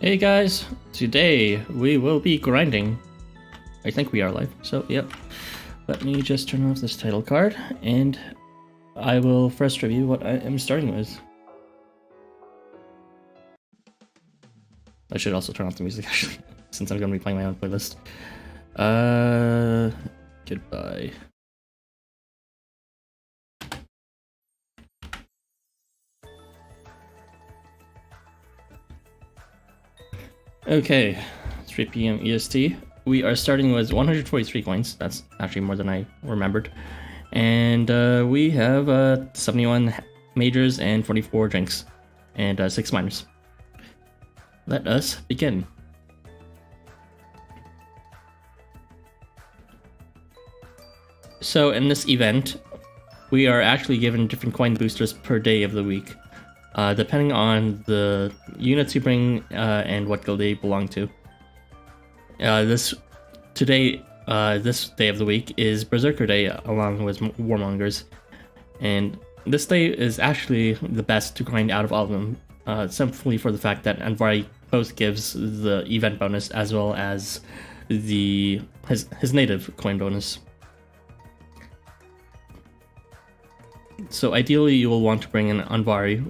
Hey guys, today we will be grinding. I think we are live, so yep. Let me just turn off this title card and I will first review what I am starting with. I should also turn off the music actually, since I'm going to be playing my own playlist. Goodbye. Okay, 3 p.m. EST. We are starting with 143 coins. That's actually more than I remembered. And we have 71 majors and 44 drinks. And 6 minors. Let us begin. So in this event, we are actually given different coin boosters per day of the week. Depending on the units you bring and what guild they belong to. This day of the week is Berserker Day along with Warmongers, and this day is actually the best to grind out of all of them, simply for the fact that Anvari both gives the event bonus as well as his native coin bonus. So ideally you will want to bring an Anvari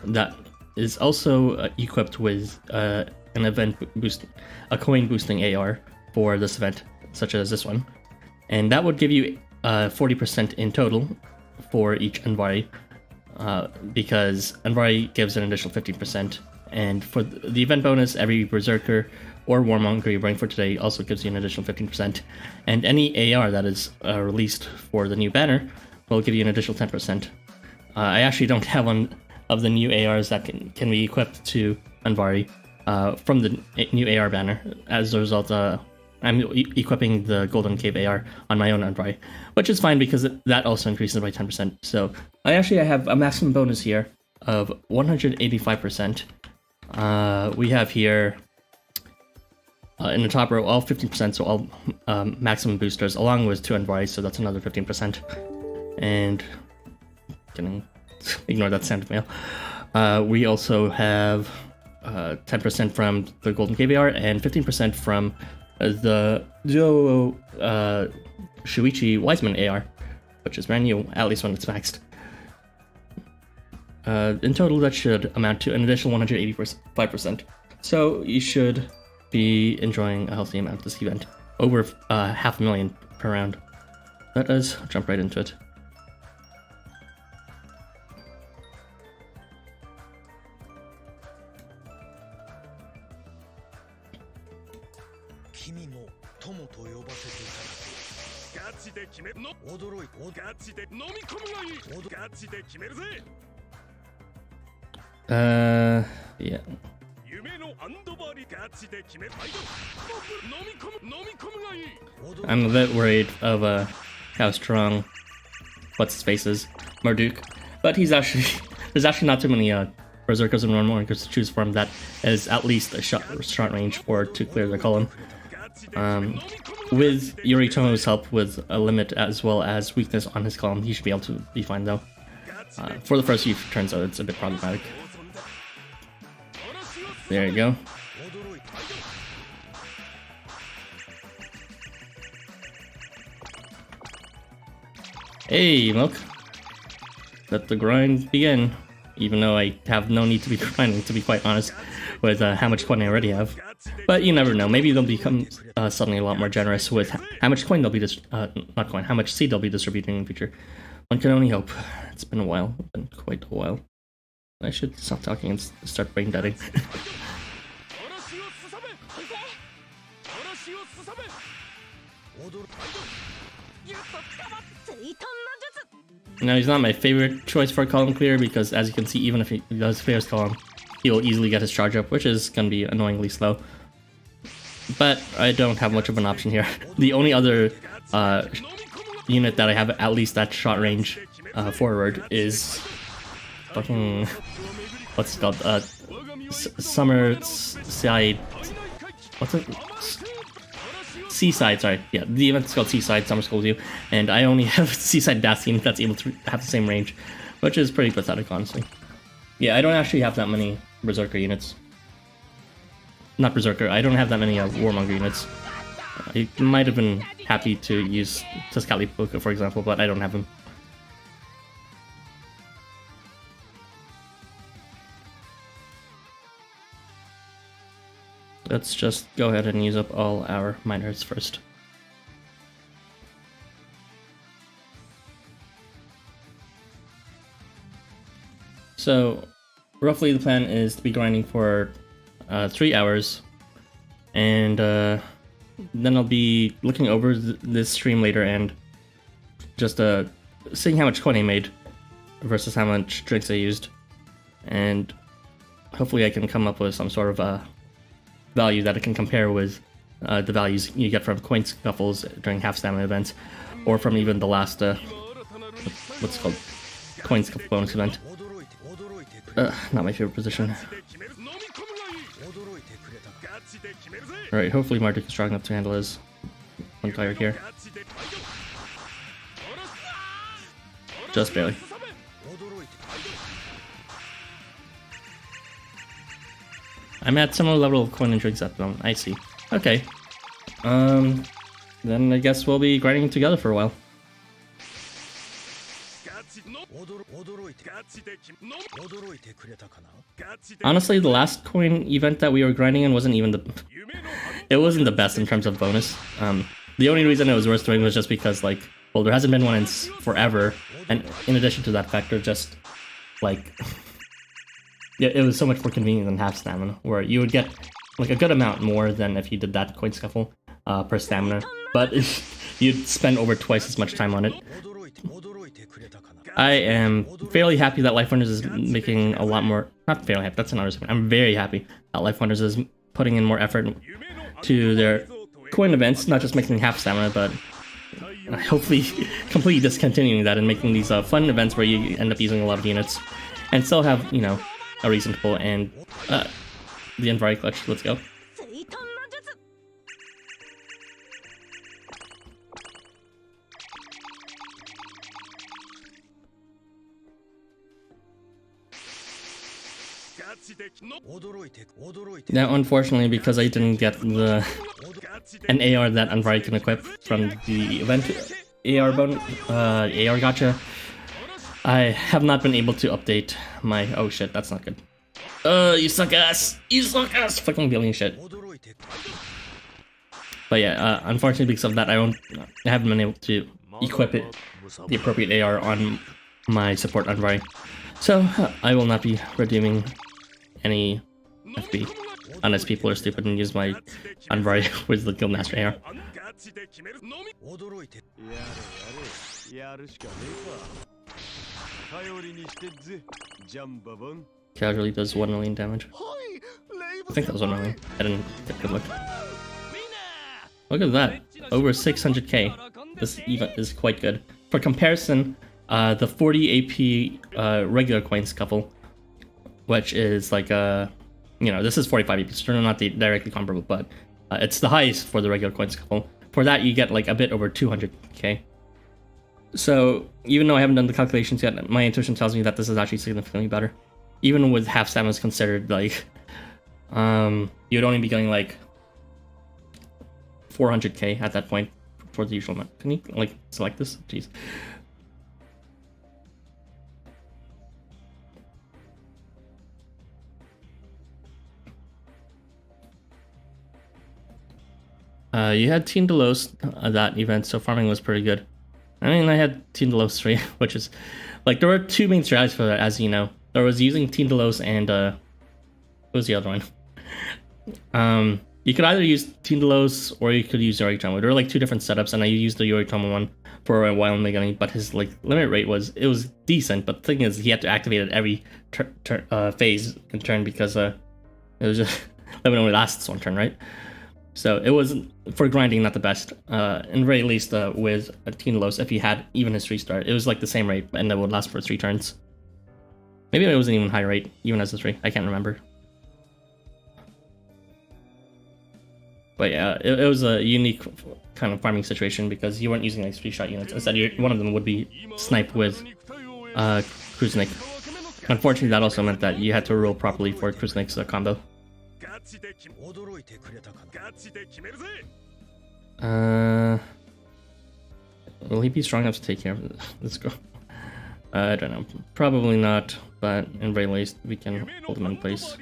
that is also equipped with a coin boosting AR for this event, such as this one, and that would give you 40% in total for each Anvari, because Anvari gives an additional 15%, and for the event bonus, every Berserker or Warmonger you bring for today also gives you an additional 15%, and any AR that is released for the new banner will give you an additional 10%. I actually don't have one of the new ARs that can be equipped to Anvari from the new AR banner. As a result, I'm equipping the Golden Cave AR on my own Anvari, which is fine because that also increases by 10%. So I have a maximum bonus here of 185%. We have here in the top row all 15%, so all maximum boosters along with 2 Anvari, so that's another 15%. And ignore that sound mail. We also have 10% from the Golden Cave AR and 15% from the Duo Shuichi Wiseman AR, which is brand new, at least when it's maxed. In total, that should amount to an additional 185%. So you should be enjoying a healthy amount this event, over 500,000 per round. Let us jump right into it. Yeah. I'm a bit worried of how strong what's his face is, Marduk, but there's actually not too many Berserkers and Warmongers to choose from that is at least a shot range or to clear the column. With Yoritomo's help with a limit as well as weakness on his column, he should be able to be fine though. For the first few turns though, it's a bit problematic. There you go. Hey, Milk. Let the grind begin. Even though I have no need to be grinding, to be quite honest, with how much coin I already have. But you never know, maybe they'll become suddenly a lot more generous with how much coin they'll be, how much seed they'll be distributing in the future. One can only hope. It's been a while, quite a while. I should stop talking and start brain deading. Now, he's not my favorite choice for a column clear because, as you can see, even if he does clear his column, he will easily get his charge up, which is going to be annoyingly slow. But I don't have much of an option here. The only other unit that I have at least that shot range forward is fucking, what's it called? Summer Side. What's it? Seaside, sorry. Yeah, the event is called Seaside, Summer School with You, and I only have Seaside Dacian that's able to have the same range, which is pretty pathetic, honestly. Yeah, I don't actually have that many Berserker units. not Berserker. I don't have that many Warmonger units. I might have been happy to use Tezcatlipoca, for example, but I don't have him. Let's just go ahead and use up all our miners first. So, roughly the plan is to be grinding for 3 hours, and then I'll be looking over this stream later and just seeing how much coin I made versus how much drinks I used, and hopefully I can come up with some sort of value that I can compare with the values you get from coin scuffles during half stamina events, or from even the last what's it called, coin scuffle bonus event. Not my favorite position. Alright, hopefully Marduk is strong enough to handle his one player here. Just barely. I'm at similar level of coin and drinks at the moment. I see. Okay. Then I guess we'll be grinding together for a while. Honestly, the last coin event that we were grinding in wasn't even the best in terms of bonus. The only reason it was worth doing was just because, like, well, there hasn't been one in forever, and in addition to that factor, just like yeah, it was so much more convenient than half stamina, where you would get like a good amount more than if you did that coin scuffle per stamina, but you'd spend over twice as much time on it. I am fairly happy that LifeWonders is making a lot more. Not fairly happy, that's an understatement. I'm very happy that LifeWonders is putting in more effort to their coin events, not just making half stamina, but hopefully completely discontinuing that and making these fun events where you end up using a lot of units and still have, you know, a reason to pull. And the Envari clutch, let's go. Now, unfortunately, because I didn't get an AR that Envari can equip from the event AR gacha, I have not been able to update my. Oh shit, that's not good. You suck ass! You suck ass! Fucking billion shit. But yeah, unfortunately, because of that, I haven't been able to equip the appropriate AR on my support Envari. So I will not be redeeming any FB unless people are stupid and use my Envari with the Guildmaster AR. Casually does 1 million damage. I think that was 1 million. I didn't get a good look. Look at that. Over 600k. This event is quite good. For comparison, the 40 AP regular coin scuffle, which is like you know, this is 45 AP, so they're not directly comparable, but it's the highest for the regular coin scuffle. For that, you get like a bit over 200k. So even though I haven't done the calculations yet, my intuition tells me that this is actually significantly better. Even with half stamina considered, like you'd only be getting like 400k at that point for the usual amount. Can you like select this? Jeez. You had Team Delos that event, so farming was pretty good. I mean, I had Team Delos 3, which is like there were two main strategies for that, as you know. There was using Team Delos and what was the other one? You could either use Team Delos or you could use Yoritomo. There were like two different setups, and I used the Yoritomo one for a while in the beginning, but his like limit rate was decent. But the thing is, he had to activate it every phase in turn because it was just limit only lasts one turn, right? So it was, for grinding, not the best. In very least with Team Delos, if he had even his restart, it was like the same rate, and it would last for 3 turns. Maybe it wasn't even high rate, even as a 3. I can't remember. But yeah, it was a unique kind of farming situation because you weren't using like 3-shot units. Instead, one of them would be sniped with Kruznik. Unfortunately, that also meant that you had to roll properly for Kruznik's combo. Will he be strong enough to take care of this girl? I don't know. Probably not, but in very least we can hold him in place.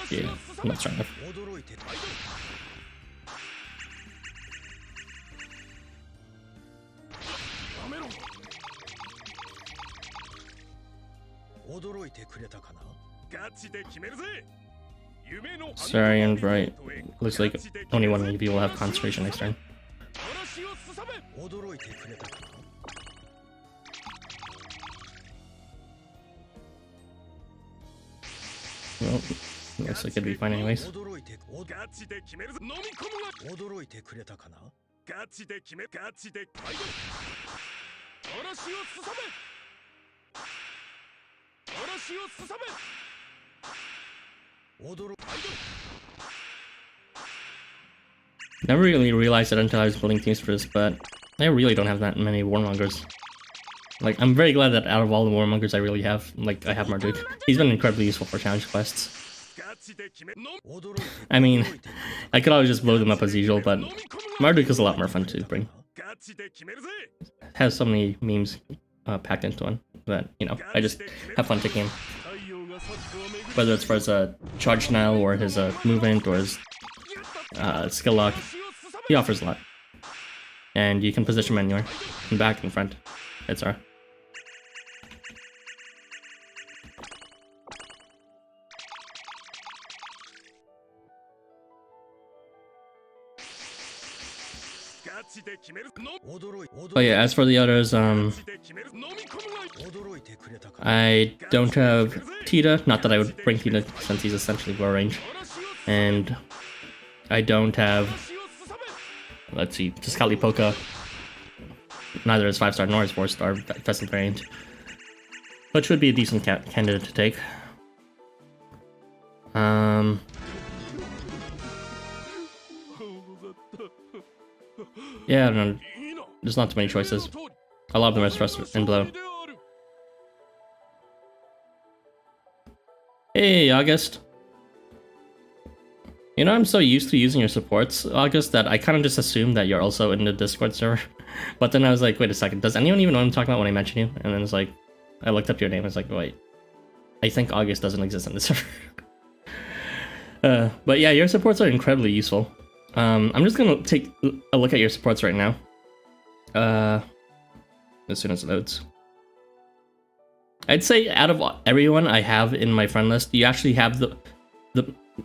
Yeah, not strong enough. Sorry, and right. Looks like only one of you will have concentration next turn. Well, looks like it'd be fine anyways. Never really realized it until I was building teams for this, but I really don't have that many warmongers. Like, I'm very glad that out of all the warmongers I really have, like, I have Marduk. He's been incredibly useful for challenge quests. I mean, I could always just blow them up as usual, but Marduk is a lot more fun to bring. Has so many memes packed into one that, you know, I just have fun taking him. Whether it's for his charge denial or his movement or his skill lock, he offers a lot. And you can position him anywhere, in back and front, etc. But yeah, as for the others, I don't have Tita, not that I would bring Tita since he's essentially low range, and I don't have, let's see, Tiscali Poka, neither is 5-star nor is 4-star Festive variant, which would be a decent candidate to take. Yeah, I don't know. There's not too many choices. A lot of them are stressed in blow. Hey, August. You know, I'm so used to using your supports, August, that I kind of just assumed that you're also in the Discord server. But then I was like, wait a second, does anyone even know what I'm talking about when I mention you? And then it's like, I looked up your name, I was like, wait, I think August doesn't exist in the server. But yeah, your supports are incredibly useful. I'm just gonna take a look at your supports right now. As soon as it loads. I'd say out of everyone I have in my friend list, you actually have the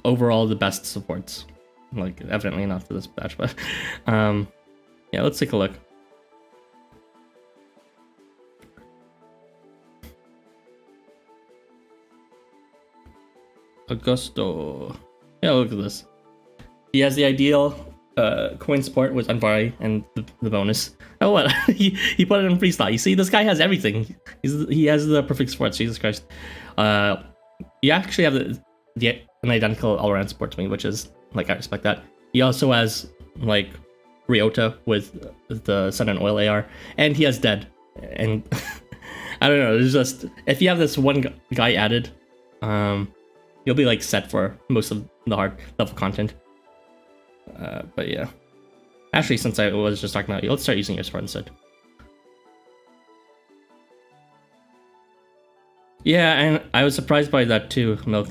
overall the best supports. Like, evidently not for this batch, but yeah, let's take a look. Augusto. Yeah, look at this. He has the ideal coin support with Anvari and the bonus. Oh, what? he put it in freestyle. You see, this guy has everything. He has the perfect support. Jesus Christ. You actually have an identical all-around support to me, which is, like, I respect that. He also has, like, Ryota with the Sun and Oil AR, and he has Dead. And I don't know, there's just, if you have this one guy added, you'll be, like, set for most of the hard level content. But yeah. Actually, since I was just talking about you, let's start using your support instead. Yeah, and I was surprised by that too, Milk.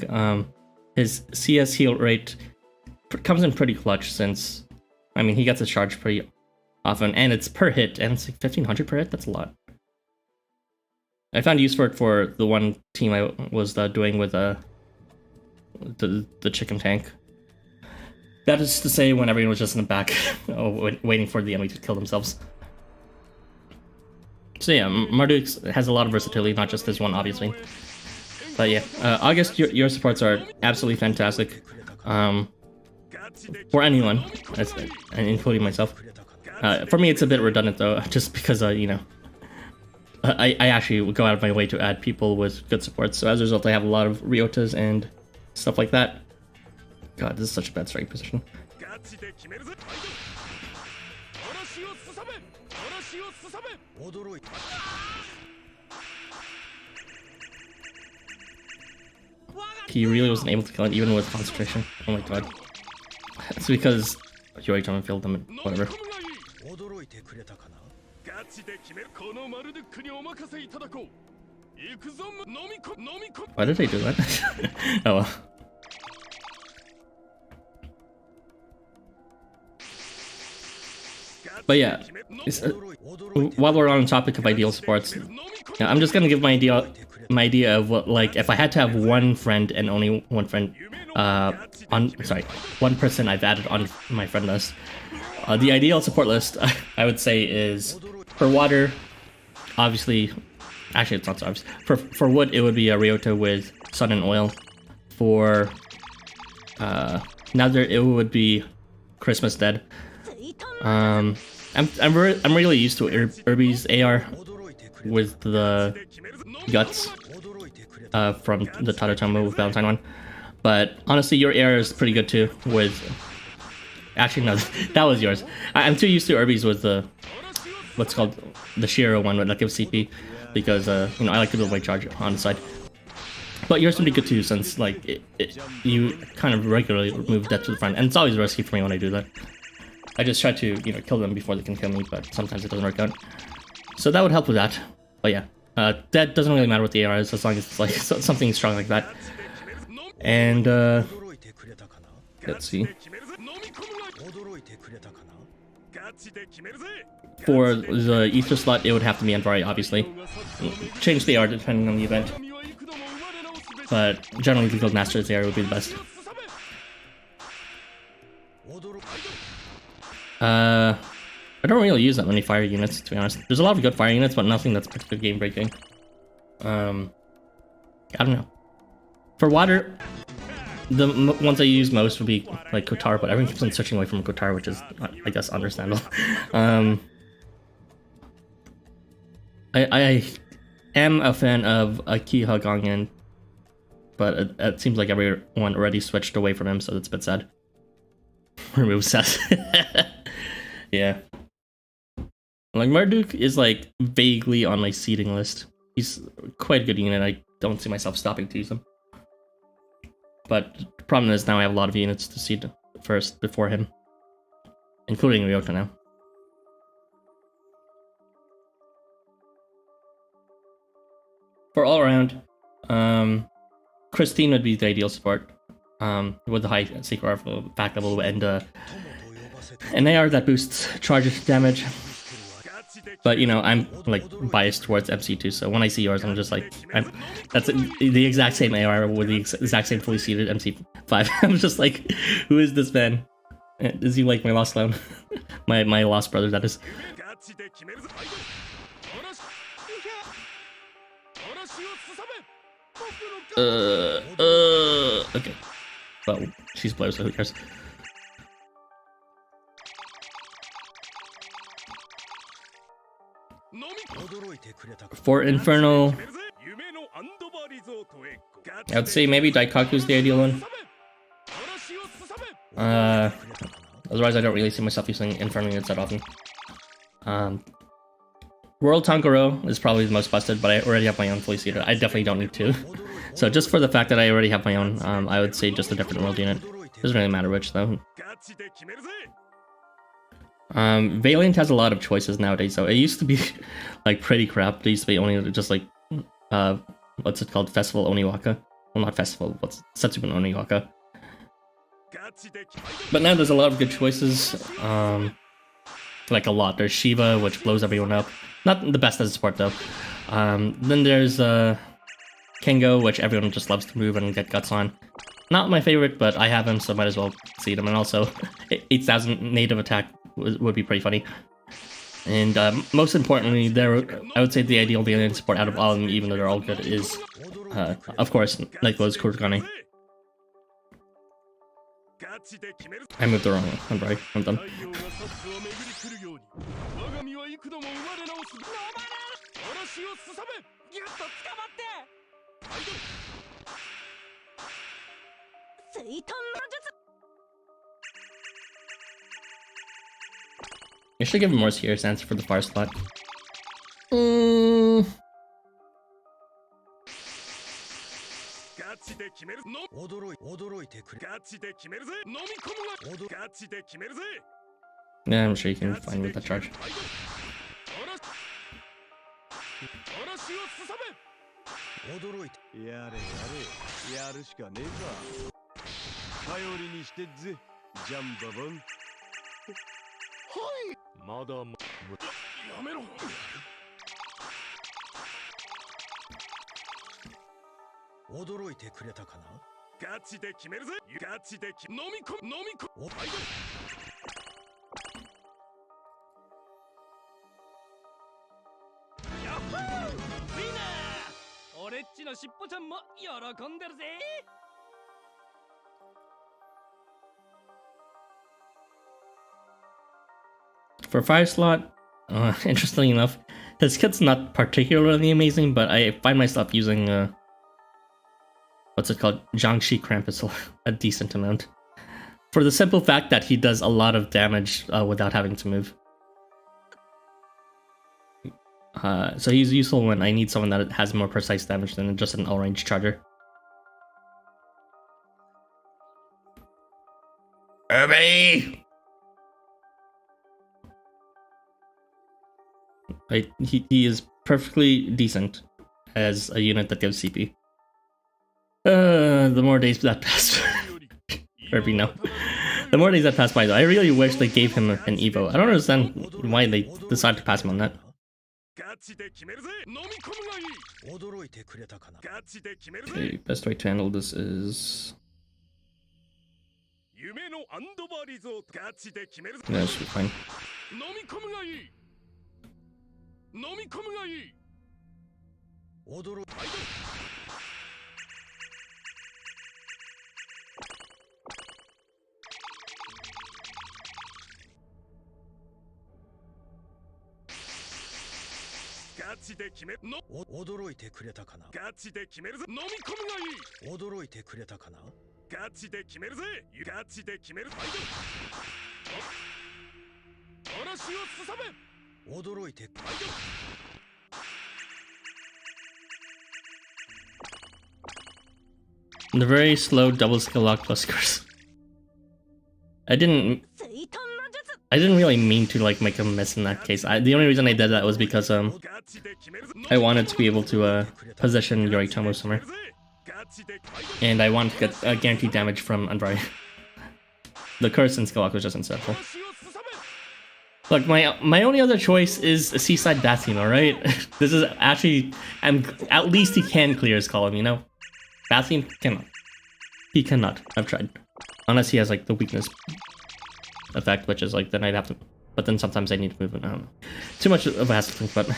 His CS heal rate comes in pretty clutch since, I mean, he gets a charge pretty often, and it's per hit, and it's like 1500 per hit, that's a lot. I found use for it for the one team I was doing with the chicken tank. That is to say, when everyone was just in the back, waiting for the enemy to kill themselves. So yeah, Marduk has a lot of versatility, not just this one, obviously. But yeah, August, your supports are absolutely fantastic. For anyone, including myself. For me, it's a bit redundant though, just because, you know, I actually would go out of my way to add people with good supports. So as a result, I have a lot of Ryotas and stuff like that. God, this is such a bad strike position. he really wasn't able to kill it even with concentration. Oh my god. It's because you already trying to kill them, whatever. Why did they do that? Oh well. But yeah, while we're on the topic of ideal supports, I'm just gonna give my idea of what, like, if I had to have one friend and only one friend, one person I've added on my friend list. The ideal support list, I would say, is for water, obviously. Actually, it's not so obvious. For wood, it would be a Ryota with sun and oil. For nether, it would be Christmas Dead. I'm really used to Irby's AR with the guts from the Tadatama with Valentine one. But honestly, your AR is pretty good too with... Actually, no, that was yours. I'm too used to Irby's with the... what's called the Shiro one that gives CP. Because, you know, I like to build my charge on the side. But yours would be good too, since, like, you kind of regularly move death to the front. And it's always risky for me when I do that. I just try to, you know, kill them before they can kill me, but sometimes it doesn't work out. So that would help with that. But yeah, that doesn't really matter what the AR is, as long as it's, like, something strong like that. And, let's see. For the ether slot, it would have to be Anvari, obviously. Change the AR depending on the event. But generally, the Guild Master's AR would be the best. I don't really use that many fire units, to be honest. There's a lot of good fire units, but nothing that's particularly game-breaking. I don't know. For water, the ones I use most would be like Kotar, but everyone keeps on switching away from Kotar, which is, I guess, understandable. I am a fan of Akiha Gongen, but it seems like everyone already switched away from him, so that's a bit sad. Remove Seth. Yeah. Like, Marduk is, like, vaguely on my seeding list. He's quite a good unit. I don't see myself stopping to use him. But the problem is now I have a lot of units to seed first before him. Including Ryota now. For all around, Christine would be the ideal support. With the high secret back level and an AR that boosts charge damage. But you know, I'm like biased towards MC2, so when I see yours, I'm just like, that's the exact same AR with the exact same fully seated MC5. I'm just like, who is this man? Is he like my lost clone? my lost brother, that is. Okay. Well, she's blue, so who cares? For Infernal, I would say maybe Daikaku's the ideal one. Otherwise, I don't really see myself using Infernal units that often. World Tankaro is probably the most busted, but I already have my own fully seated. I definitely don't need to. So just for the fact that I already have my own, I would say just a different world unit. Doesn't really matter which, though. Valiant has a lot of choices nowadays, so it used to be like pretty crap. It used to be only just like what's it called? Festival Oniwaka. Well, not festival, what's Setsuban Oniwaka. But now there's a lot of good choices. Like a lot. There's Shiva, which blows everyone up. Not the best as a support though. Then there's Kengo, which everyone just loves to move and get guts on. Not my favorite, but I have him, so might as well see them. And also, 8,000 native attack would be pretty funny. And most importantly, I would say the ideal alien support out of all of them, even though they're all good, is, of course, like was Kurugane. I moved the wrong one. I'm sorry. I'm done. I should give him more serious answer for the fire slot. Yeah, I'm sure you can find with that charge. For Fire Slot, interestingly enough, his kit's not particularly amazing, but I find myself using what's it called? Jiangxi Krampus a decent amount. For the simple fact that he does a lot of damage without having to move. So he's useful when I need someone that has more precise damage than just an all-range charger. Furry! Right, he is perfectly decent as a unit that gives CP. The more days that pass, Furby, no. The more days that pass by, though, I really wish they gave him an Evo. I don't understand why they decided to pass him on that. Okay, best way to handle this is... Yeah, this should be fine. The very slow double skill lock plus curse. I didn't really mean to like make a miss in that case. The only reason I did that was because I wanted to be able to position Yoritomo somewhere, and I wanted to get guaranteed damage from Anvari. The curse and skill lock was just incidental. Look, my only other choice is a Seaside Bat Team, alright? This is actually... at least he can clear his column, you know? Bat Team cannot. He cannot. I've tried. Unless he has, like, the weakness effect, which is, like, then I'd have to... But then sometimes I need to move it. I don't know. Too much of a hassle to think about.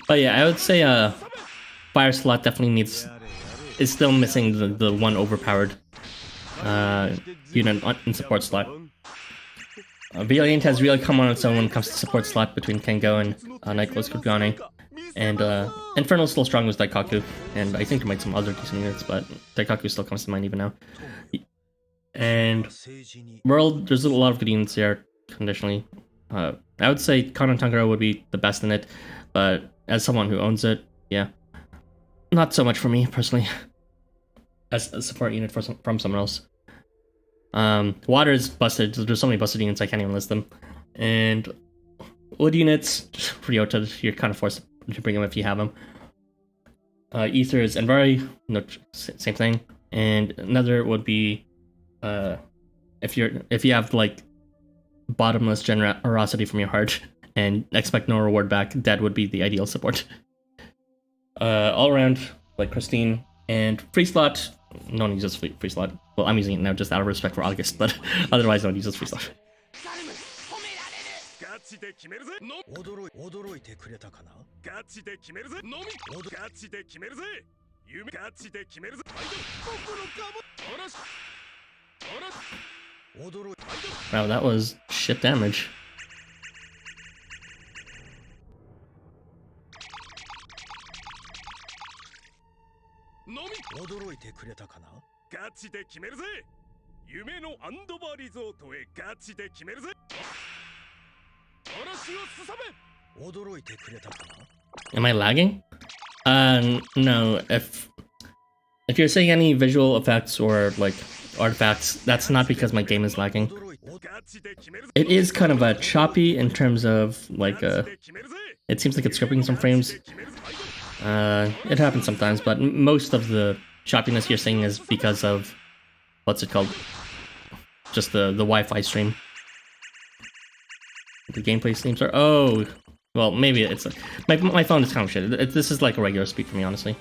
But yeah, I would say Fire Slot definitely is still missing the one overpowered unit in support slot. Valiant has really come on its own when it comes to support slot between Kengo and Nightclothes Kurgane. And Infernal's still strong with Daikaku, and I think there might be some other decent units, but Daikaku still comes to mind even now. And World, there's a lot of good units there, conditionally. I would say Kanon Tanjiro would be the best in it, but as someone who owns it, yeah. Not so much for me, personally. As a support unit from someone else. Water is busted, there's so many busted units I can't even list them. And wood units, Ryota, you're kind of forced to bring them if you have them. Ether is Envari, no, same thing. And another would be if you have like bottomless generosity from your heart and expect no reward back, that would be the ideal support. All around, like Christine and free slot. No one uses free slot. Well, I'm using it now just out of respect for August, but otherwise no one uses free slot. Wow, that was shit damage. Am I lagging? No. If you're saying any visual effects or like artifacts, that's not because my game is lagging. It is kind of choppy in terms of like it seems like it's skipping some frames. It happens sometimes, but most of the choppiness you're seeing is because of what's it called? Just the Wi-Fi stream. The gameplay streams are well, maybe it's my phone is kind of shit. This is like a regular speed for me, honestly.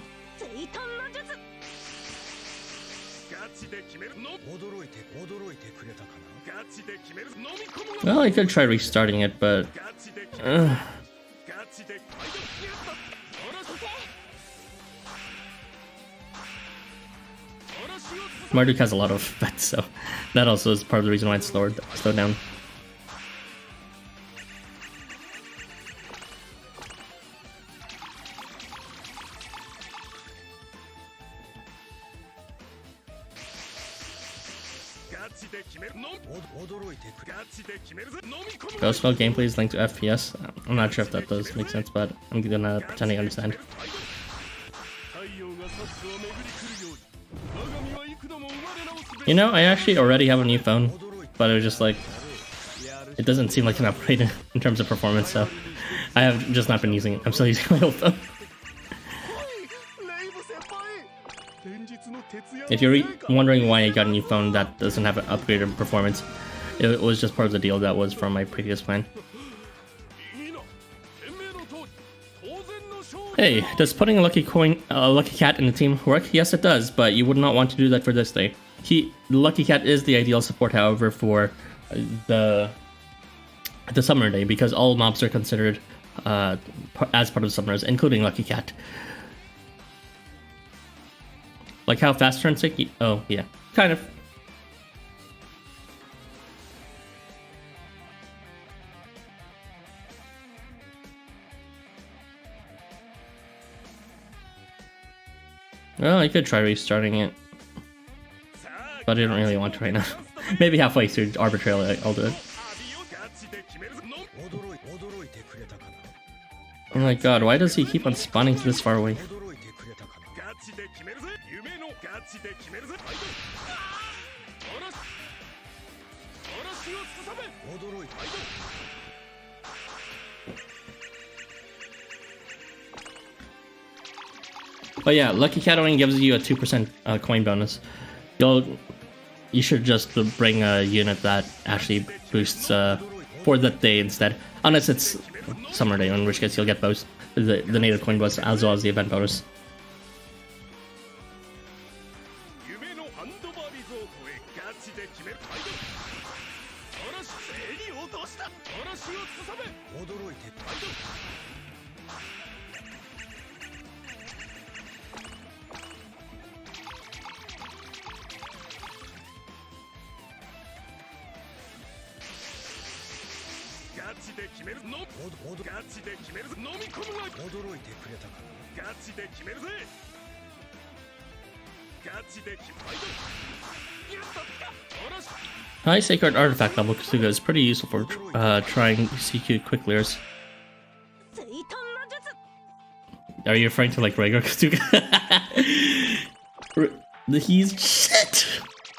Well, I could try restarting it, but Marduk has a lot of vets, so that also is part of the reason why it's slowed down. Ghost mode gameplay is linked to FPS. I'm not sure if that does make sense, but I'm gonna pretend I understand. You know, I actually already have a new phone, but it was just like, it doesn't seem like an upgrade in terms of performance, so I have just not been using it. I'm still using my old phone. If you're wondering why I got a new phone that doesn't have an upgraded performance, it was just part of the deal that was from my previous plan. Hey, does putting a lucky cat in the team work? Yes, it does, but you would not want to do that for this day. The lucky cat is the ideal support, however, for the summoner day, because all mobs are considered as part of the summoners, including lucky cat. Like how fast turn sick? Oh yeah, kind of. Well, I could try restarting it, but I don't really want to right now. Maybe halfway through arbitrarily I'll do it. Oh my god, why does he keep on spawning this far away? But yeah, Lucky Cat only gives you a 2% coin bonus. You should just bring a unit that actually boosts for that day instead. Unless it's Summer Day, in which case you'll get both the native coin bonus as well as the event bonus. High Sacred Artifact level Kusuga is pretty useful for trying CQ quick clears. Are you referring to like regular Kusuga? He's shit!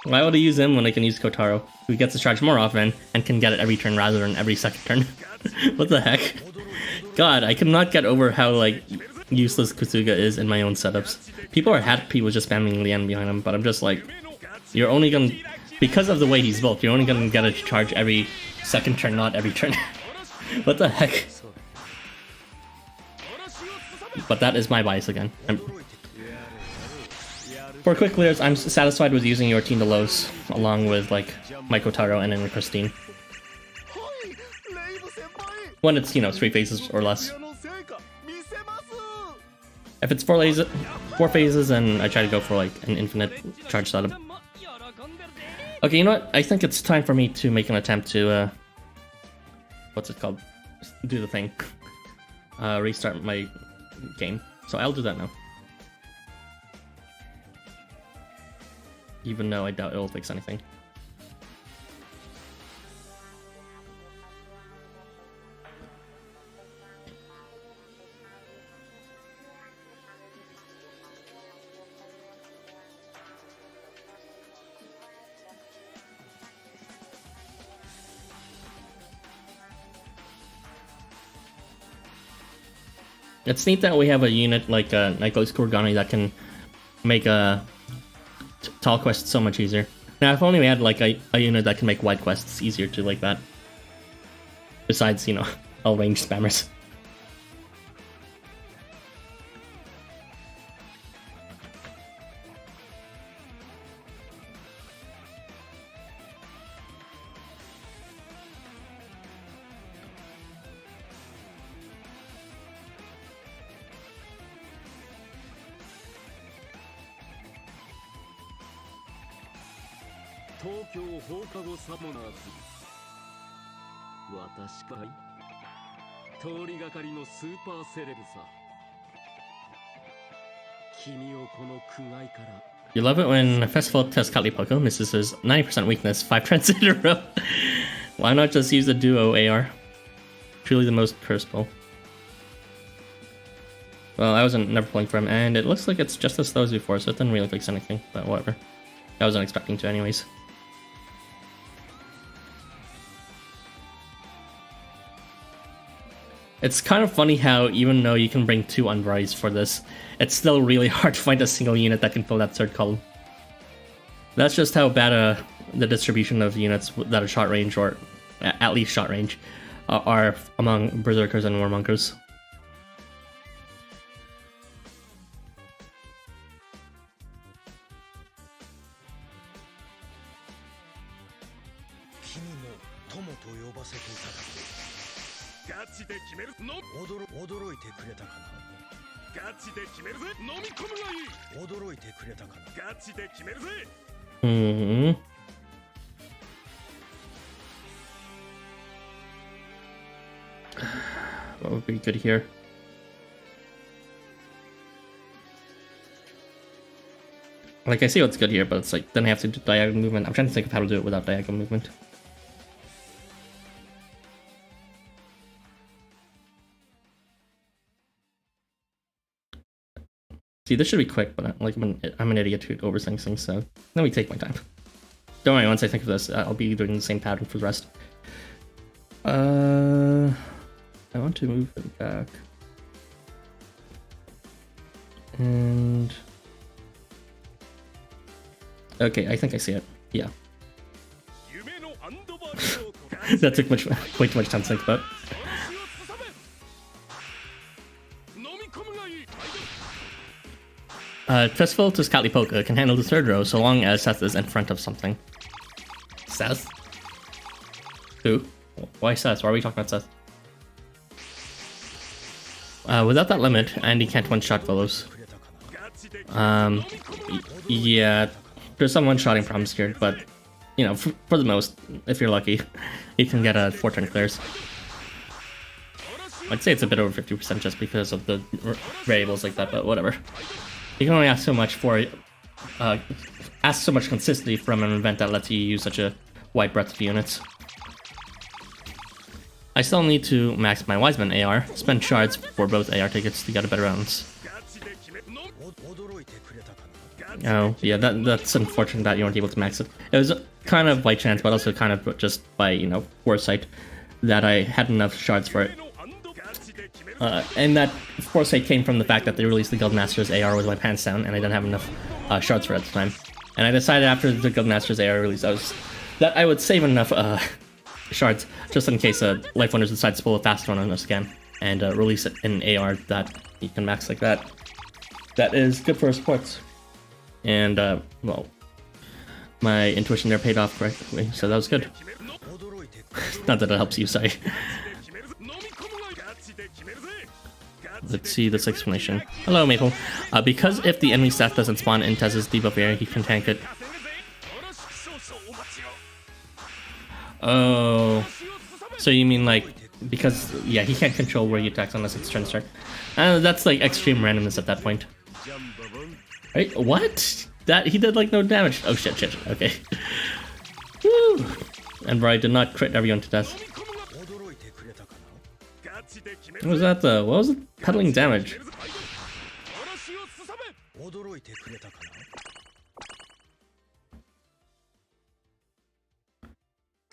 Why would I use him when I can use Kotaro, who gets to charge more often and can get it every turn rather than every second turn? What the heck? God, I cannot get over how like useless Kusuga is in my own setups. People are happy with just spamming Lian behind him, but I'm just like, you're only gonna, because of the way he's built, you're only gonna get a charge every second turn, not every turn. What the heck? But that is my bias again. For quick clears, I'm satisfied with using your Team Delos along with like my Kotaro and then Christine. When it's, you know, 3 phases or less. If it's 4 phases, then I try to go for like an infinite charge setup. Okay, you know what? I think it's time for me to make an attempt to what's it called? Do the thing. Restart my game. So I'll do that now. even though I doubt it'll fix anything. It's neat that we have a unit like Nicholas Kurgani that can make tall quests so much easier. Now, if only we had like a unit that can make wide quests easier too, like that. Besides, you know, all range spammers. Tokyo 放課後サモナーズ私かい通りがかりのスーパーセレブさ君をこの苦害から You love it when a festival test Poco misses his 90% weakness 5 turns in a row. Why not just use the duo AR? Truly the most curseable. Well, I wasn't never pulling for him, and it looks like it's just as slow as before, so it didn't really fix anything, but whatever. I wasn't expecting to anyways. It's kind of funny how even though you can bring 2 Unvaris for this, it's still really hard to find a single unit that can fill that third column. That's just how bad the distribution of units that are short range, or at least short range, are among Berserkers and Warmonkers. What would be good here? Like, I see what's good here, but it's like, then I have to do diagonal movement. I'm trying to think of how to do it without diagonal movement. See, this should be quick, but like I'm an idiot who overthinks things, so let me take my time. Don't worry, once I think of this, I'll be doing the same pattern for the rest. I want to move it back. And... okay, I think I see it. Yeah. That took way too much time to think about. Festival to Scatlypoca can handle the third row so long as Seth is in front of something. Seth? Who? Why Seth? Why are we talking about Seth? Without that limit, Andy can't one-shot fellows. Yeah, there's some one-shotting problems here, but, you know, for the most, if you're lucky, you can get 4-turn clears. I'd say it's a bit over 50% just because of the variables like that, but whatever. You can only ask so much for, ask so much consistency from an event that lets you use such a wide breadth of units. I still need to max my Wiseman AR, spend shards for both AR tickets to get a better balance. Oh, yeah, that's unfortunate that you weren't able to max it. It was kind of by chance, but also kind of just by, you know, foresight that I had enough shards for it. And that foresight came from the fact that they released the Guildmaster's AR with my pants down, and I didn't have enough shards for it at the time. And I decided after the Guildmaster's AR release, that I would save enough shards just in case LifeWonders decides to pull a fast one on us again, and release it in AR that you can max like that. That is good for supports. And, well, my intuition there paid off correctly, so that was good. Not that it helps you, sorry. Let's see this explanation. Hello, Maple. Because if the enemy staff doesn't spawn in Tez's debuff area, he can tank it. Oh. So you mean like, because, yeah, he can't control where he attacks unless it's turn start. That's like extreme randomness at that point. Right? What? That he did like no damage. Oh shit, okay. Woo! And Furry did not crit everyone to death. What was that though? What was it? Peddling damage.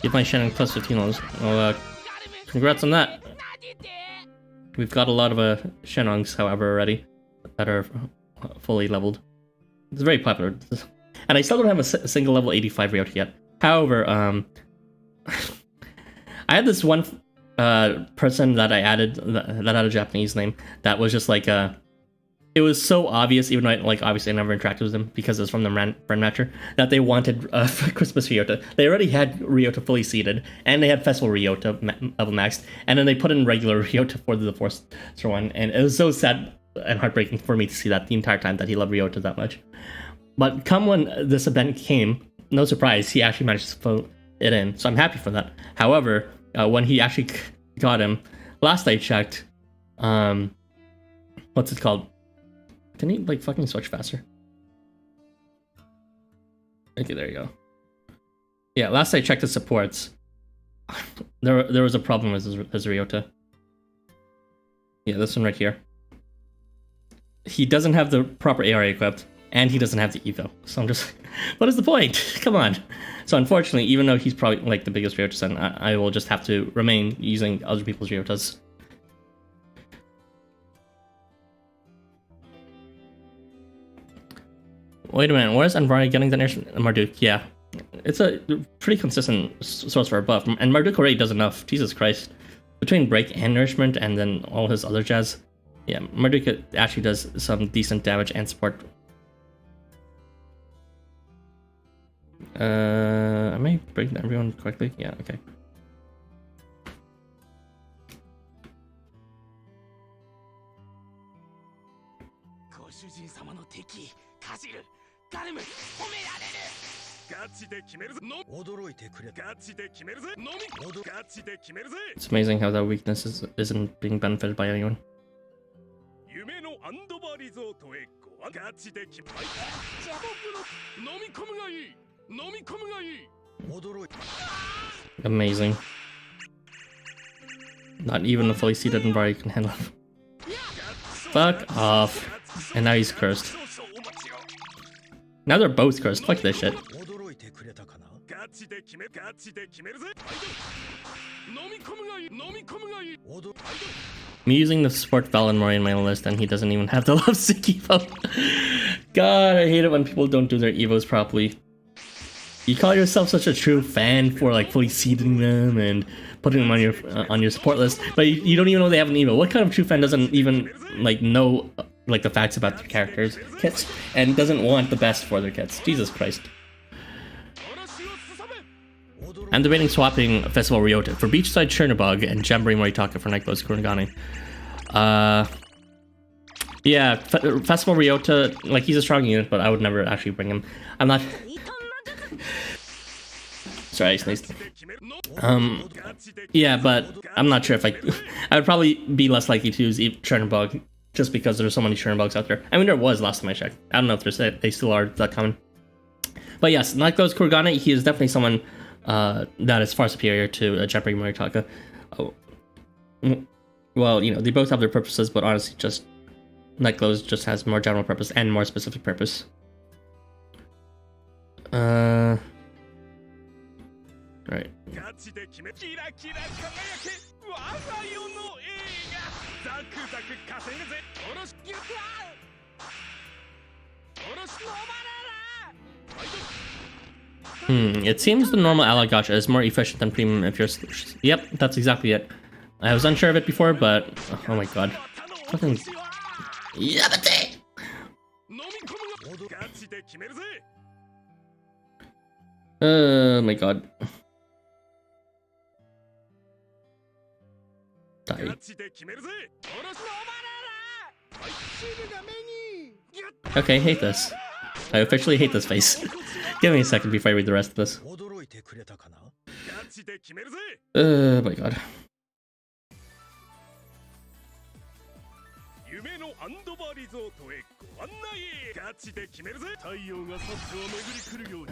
Give my Shannon plus 15 levels. Well, congrats on that. We've got a lot of Shennongs, however, already that are fully leveled. It's very popular. And I still don't have a single level 85 Ryota yet. However, I had this one person that I added that had a Japanese name that was just like it was so obvious, even though obviously I never interacted with them because it was from the friend matcher, that they wanted Christmas Ryota. They already had Ryota fully seeded, and they had Festival Ryota level maxed, and then they put in regular Ryota for the Force one, and it was so sad and heartbreaking for me to see that the entire time that he loved Ryota that much. But come when this event came, no surprise, he actually managed to fill it in, so I'm happy for that. However, when he actually got him, last I checked, what's it called? Can he like fucking switch faster? Okay, there you go. Yeah, last I checked the supports, there was a problem with his Ryota. Yeah, this one right here. He doesn't have the proper AR equipped, and he doesn't have the Evo. So I'm just, what is the point? Come on. So unfortunately, even though he's probably like the biggest Ryota son, I will just have to remain using other people's Ryotas. Wait a minute, where's Furry getting the Marduk? Yeah, it's a pretty consistent source for a buff, and Marduk already does enough. Jesus Christ. Between break and nourishment and then all his other jazz, yeah, Marduk actually does some decent damage and support. Am I breaking everyone correctly? Yeah, okay. It's amazing how that weakness isn't being benefited by anyone. Amazing. Not even a fully seated Furry can handle it. Fuck off. And now he's cursed. Now they're both cursed. Fuck this shit. Me using the support Valenmori in my list and he doesn't even have the lovesick Evo. God, I hate it when people don't do their Evos properly. You call yourself such a true fan for like fully seeding them and putting them on your support list, but you don't even know they have an Evo. What kind of true fan doesn't even like know like the facts about their characters' kits and doesn't want the best for their kits? Jesus Christ. I'm debating swapping Festival Ryota for Beachside Chernobog and Jamboree Moritaka for Nightclothes Kurogane. Yeah, Festival Ryota, like he's a strong unit, but I would never actually bring him. I'm not... Sorry, I sneezed. Yeah, but I'm not sure if I would probably be less likely to use Chernobog just because there's so many Chernobogs out there. I mean, there was last time I checked. I don't know if they still are that common. But yes, Nightclothes Kurogane, he is definitely someone that is far superior to Jamboree Moritaka. Oh. Well, you know, they both have their purposes, but honestly, just Nightclothes just has more general purpose and more specific purpose. Right. It seems the normal ally gacha is more efficient than premium if you're... Yep, that's exactly it. I was unsure of it before, but... Oh my god. Fucking... Yabate! Oh my god. Die. Okay, hate this. I officially hate this face. Give me a second before I read the rest of this. Oh my god.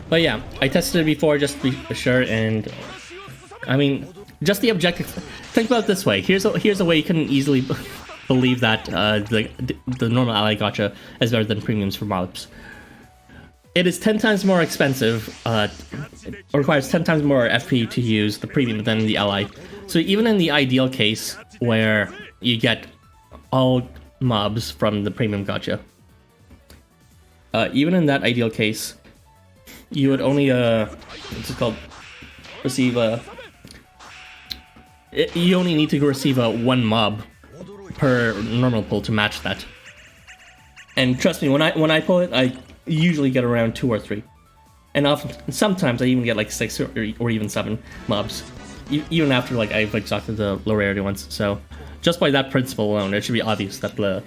But yeah, I tested it before just to be sure, and I mean, just the objective. Think about it this way. Here's a way you can easily believe that the normal ally gacha is better than premiums for mobs. It is 10 times more expensive. It requires 10 times more FP to use the premium than the ally. So even in the ideal case where you get all mobs from the premium gacha, even in that ideal case, you would only what's it called? Receive you only need to receive one mob per normal pull to match that. And trust me, when I pull it, I usually get around 2 or 3, and often sometimes I even get like 6 or even 7 mobs, even after like I've exhausted the low rarity ones. So just by that principle alone, it should be obvious that the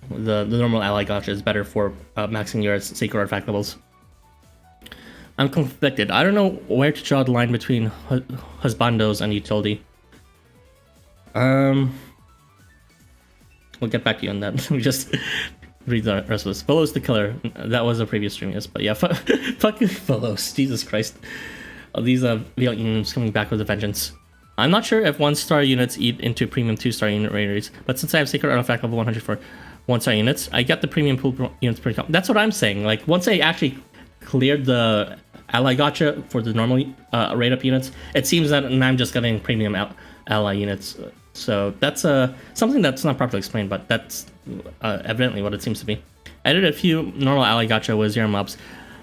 normal ally gacha is better for maxing your sacred artifact levels. I'm conflicted. I don't know where to draw the line between husbandos and utility. We'll get back to you on that. Let me just read the rest of this. Velos the killer. That was a previous stream, yes. But yeah, fucking Velos. Jesus Christ. These VL units coming back with a vengeance. I'm not sure if 1-star units eat into premium 2-star unit raiders, but since I have sacred artifact level 100 for 1-star units, I get the premium pool units pretty common. That's what I'm saying. Like, once I actually cleared the ally gacha for the normal raid up units, it seems that I'm just getting premium ally units. So that's something that's not properly explained, but that's evidently what it seems to be. I did a few normal ally gacha with 0 mobs,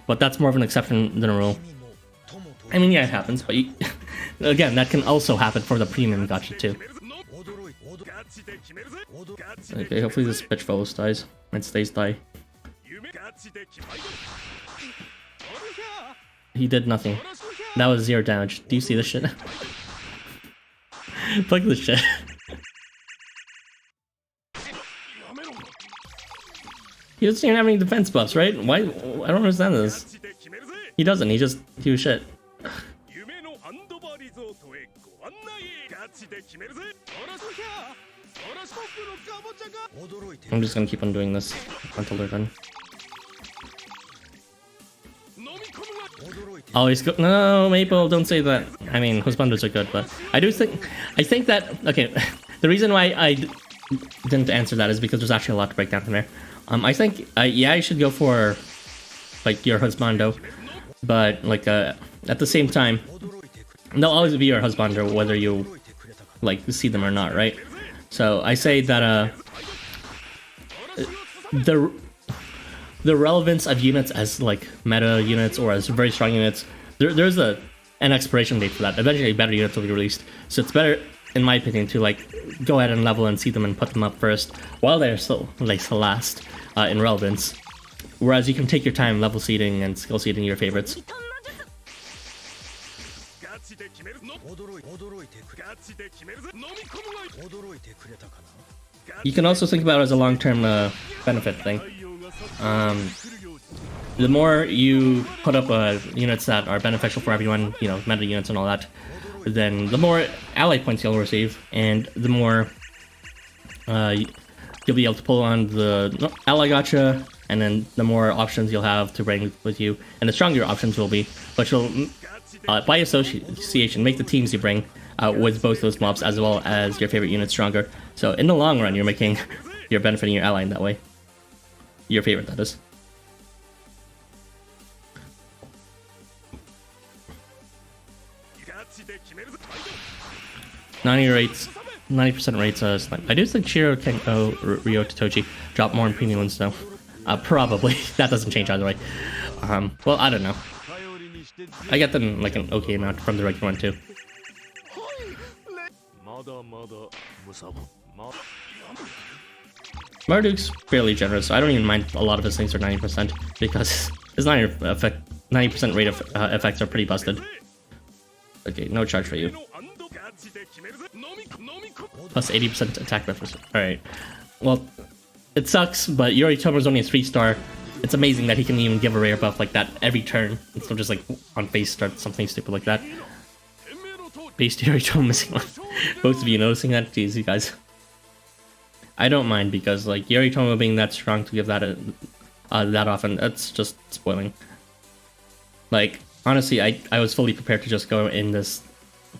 but that's more of an exception than a rule. I mean, yeah, it happens, but again, that can also happen for the premium gacha too. Okay, hopefully this bitch Velos dies and stays die. He did nothing. That was 0 damage. Do you see this shit? Fuck this shit. He doesn't even have any defense buffs, right? Why? I don't understand this. He doesn't. He was shit. I'm just gonna keep on doing this until they're done. Always go. No, Maple, don't say that. I mean, husbandos are good, but I think that, okay, the reason why I didn't answer that is because there's actually a lot to break down from there. I think, yeah, you should go for, like, your husbando, but, like, at the same time, they'll always be your husbando whether you, like, see them or not, right? So I say that, the relevance of units as like meta units or as very strong units, there's an expiration date for that. Eventually better units will be released, so it's better, in my opinion, to like go ahead and level and see them and put them up first while they're still like the last in relevance, whereas you can take your time level seeding and skill seeding your favorites. You can also think about it as a long-term benefit thing. The more you put up units that are beneficial for everyone, you know, meta units and all that, then the more ally points you'll receive, and the more you'll be able to pull on the ally gacha, and then the more options you'll have to bring with you, and the stronger your options will be, but you'll, by association, make the teams you bring with both those mobs as well as your favorite units stronger. So in the long run, you're benefiting your ally in that way. Your favorite, that is. $90 rates, 90% rates. I do think Shiro, Kenko, Ryo, Toji drop more in premium ones though. Probably. That doesn't change either way. Well, I don't know. I get them like an okay amount from the regular one too. Marduke's fairly generous. I don't even mind a lot of his things are 90% because his 90% rate of effects are pretty busted. Okay, no charge for you. Plus 80% attack buffers. Alright. Well, it sucks, but Yoritomo's only a 3-star. It's amazing that he can even give a rare buff like that every turn. Instead of just like on base start something stupid like that. Base Yoritomo missing one. Both of you noticing that? Jeez, you guys. I don't mind because like Yoritomo being that strong to give that that often, that's just spoiling. Like honestly, I was fully prepared to just go in this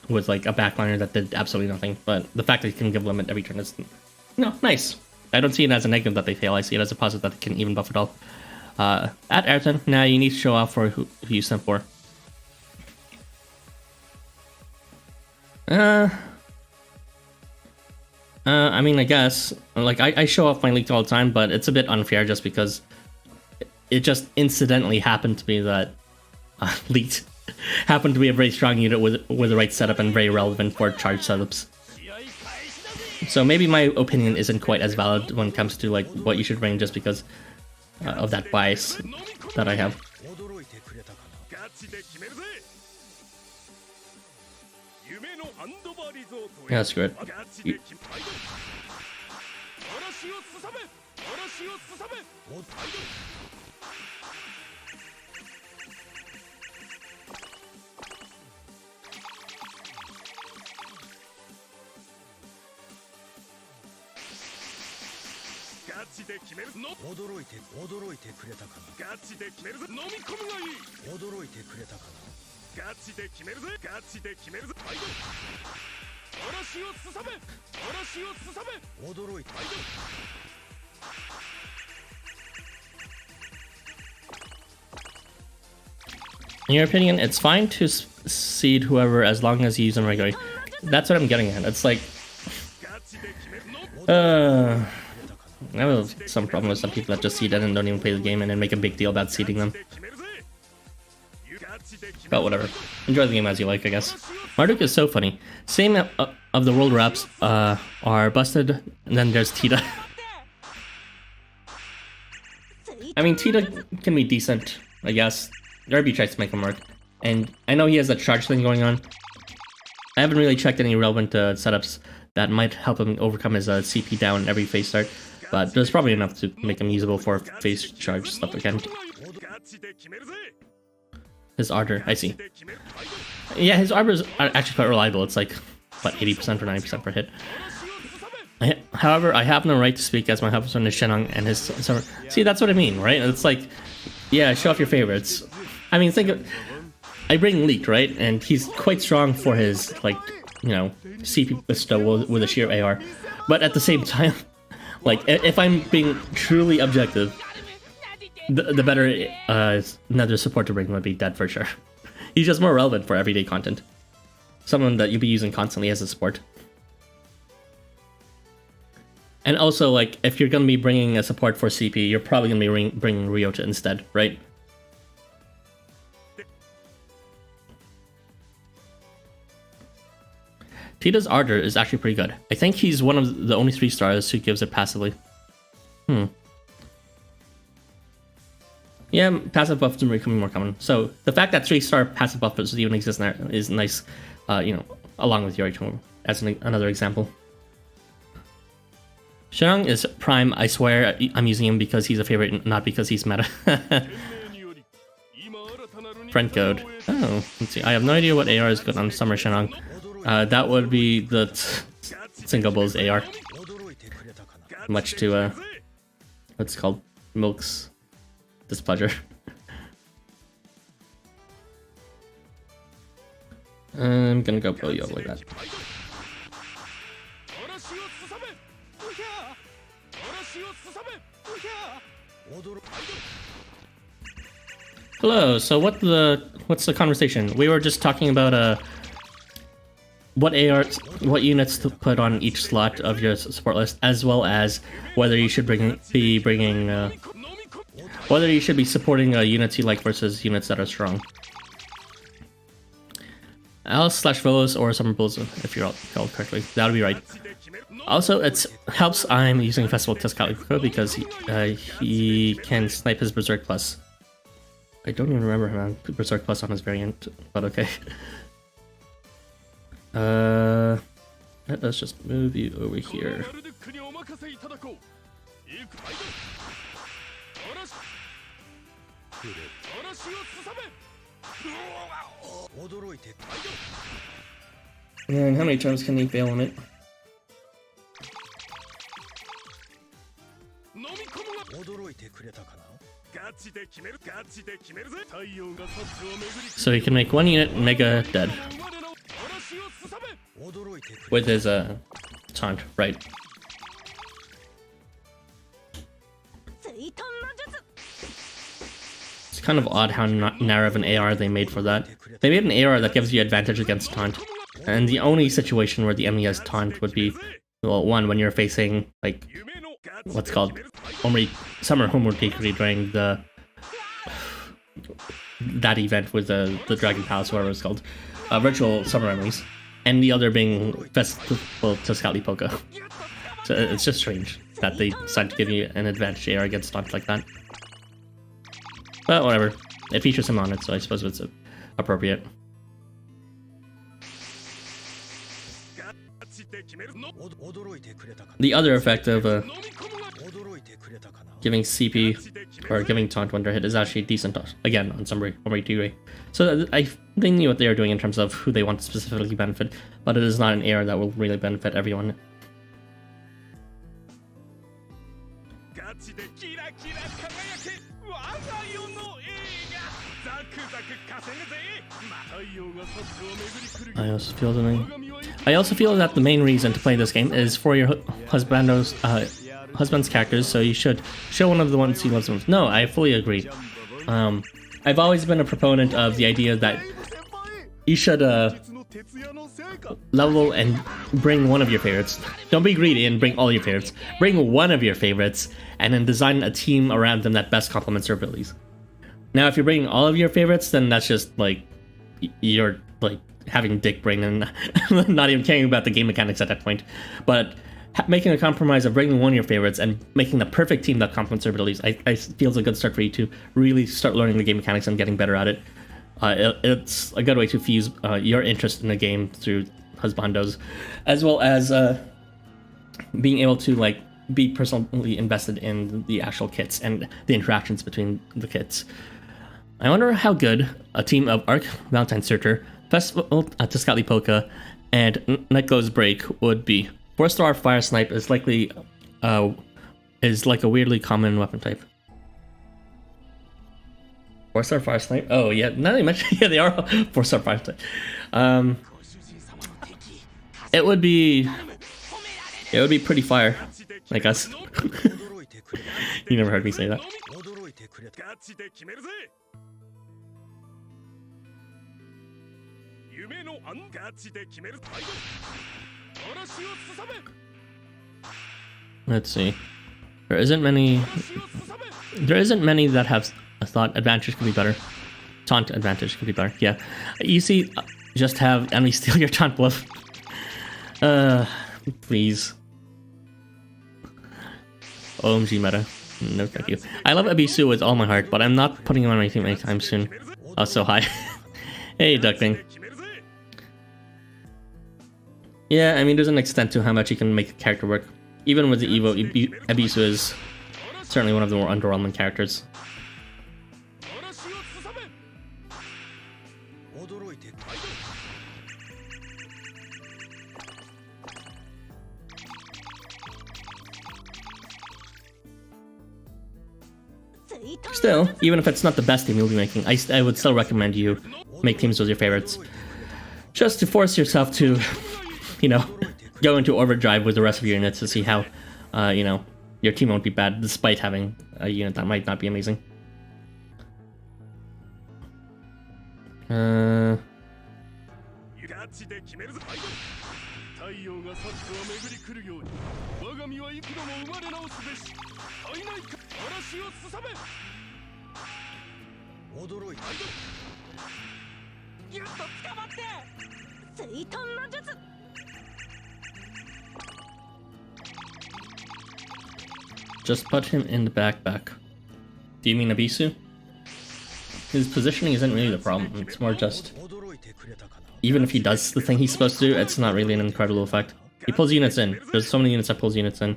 with like a backliner that did absolutely nothing, but the fact that he can give limit every turn is nice. I don't see it as a negative that they fail. I see it as a positive that they can even buff it all. At Ayrton, now you need to show off for who you sent for. I mean, I guess like I show off my leaked all the time, but it's a bit unfair just because it just incidentally happened to be that leaked happened to be a very strong unit with the right setup and very relevant for charge setups. So maybe my opinion isn't quite as valid when it comes to like what you should bring just because of that bias that I have. Yeah, screw it. In your opinion, it's fine to seed whoever as long as you use them regularly. That's what I'm getting at. It's like, I have some problem with some people that just seed it and don't even play the game and then make a big deal about seeding them. But whatever. Enjoy the game as you like, I guess. Marduk is so funny. Same of the world wraps are busted, and then there's Tita. I mean, Tita can be decent, I guess. Derby tries to make him work. And I know he has that charge thing going on. I haven't really checked any relevant setups that might help him overcome his CP down every phase start. But there's probably enough to make him usable for phase charge stuff again. His Ardor, I see. Yeah, his Arbor is actually quite reliable. It's like, what, 80% or 90% per hit. However, I have no right to speak as my helper on the Shenong and his summer. See, that's what I mean, right? It's like, yeah, show off your favorites. I mean, think of, I bring Leaked, right? And he's quite strong for his, like, you know, CP bestow with a sheer AR. But at the same time, like, if I'm being truly objective, the better another support to bring would be Dead for sure. He's just more relevant for everyday content. Someone that you'll be using constantly as a support. And also, like, if you're going to be bringing a support for CP, you're probably going to be bringing Ryota instead, right? Tita's Ardor is actually pretty good. I think he's one of the only 3 stars who gives it passively. Yeah, passive buffs are becoming more common. So the fact that 3-star passive buffs even exist there is nice, you know, along with Yoritomo as another example. Shenong is prime. I swear I'm using him because he's a favorite, not because he's meta. Friend code. Oh, let's see. I have no idea what AR is good on Summer Shenong. That would be the Single Bull's AR. Much to, what's it called? Milk's displeasure. I'm gonna go Yo like that. Hello. So what's the conversation? We were just talking about what units to put on each slot of your support list, as well as whether you should whether you should be supporting units you like versus units that are strong. Alice/Velos or Summer Bulls, if you're called correctly. That would be right. Also, it helps I'm using Festival Tezcatlipoca because he can snipe his Berserk Plus. I don't even remember him having Berserk Plus on his variant, but okay. Let's just move you over here. And how many times can he fail on it? So he can make one unit mega dead with his taunt, right? It's kind of odd how narrow of an AR they made for that. They made an AR that gives you advantage against taunt, and the only situation where the enemy has taunt would be, well, one, when you're facing like what's called summer homework degree during that event with the Dragon Palace, whatever it's called, virtual summer memories, and the other being Festival to Scoutly Poka. So it's just strange that they decided to give you an advantage AR against taunt like that. But whatever, it features him on it, so I suppose it's appropriate. The other effect of giving CP or giving taunt when they're hit is actually decent, again, on some degree. So they knew what they were doing in terms of who they want to specifically benefit, but it is not an AR that will really benefit everyone. I also feel that the main reason to play this game is for your husband's characters, so you should show one of the ones he loves most. No, I fully agree. I've always been a proponent of the idea that you should level and bring one of your favorites. Don't be greedy and bring all your favorites. Bring one of your favorites and then design a team around them that best complements their abilities. Now, if you're bringing all of your favorites, then that's just like you're like having dick brain and not even caring about the game mechanics at that point. But making a compromise of bringing one of your favorites and making the perfect team that complements their abilities, I feel is a good start for you to really start learning the game mechanics and getting better at it. It's a good way to fuse your interest in the game through husbandos, as well as being able to like be personally invested in the actual kits and the interactions between the kits. I wonder how good a team of Arc Valentine Searcher, Festival to Scoutly Poka, and Night Goes Break would be. 4-star Fire Snipe is likely is like a weirdly common weapon type. 4-star Fire Snipe? Oh yeah, now that you mention, yeah, they are 4-star Fire Snipe. It would be pretty fire, I guess. You never heard me say that. Let's see. There isn't many that have a thought advantage could be better. Taunt advantage could be better. Yeah. You see, just have enemy steal your taunt bluff. Please. OMG meta. No thank you. I love Abisu with all my heart, but I'm not putting him on my team anytime soon. Oh, so high. Hey, Duckling. Yeah, I mean, there's an extent to how much you can make a character work. Even with the Evo, Abisu is certainly one of the more underwhelming characters. Still, even if it's not the best team you'll be making, I would still recommend you make teams with your favorites. Just to force yourself to, you know, go into overdrive with the rest of your units to see how, you know, your team won't be bad despite having a unit that might not be amazing. Just put him in the backpack. Do you mean Abisu? His positioning isn't really the problem, it's more just... Even if he does the thing he's supposed to do, it's not really an incredible effect. He pulls units in. There's so many units that pulls units in.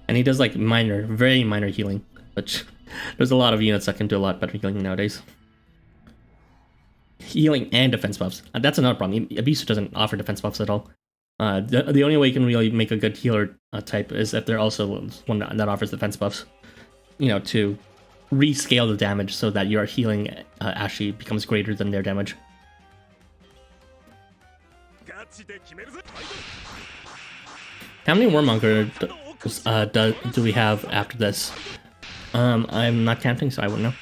And he does like minor, very minor healing, which there's a lot of units that can do a lot better healing nowadays. Healing and defense buffs. That's another problem. Abisu doesn't offer defense buffs at all. The only way you can really make a good healer type is if they're also one that offers defense buffs. to rescale the damage so that your healing actually becomes greater than their damage. How many Warmonger do we have after this? I'm not counting, so I wouldn't know.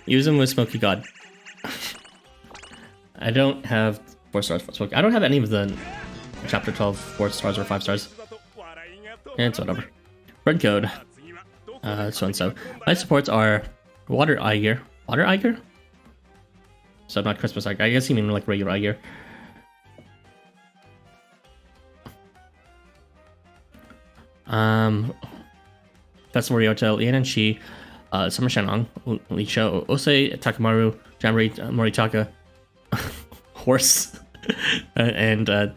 Use him with Smoky God. I don't have 4 stars for Smoky. I don't have any of the Chapter 12 4 stars or 5 stars. It's whatever. Red code. So and so. My supports are Water Eiger. Water Eiger? So not Christmas Eiger. I guess you mean like regular Eiger. Festival Ryota, Lian and Shi, Summer Shenlong, Lisha, Osei, Takamaru, Jamri, Moritaka, Horse, and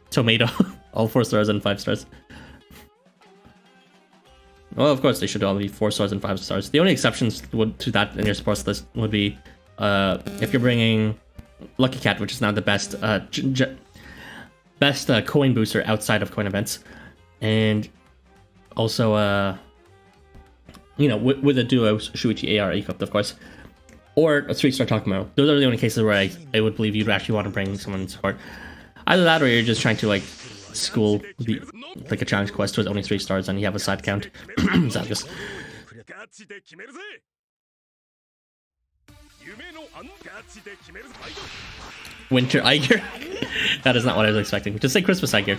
Tomato. All 4 stars and 5 stars. Well, of course, they should all be 4 stars and 5 stars. The only exceptions to that in your supports list would be if you're bringing Lucky Cat, which is now the best coin booster outside of coin events, and also with a duo Shuichi AR equipped, of course, or a 3-star Takamo. Those are the only cases where I would believe you'd actually want to bring someone in support. Either that, or you're just trying to like school like a challenge quest with only 3 stars and you have a side count. Zagus. Winter Eiger? That is not what I was expecting. Just say Christmas Eiger.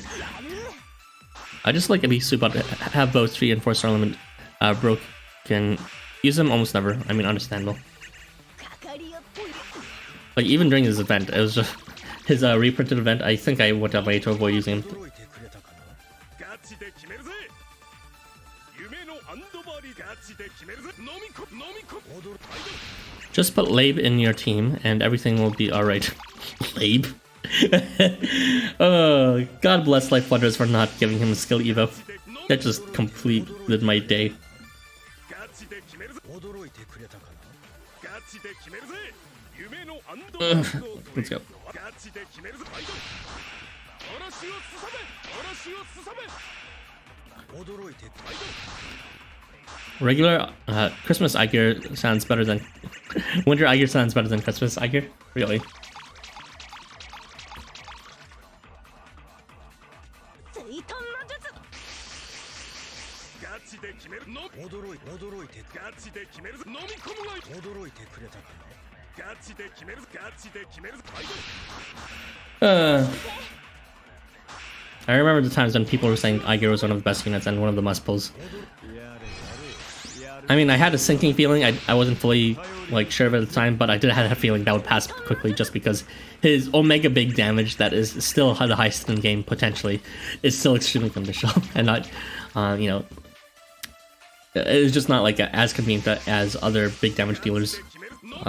I just like Ebisu, but have both 3 and 4 star limit broken. Use them almost never. I mean, understandable. Like, even during this event, it was just his reprinted event. I think I went out of my way to avoid using him. Just put Labe in your team and everything will be alright. Labe? Oh, God bless LifeWonders for not giving him a skill evo. That just completed my day. Let's go. Regular Christmas Eiger sounds better than Winter Eiger sounds better than Christmas Eiger? Really? I remember the times when people were saying Eiger was one of the best units and one of the must pulls. I mean, I had a sinking feeling. I wasn't fully like sure at the time, but I did have a feeling that would pass quickly just because his Omega big damage that is still the highest in the game potentially is still extremely conditional and not, it's just not like as convenient as other big damage dealers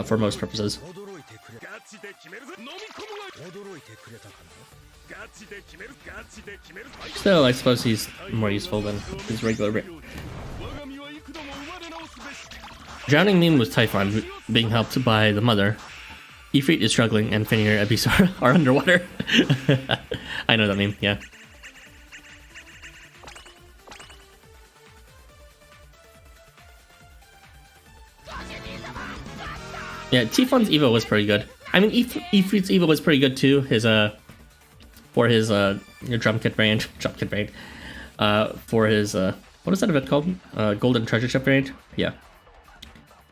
for most purposes. Still, I suppose he's more useful than his regular. Drowning Meme with Typhon being helped by the mother. Ifrit is struggling and Finnear and Abyss are underwater. I know that meme, yeah. Yeah, Typhon's Evo was pretty good. I mean, Ifrit's Evo was pretty good too. His for his drum kit variant, for his what is that event called? Golden Treasure Ship variant. Yeah,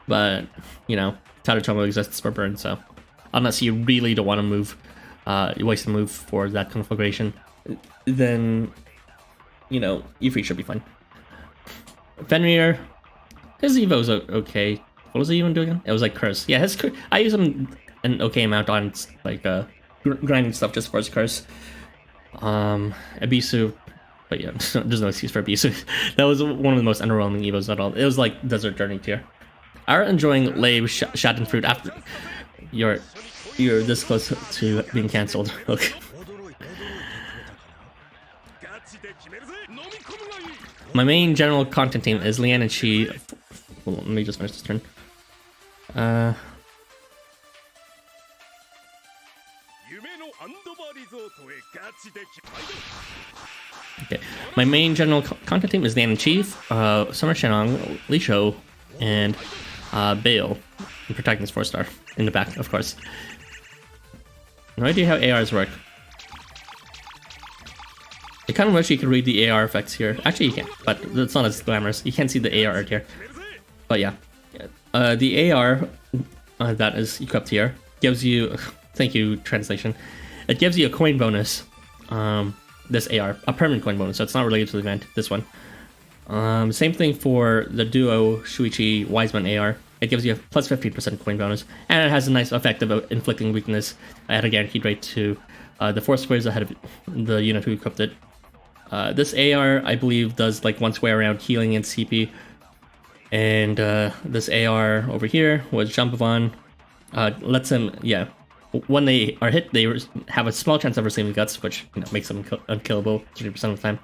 but Tadatomo exists for burn, so unless you really don't want to move, you waste a move for that conflagration, then Ifrit should be fine. Fenrir, his Evo's okay. What was he even doing? It was like curse. Yeah, his I use him an okay amount on like grinding stuff just for his curse. Abisu, but yeah, there's no excuse for Abisu. That was one of the most underwhelming Evos at all. It was like Desert Journey tier. Are enjoying Lave Schadenfruit after you're this close to being cancelled. Look. My main general content team is Lian and Shi. Hold on, let me just finish this turn. Okay, My main general content team is Dan in Chief, Summer Shenong, Li Shou, and Bale. And Protagonist 4-star in the back, of course. No idea how ARs work. I kind of wish you could read the AR effects here. Actually, you can, but it's not as glamorous. You can't see the AR art here. But yeah. The AR that is equipped here gives you... Thank you, translation. It gives you a coin bonus. This AR. A permanent coin bonus, so it's not related to the event, this one. Same thing for the Duo Shuichi Wiseman AR. It gives you a plus 15% coin bonus. And it has a nice effect of inflicting weakness at a guaranteed rate to the 4 squares ahead of the unit who equipped it. This AR, I believe, does like 1 square around healing and CP. And this AR over here was Jump-Avon. Lets them, yeah, when they are hit, they have a small chance of receiving guts, which makes them unkillable 30% of the time.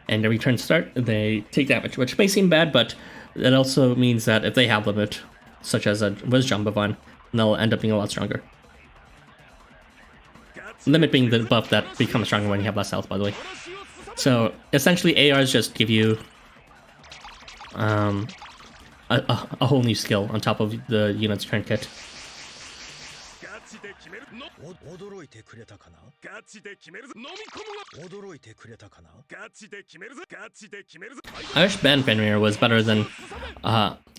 And every turn start, they take damage, which may seem bad, but it also means that if they have limit, such as was Jump-Avon, they'll end up being a lot stronger. Limit being the buff that becomes stronger when you have less health, by the way. So essentially, ARs just give you a whole new skill on top of the unit's turn kit. I wish Ben Fenrir was better than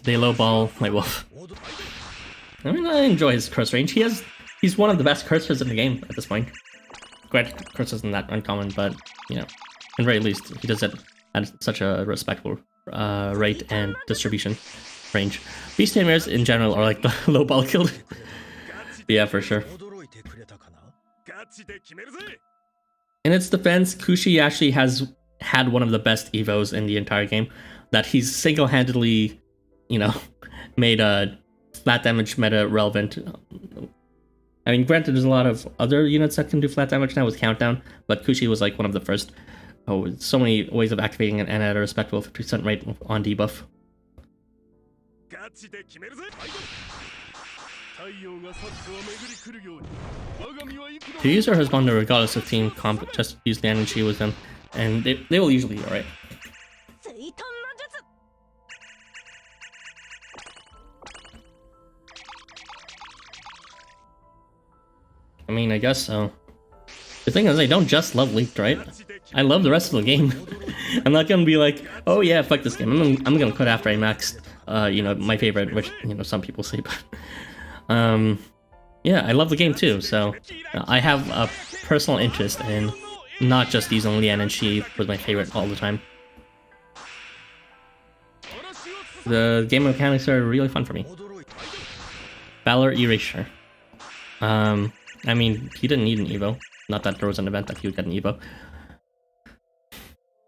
they lowball my wolf. I mean, I enjoy his curse range. He's one of the best cursors in the game at this point. Granted, curse isn't that uncommon, but at very least, he does it at such a respectable rate and distribution range. Beast Tamers in general are like the lowball killed. Yeah, for sure. In its defense, Kushi actually has had one of the best evos in the entire game. That he's single-handedly, made a flat damage meta relevant. I mean, granted, there's a lot of other units that can do flat damage now with Countdown, but Kushi was like one of the first. Oh, so many ways of activating it and at a respectable 50% rate on debuff. To use her husband regardless of team comp, just use the energy with them, and they will usually be alright. I mean, I guess so. The thing is, I don't just love Leaked, right? I love the rest of the game. I'm not gonna be like, oh yeah, fuck this game. I'm gonna quit after I maxed, my favorite, which, some people say, but... yeah, I love the game too, so I have a personal interest in not just using Lian and Shi was my favorite all the time. The game mechanics are really fun for me. Valor Erasure. I mean, he didn't need an Evo. Not that there was an event that he would get an Evo.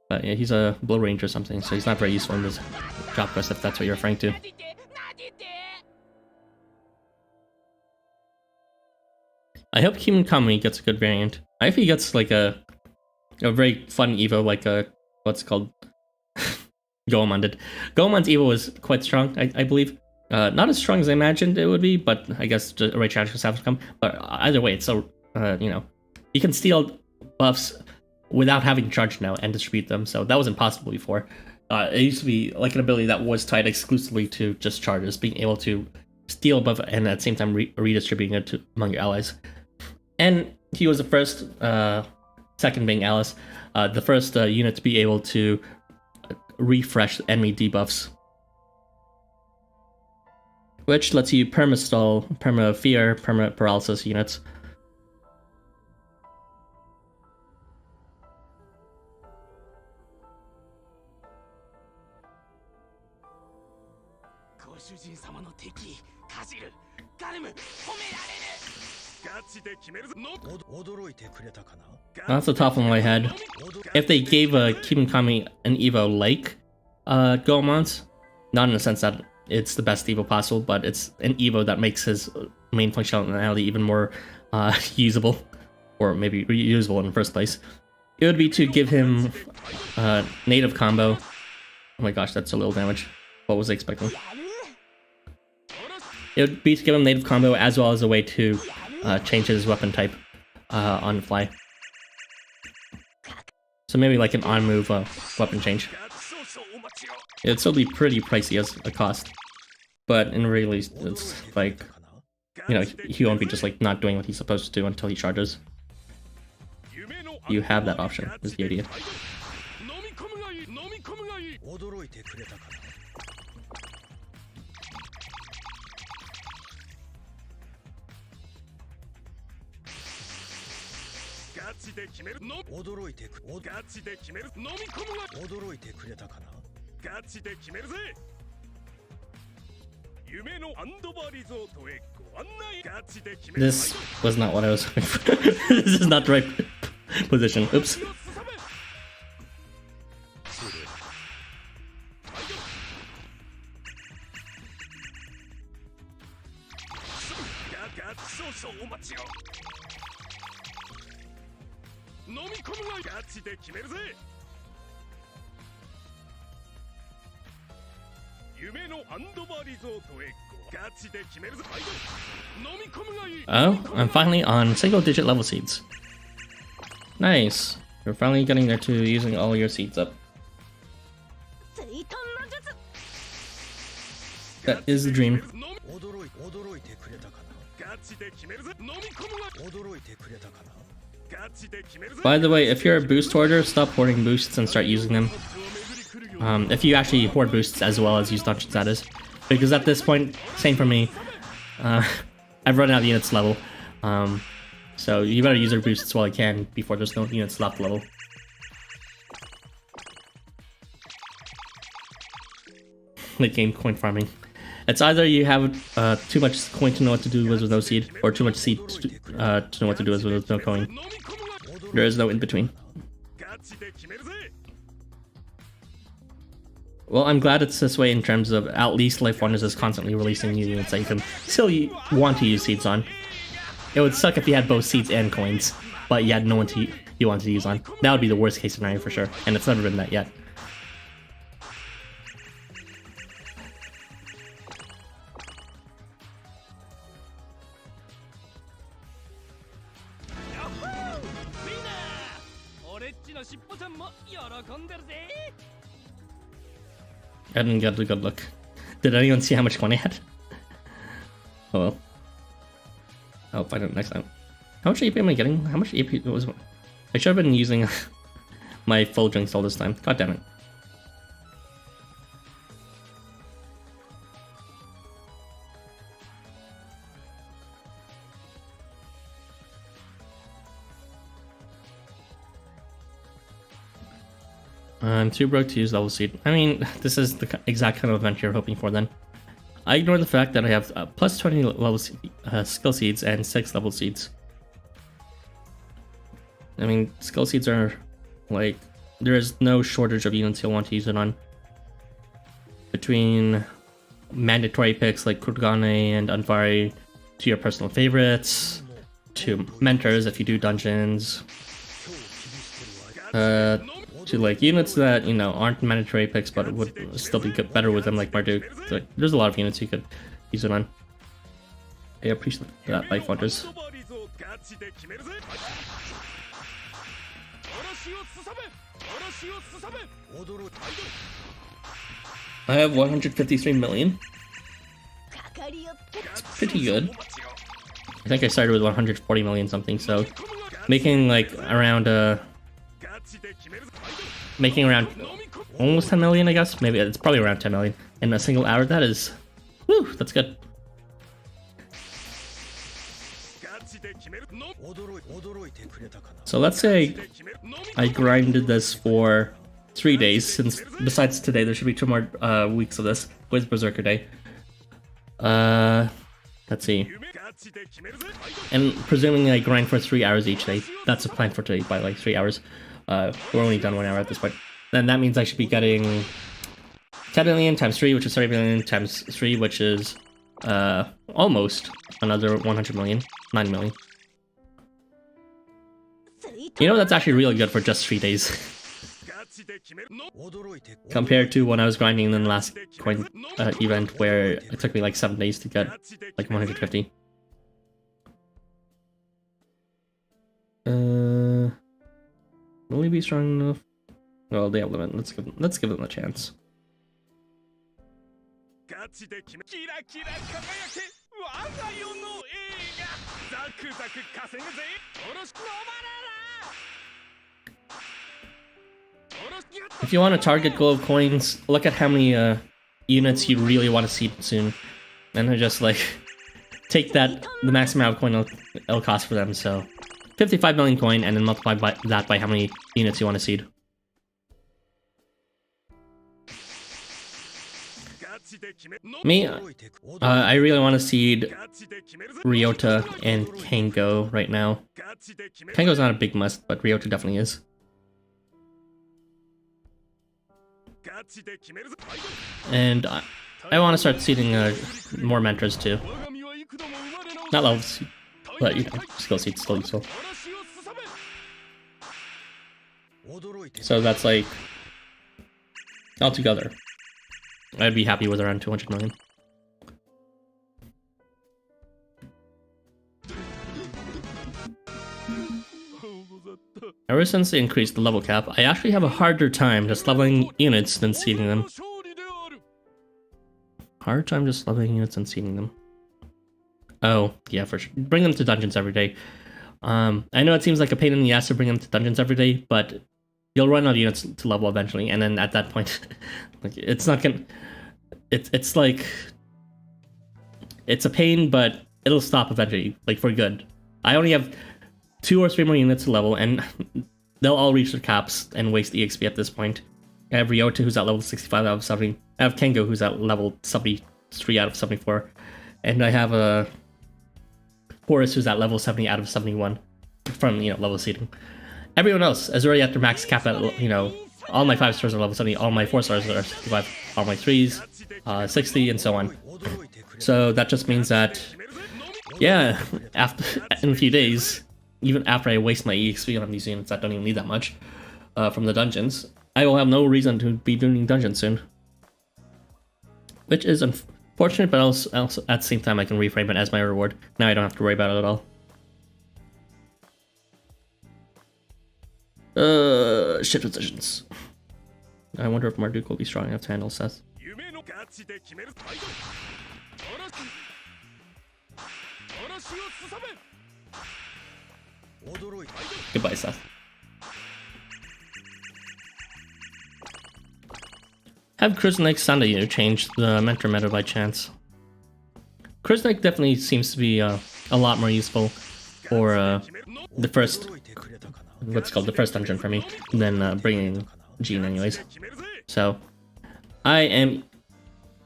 But yeah, he's a Blow Range or something, so he's not very useful in this job quest if that's what you're referring to. I hope Human Kami gets a good variant. I hope he gets like a very fun Evo, like what's it called? Goemon did. Goemon's Evo was quite strong, I believe. Not as strong as I imagined it would be, but I guess the right chance for Savage come. But either way, it's so you can steal buffs without having to charge now and distribute them. So that was impossible before. It used to be like an ability that was tied exclusively to just charges, being able to steal buff and at the same time redistributing it among your allies. And he was the first, second being Alice, the first unit to be able to refresh enemy debuffs, which lets you perma-stall, perma-fear, perma-paralysis units. Off the top of my head, if they gave Kimenkami an Evo like Goemon's, not in the sense that it's the best Evo possible, but it's an Evo that makes his main functionality even more usable, or maybe reusable in the first place, it would be to give him native combo. Oh my gosh, that's a little damage. What was I expecting? It would be to give him native combo as well as a way to change his weapon type on the fly. So maybe like an on-move weapon change. It'd still be pretty pricey as a cost. But in really, it's like, you know, he won't be just like not doing what he's supposed to do until he charges. You have that option, is the idea. This was not what I was hoping for. This is not the right position. Oops. Oh, I'm finally on single-digit level seeds. Nice. You're finally getting there to using all your seeds up. That is the dream. By the way, if you're a boost hoarder, stop hoarding boosts and start using them. If you actually hoard boosts as well as use dungeon status. Because at this point, same for me, I've run out of units level. So you better use your boosts while you can before there's no units left level. Late game coin farming. It's either you have too much coin to know what to do with no seed, or too much seed to know what to do with no coin. There is no in between. Well, I'm glad it's this way in terms of at least LifeWonders is constantly releasing new units that you can still want to use seeds on. It would suck if you had both seeds and coins, but you had no one you wanted to use on. That would be the worst case scenario for sure, and it's never been that yet. I didn't get a good look. Did anyone see how much coin I had? Oh well. I'll find out next time. How much AP am I getting? How much AP was... I should have been using my full drinks all this time. God damn it. I'm too broke to use level seed. I mean, this is the exact kind of event you're hoping for then. I ignore the fact that I have plus 20 level skill seeds and 6 level seeds. I mean, skill seeds are like, there is no shortage of units you'll want to use it on. Between mandatory picks like Kurgane and Anvari, to your personal favorites, to mentors if you do dungeons, to like units that, you know, aren't mandatory picks but would still be better with them, like Marduk. Like, there's a lot of units you could use it on. I appreciate that, LifeWonders. I have 153 million. It's pretty good. I think I started with 140 million something, so making like around almost 10 million, I guess. Maybe it's probably around 10 million in a single hour. That is, whew, that's good. So let's say I grinded this for 3 days, since besides today there should be 2 more weeks of this with Berserker Day. Let's see. And presuming I grind for 3 hours each day, that's a plan for today, by like 3 hours. We're only done 1 hour at this point. Then that means I should be getting 10 million times 3, which is 30 million times 3, which is almost another 100 million, 9 million. You know, that's actually really good for just 3 days. Compared to when I was grinding in the last coin event, where it took me like 7 days to get like 150. Will he be strong enough? Well, they have limit. Let's give them a chance. If you want a target goal of coins, look at how many units you really want to see soon, and then just like take the maximum amount of coin it'll cost for them. So 55 million coin, and then multiply that by how many units you want to seed. Me, I really want to seed Ryota and Kango right now. Kango's not a big must, but Ryota definitely is. And I want to start seeding more mentors too. Not levels, but you know, skill seeds still useful. So that's like altogether, I'd be happy with around 200 million. Ever since they increased the level cap, I actually have a harder time just leveling units than seeding them. Harder time just leveling units than seeding them. Oh, yeah, for sure. Bring them to dungeons every day. I know it seems like a pain in the ass to bring them to dungeons every day, but you'll run out of units to level eventually, and then at that point, like, it's not gonna... It's like... It's a pain, but it'll stop eventually, like, for good. I only have 2 or 3 more units to level, and they'll all reach their caps and waste EXP at this point. I have Ryota, who's at level 65 out of 70. I have Kengo, who's at level 73 out of 74. And I have a Horus, who's at level 70 out of 71 from, you know, level seeding. Everyone else is already at their max cap at, you know, all my 5 stars are level 70, all my 4 stars are 65, all my 3s, 60, and so on. So that just means that, yeah, in a few days, even after I waste my EXP on these units that don't even need that much from the dungeons, I will have no reason to be doing dungeons soon. Which is unfortunate, but also at the same time I can reframe it as my reward. Now I don't have to worry about it at all. Ship positions. I wonder if Marduk will be strong enough to handle Seth. Goodbye, Seth. Have Kruznik Sandayu change the mentor meta by chance. Kruznik definitely seems to be a lot more useful for the first, what's called the first dungeon for me, than bringing Jean anyways. So I am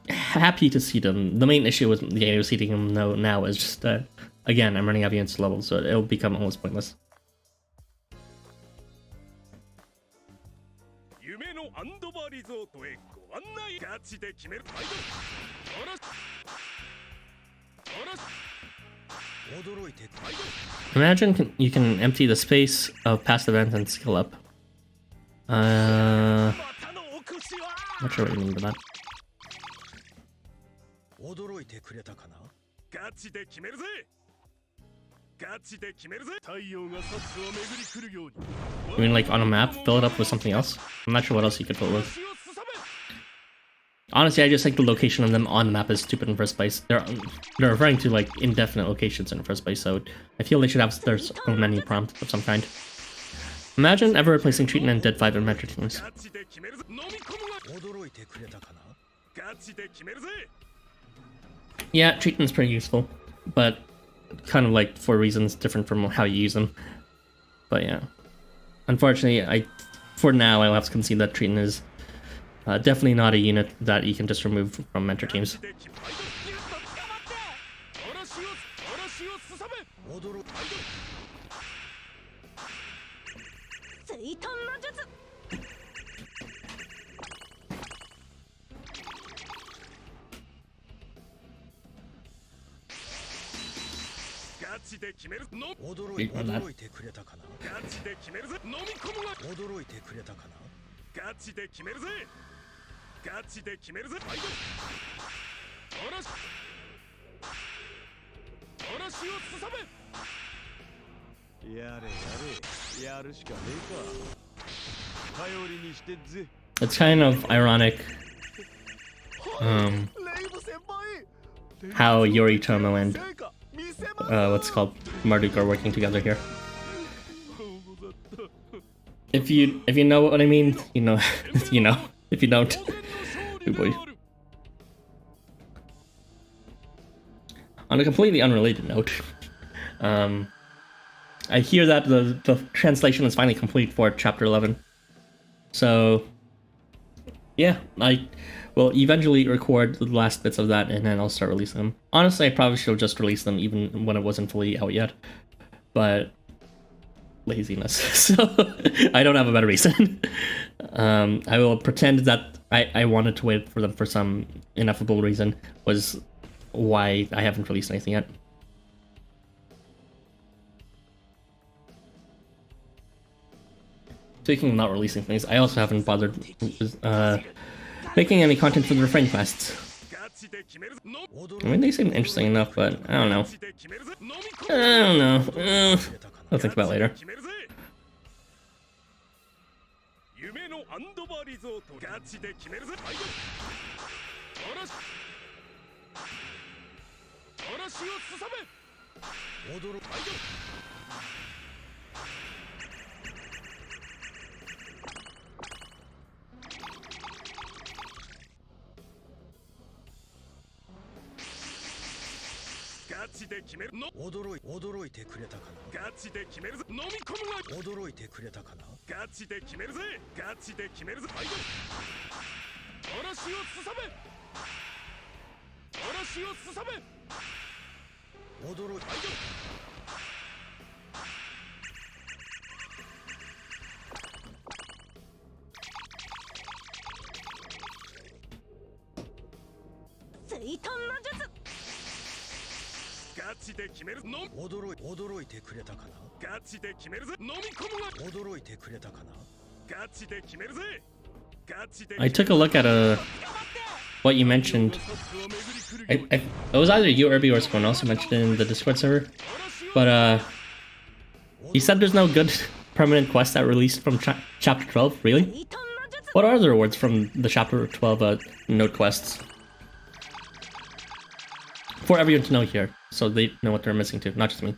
happy to see them. The main issue with the AO seeding him now is just that, again, I'm running out of units levels, so it'll become almost pointless. Imagine you can empty the space of past events and skill up. Not sure what you mean by that. You mean like on a map, fill it up with something else? I'm not sure what else you could fill it with. Honestly, I just think the location of them on the map is stupid in the first place. They're referring to like indefinite locations in the first place, so I feel they should have their own menu prompt of some kind. Imagine ever replacing Triton and Dead 5 in Metro teams. Yeah, Triton's pretty useful, but kind of like for reasons different from how you use them. But yeah, unfortunately, for now I'll have to concede that Triton is definitely not a unit that you can just remove from mentor teams. On that. It's kind of ironic how Yoritomo and what's it called Marduk are working together here. If you know what I mean, you know. You know. If you don't, oh boy. On a completely unrelated note, I hear that the translation is finally complete for Chapter 11. So, yeah, I will eventually record the last bits of that and then I'll start releasing them. Honestly, I probably should have just released them even when it wasn't fully out yet. But laziness, so I don't have a better reason. I will pretend that I wanted to wait for them for some ineffable reason was why I haven't released anything yet. Speaking of not releasing things, I also haven't bothered making any content for the refrain quests. I mean, they seem interesting enough, but I don't know. I'll think about it later. I took a look at what you mentioned. It was either you, Irby, or someone else who mentioned it in the Discord server. But you said there's no good permanent quest that released from Chapter 12. Really? What are the rewards from the Chapter 12 note quests? For everyone to know here, so they know what they're missing too, not just me.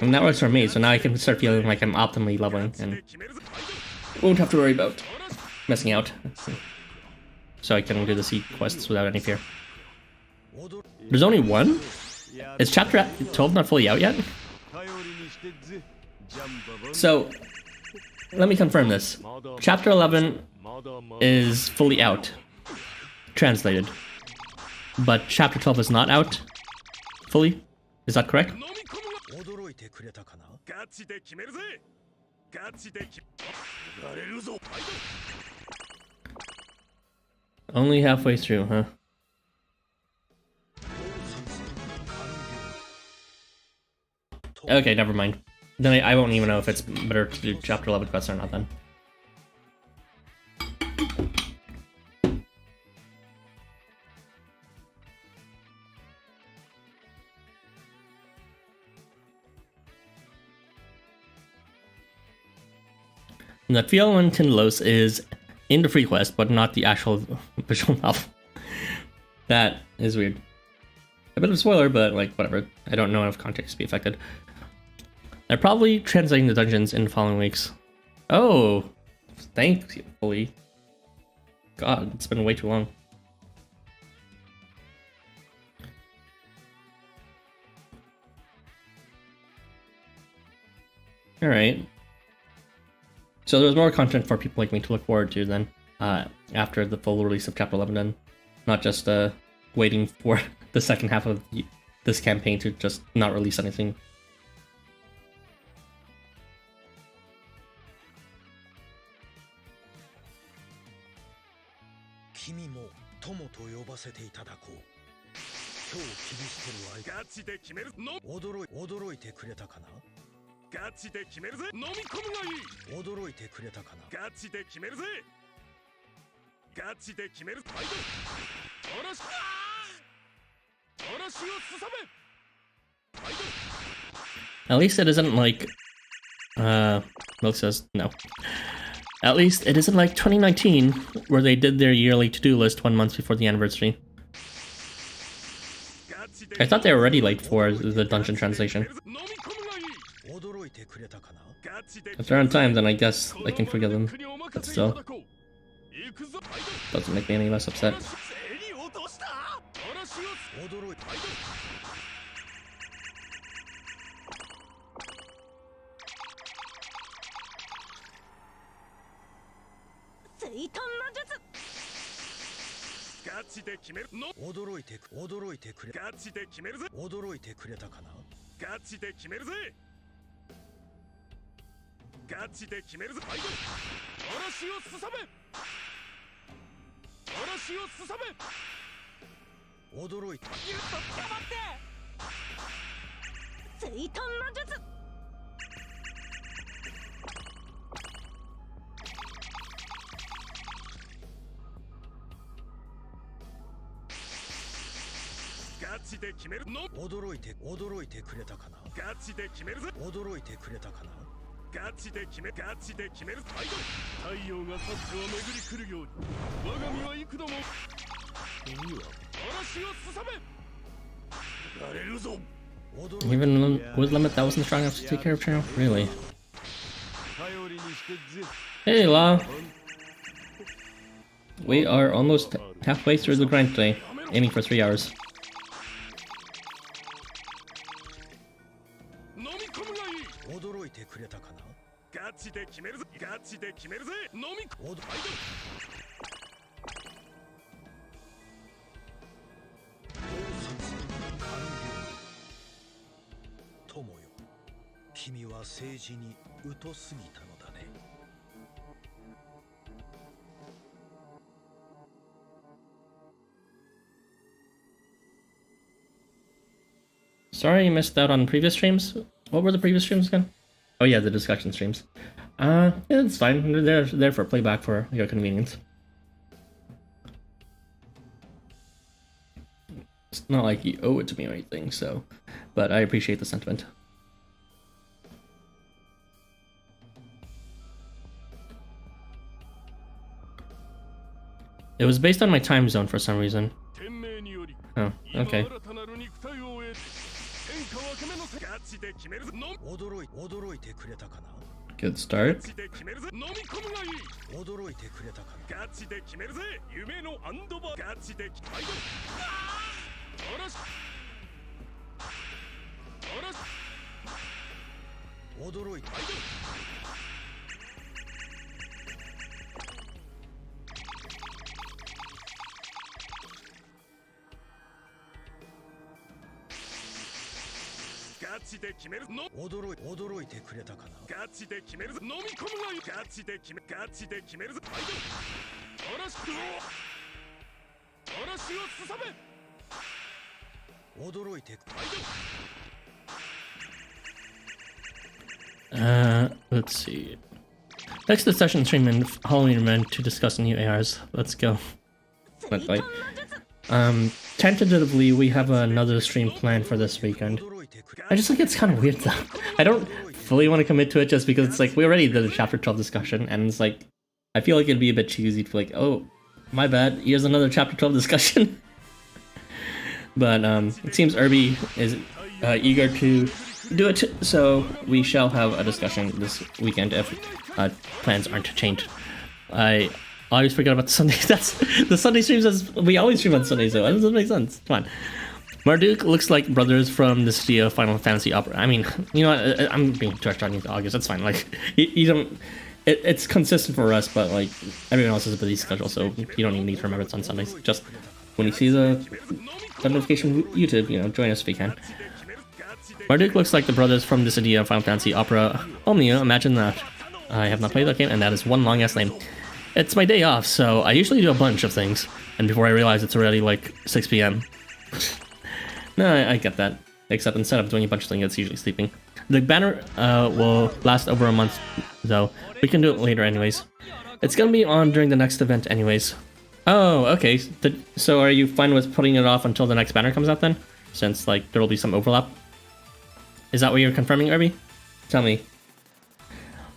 And that works for me, so now I can start feeling like I'm optimally leveling and won't have to worry about messing out. So I can do the seed quests without any fear. There's only one? Is Chapter 12 not fully out yet? So, let me confirm this. Chapter 11 is fully out, translated. But Chapter 12 is not out fully? Is that correct? Only halfway through, huh? Okay, never mind. Then I won't even know if it's better to do Chapter 11 quests or not then. The Fiel and Tinlos is in the free quest, but not the actual visual novel. That is weird. A bit of a spoiler, but like, whatever. I don't know enough context to be affected. They're probably translating the dungeons in the following weeks. Oh, thankfully. God, it's been way too long. Alright. So there's more content for people like me to look forward to then, after the full release of Chapter 11 then. Not just waiting for the second half of this campaign to just not release anything. At least it isn't like Milk says no. At least it isn't like 2019 where they did their yearly to-do list 1 month before the anniversary. I thought they were ready like for the dungeon translation. If they're on time, then I guess I can forgive them. But still, doesn't make me any less upset. Even with limit that wasn't strong enough to take care of Channel? Really? Hey La! We are almost halfway through the grind today, aiming for 3 hours. Sorry you missed out on previous streams. What were the previous streams again? Oh yeah, the discussion streams. Yeah, it's fine. They're there for playback for your convenience. It's not like you owe it to me or anything, so... But I appreciate the sentiment. It was based on my time zone for some reason. Oh, okay. Good start. Let's see. Next to the session stream in Halloween event to discuss new ARs. Let's go. Wait. Tentatively, we have another stream planned for this weekend. I just think it's kind of weird though. I don't fully want to commit to it just because it's like we already did a chapter 12 discussion and it's like I feel like it'd be a bit cheesy to be like, oh, my bad, here's another chapter 12 discussion. But it seems Irby is eager to do it, so we shall have a discussion this weekend if plans aren't changed. I always forget about the Sundays. That's the Sunday streams. As we always stream on Sundays, though. That doesn't make sense. Come on. Marduk looks like brothers from the studio of Final Fantasy Opera. I mean, you know what? I'm being too much on you, August. That's fine. Like, you don't. It's consistent for us, but like everyone else has a busy schedule, so you don't even need to remember it's on Sundays. Just when you see the notification on YouTube, you know, join us if you can. Marduk looks like the brothers from the studio of Final Fantasy Opera. Omnia, imagine that. I have not played that game, and that is one long ass name. It's my day off, so I usually do a bunch of things, and before I realize it's already like 6 p.m. No, I get that. Except instead of doing a bunch of things, it's usually sleeping. The banner will last over a month, though. We can do it later anyways. It's gonna be on during the next event anyways. Oh, okay. So are you fine with putting it off until the next banner comes out then? Since, like, there will be some overlap? Is that what you're confirming, Irby? Tell me.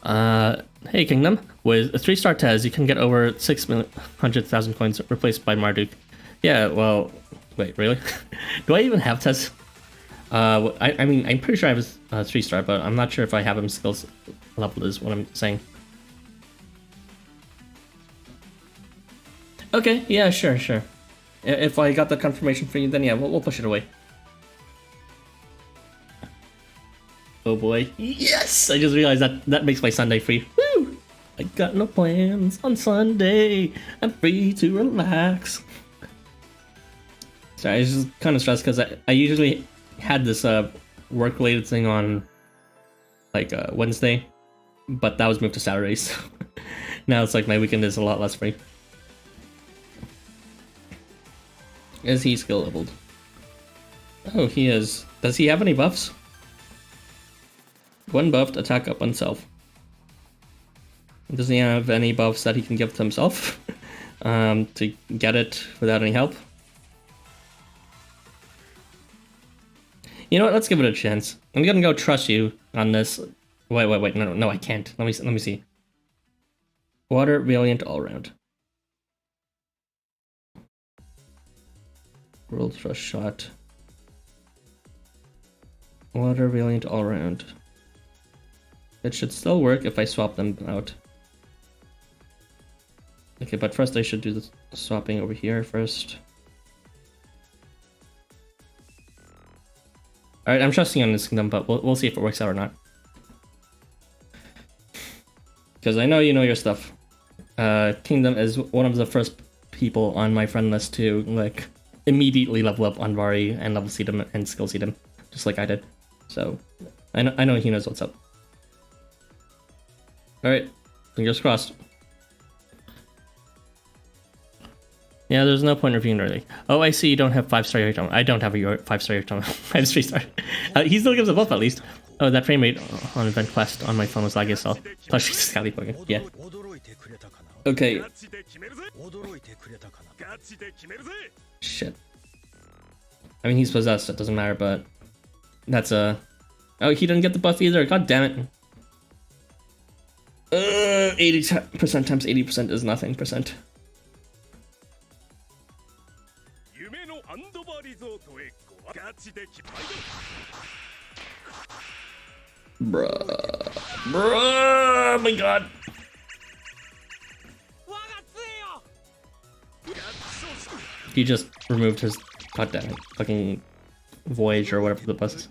Hey Kingdom, with a 3-star Tez, you can get over 600,000 coins replaced by Marduk. Yeah, well, wait, really? Do I even have Tez? I mean, I'm pretty sure I have a 3-star, but I'm not sure if I have him skills leveled is what I'm saying. Okay, yeah, sure. If I got the confirmation for you, then yeah, we'll push it away. Oh boy. Yes! I just realized that makes my Sunday free. Woo! I got no plans on Sunday. I'm free to relax. Sorry, I was just kind of stressed because I usually had this work-related thing on like Wednesday, but that was moved to Saturdays. Now it's like my weekend is a lot less free. Is he skill leveled? Oh, he is. Does he have any buffs? One buffed, attack up on self. Does he have any buffs that he can give to himself to get it without any help? You know what? Let's give it a chance. I'm gonna go trust you on this. Wait. No, I can't. Let me see. Water, Valiant, all round. World Trust Shot. Water, Valiant, all round. It should still work if I swap them out. Okay, but first I should do the swapping over here first. Alright, I'm trusting on this Kingdom, but we'll see if it works out or not. Because I know you know your stuff. Kingdom is one of the first people on my friend list to like immediately level up on Vari and level seed him and skill seed him, just like I did. So I know he knows what's up. Alright, fingers crossed. Yeah, there's no point reviewing early. Oh, I see you don't have 5-star Yoritomo. I don't have a 5-star Yoritomo. I have 3-star. He still gives a buff at least. Oh, that frame rate on Event Quest on my phone was laggy as well. Plus she's Scally Poking. Yeah. Okay. Shit. I mean, he's possessed, it doesn't matter, but that's a... Oh, he didn't get the buff either. God damn it. 80% times 80% is nothing percent. Bruh. Oh my god. He just removed his goddamn fucking voyage or whatever the bus is.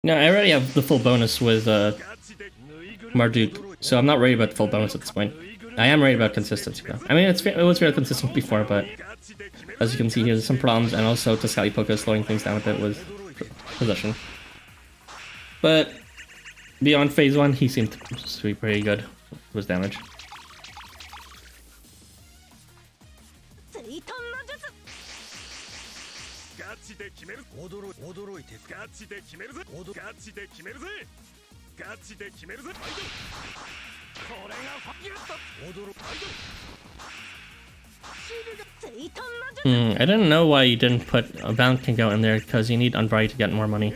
No, I already have the full bonus with Marduk, so I'm not worried about the full bonus at this point. I am worried about consistency though. I mean, it was very consistent before, but as you can see, here's some problems, and also Tascali Poke slowing things down a bit with possession. But beyond phase 1, he seemed to be pretty good with his damage. I didn't know why you didn't put a Bound King out in there, because you need Unbari to get more money.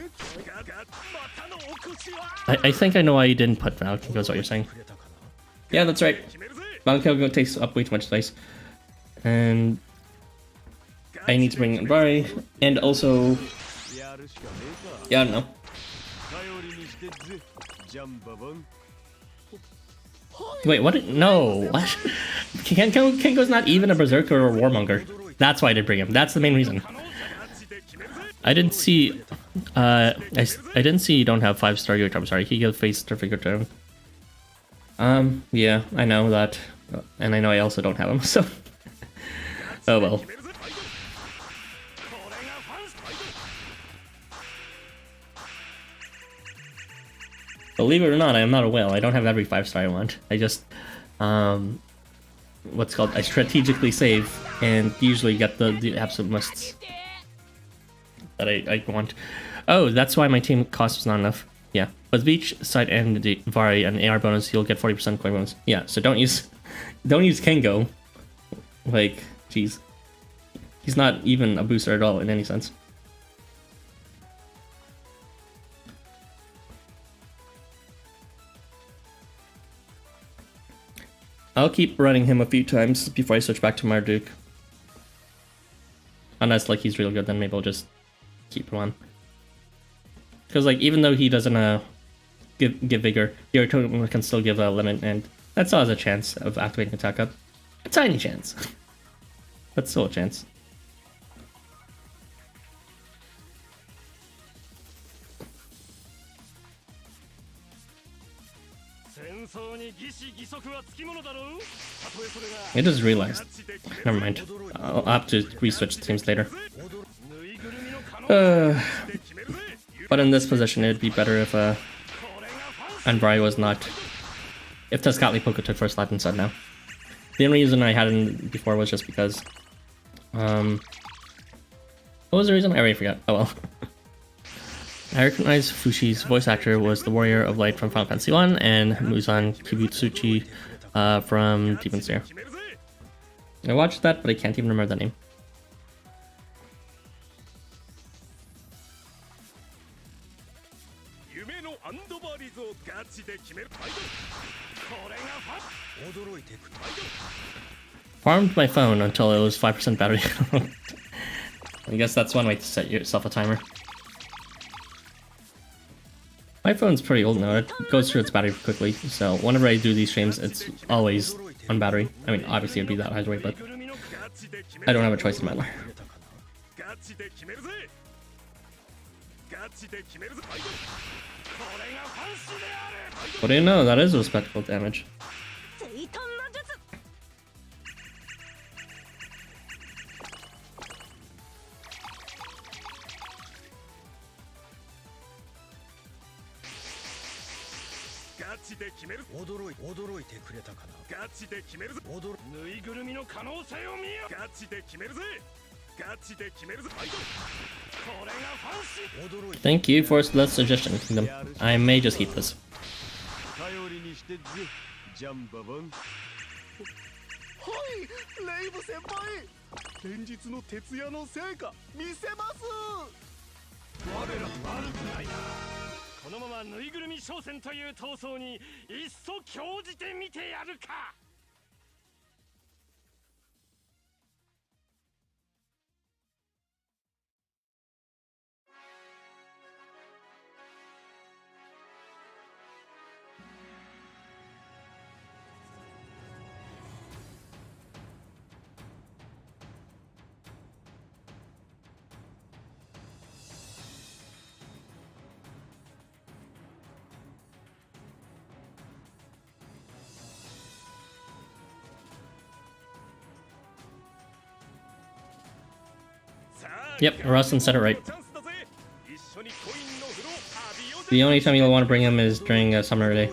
I think I know why you didn't put Bound King, is what you're saying. Yeah, that's right. Bound King takes up way too much space. And I need to bring Unbari, and also... yeah, I don't know. Wait, what? No, what? Kenko's not even a Berserker or Warmonger. That's why I did bring him. That's the main reason. I didn't see... I didn't see you don't have 5-star Yoritomo. I'm sorry, he gave face to figure turn. Yeah, I know that. And I know I also don't have him, so... oh well. Believe it or not, I am not a whale. I don't have every 5-star I want. I just, what's called, I strategically save and usually get the absolute musts that I want. Oh, that's why my team cost was not enough. Yeah, with each side and the Vari and AR bonus, you'll get 40% coin bonus. Yeah, so don't use Kengo. Like, jeez. He's not even a booster at all in any sense. I'll keep running him a few times before I switch back to Marduk. Unless like he's real good, then maybe I'll just keep him on. Because like even though he doesn't give vigor, your totem can still give a limit, and that still has a chance of activating attack up. A tiny chance, but still a chance. I just realized. Never mind. I'll have to reswitch teams later. But in this position, it'd be better if Anvari was not. If Tezcatli Poké took first slot instead now. The only reason I hadn't before was just because. What was the reason? I already forgot. Oh well. I recognized Fushi's voice actor was the Warrior of Light from Final Fantasy 1 and Muzan Kibutsuchi from Demon Slayer. I watched that, but I can't even remember the name. Farmed my phone until it was 5% battery. I guess that's one way to set yourself a timer. My phone's pretty old now, it goes through its battery quickly, so whenever I do these streams, it's always on battery. I mean, obviously it'd be that high rate, but I don't have a choice in my life. What do you know? That is respectable damage. Thank you for the suggestion, Kingdom. I may just keep this. Yep, Rustin said it right. The only time you'll want to bring him is during a summer day.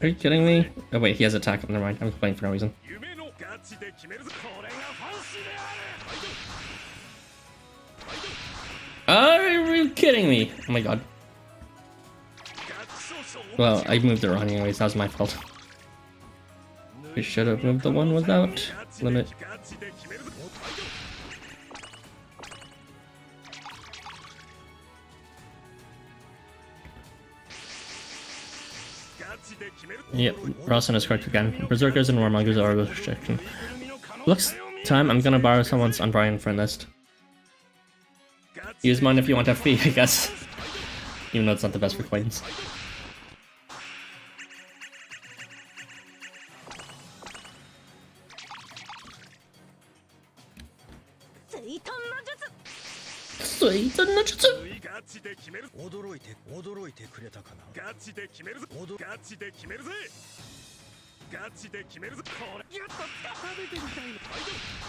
Are you kidding me? Oh wait, he has attack. Never mind, I'm playing for no reason. Are you kidding me? Oh my god. Well, I moved it wrong anyways, that was my fault. We should have moved the one without limit. Yep, Rawson is correct again. Berserkers and Warmongers are a restriction. Looks time, I'm gonna borrow someone's on Brian friend list. Use mine if you want FP, I guess. Even though it's not the best for coins.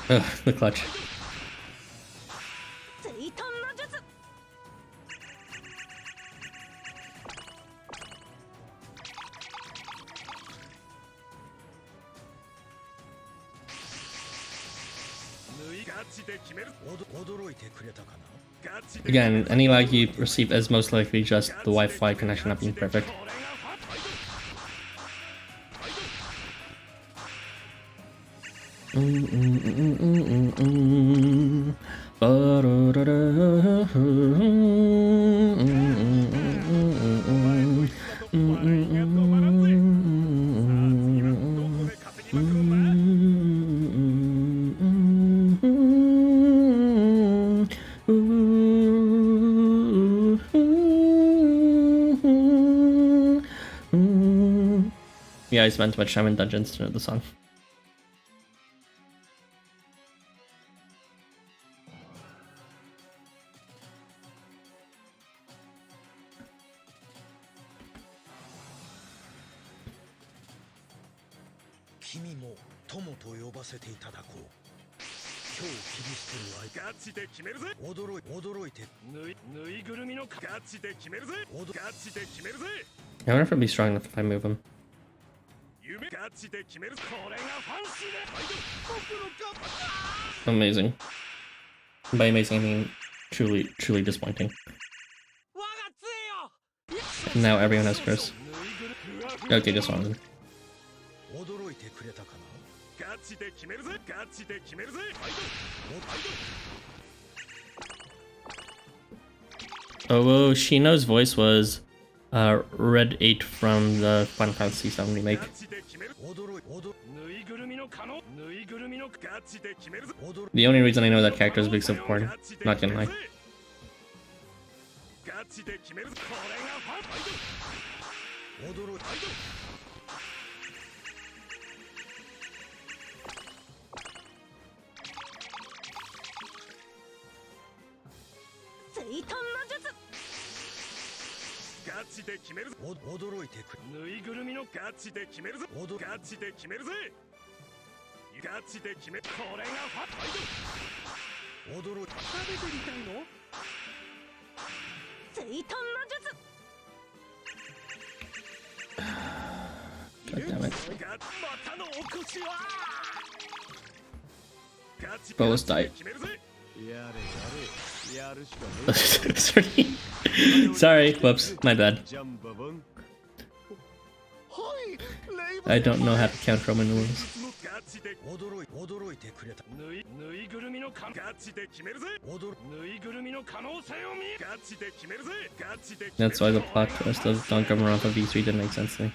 Ugh, the clutch. Again, any lag you receive is most likely just the Wi-Fi connection not being perfect. Yeah, I spent too much time in dungeons to know the song. I wonder if I'd be strong enough if I move him. Amazing. By amazing, I mean truly disappointing. Now everyone has curse. Okay, just one. Oh, Shino's voice was Red 8 from the Final Fantasy VII remake. The only reason I know that character is because of porn. Not gonna lie. God damn it. Boas died. Sorry, whoops, my bad. I don't know how to count Roman numerals. That's why the plot twist of Danganronpa V3 didn't make sense to me.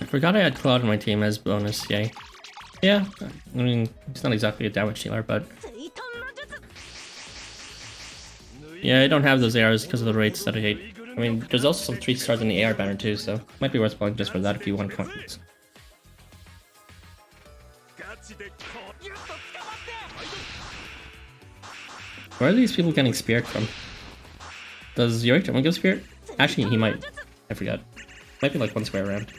I forgot I had Claude on my team as bonus, yay. Yeah, I mean, it's not exactly a damage dealer, but... Yeah, I don't have those ARs because of the rates that I hate. I mean, there's also some 3 stars in the AR banner too, so might be worth playing just for that if you want coins. Where are these people getting speared from? Does Yoritomo give speared? Actually, he might. I forgot. Might be like one square around.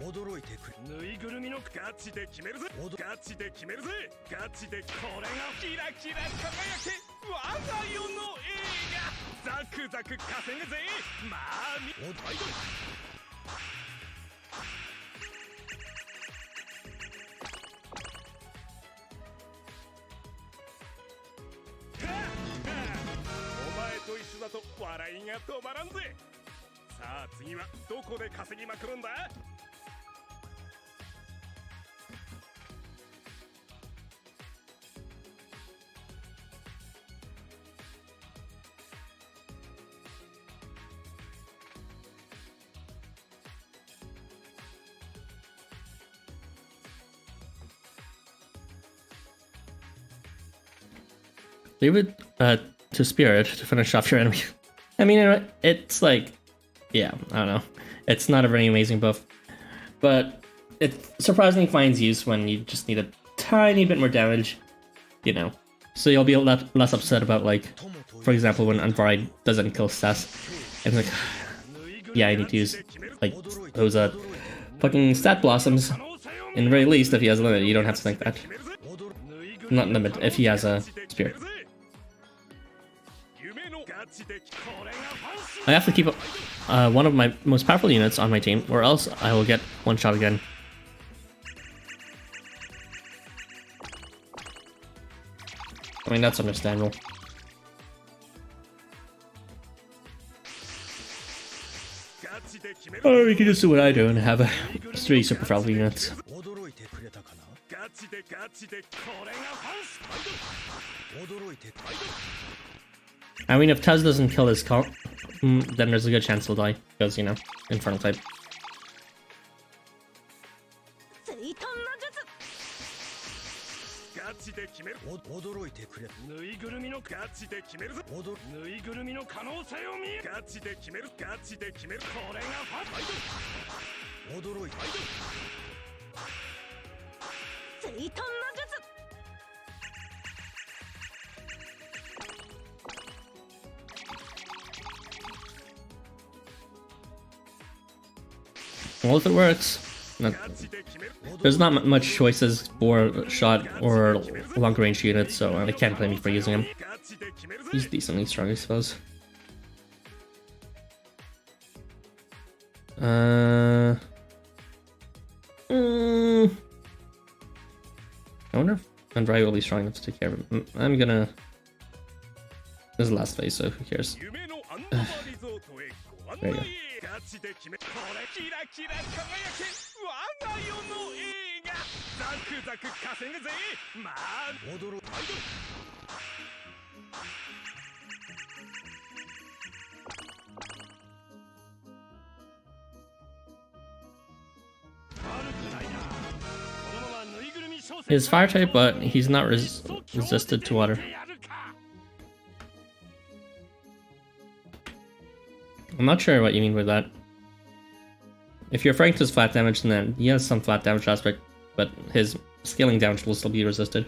驚いてくれ。ぬいぐるみのガチで決めるぜ。ガチで決めるぜ。ガチでこれがキラキラ輝け我が世の映画。ザクザク稼ぐぜ。まあみおアイドル。お前と一緒だと笑いが止まらんぜ。さあ次はどこで稼ぎまくるんだ。Leave it to Spirit to finish off your enemy. I mean, it's like, yeah, I don't know. It's not a very amazing buff, but it surprisingly finds use when you just need a tiny bit more damage, you know. So you'll be less upset about, like, for example, when Unvari doesn't kill Stas. And it's like, yeah, I need to use, like, those fucking stat blossoms. In the very least, if he has a limit, you don't have to think that. Not limit, if he has a Spirit. I have to keep one of my most powerful units on my team, or else I will get one shot again. I mean, that's understandable. Or we can just do what I do and have 3 super powerful units. I mean, if Taz doesn't kill his comp, then there's a good chance he'll die, because, you know, Infernal type. Well, if it works, there's not much choices for shot or longer range units, so they can't blame me for using him. He's decently strong, I suppose. I wonder if Andrei will be strong enough to take care of him. I'm gonna... This is the last phase, so who cares? There you go. He's fire type, but he's not resisted to water. I'm not sure what you mean with that. If you're referring to his flat damage, then he has some flat damage aspect, but his scaling damage will still be resisted.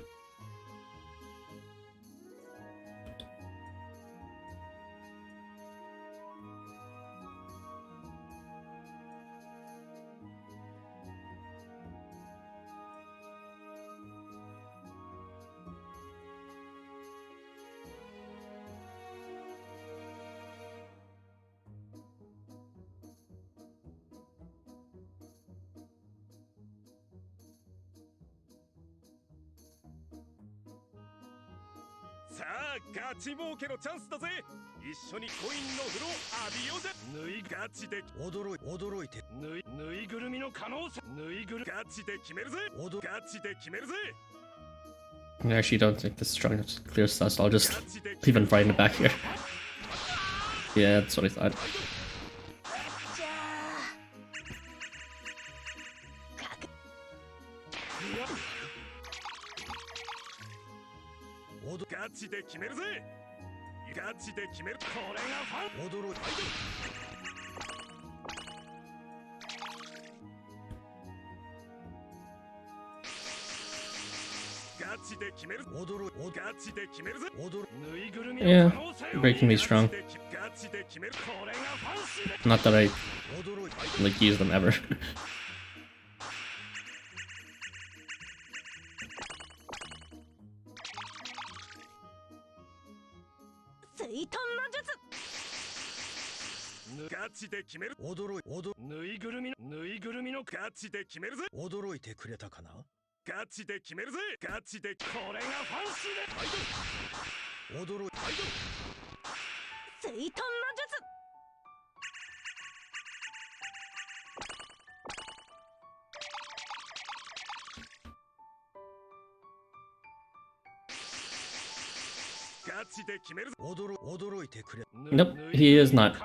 I actually don't think this is strong enough to clear Stas, so I'll just leave him right in the back here. Yeah, that's what I thought. Yeah, breaking me strong. Not that I like use them ever. ガチで決める。ぬいぐるみのガチで決めるぜ。驚いてくれたかな。ガチで決めるぜ。ガチでこれがファンシーで。驚いて。水遁の術。Nope, he is not.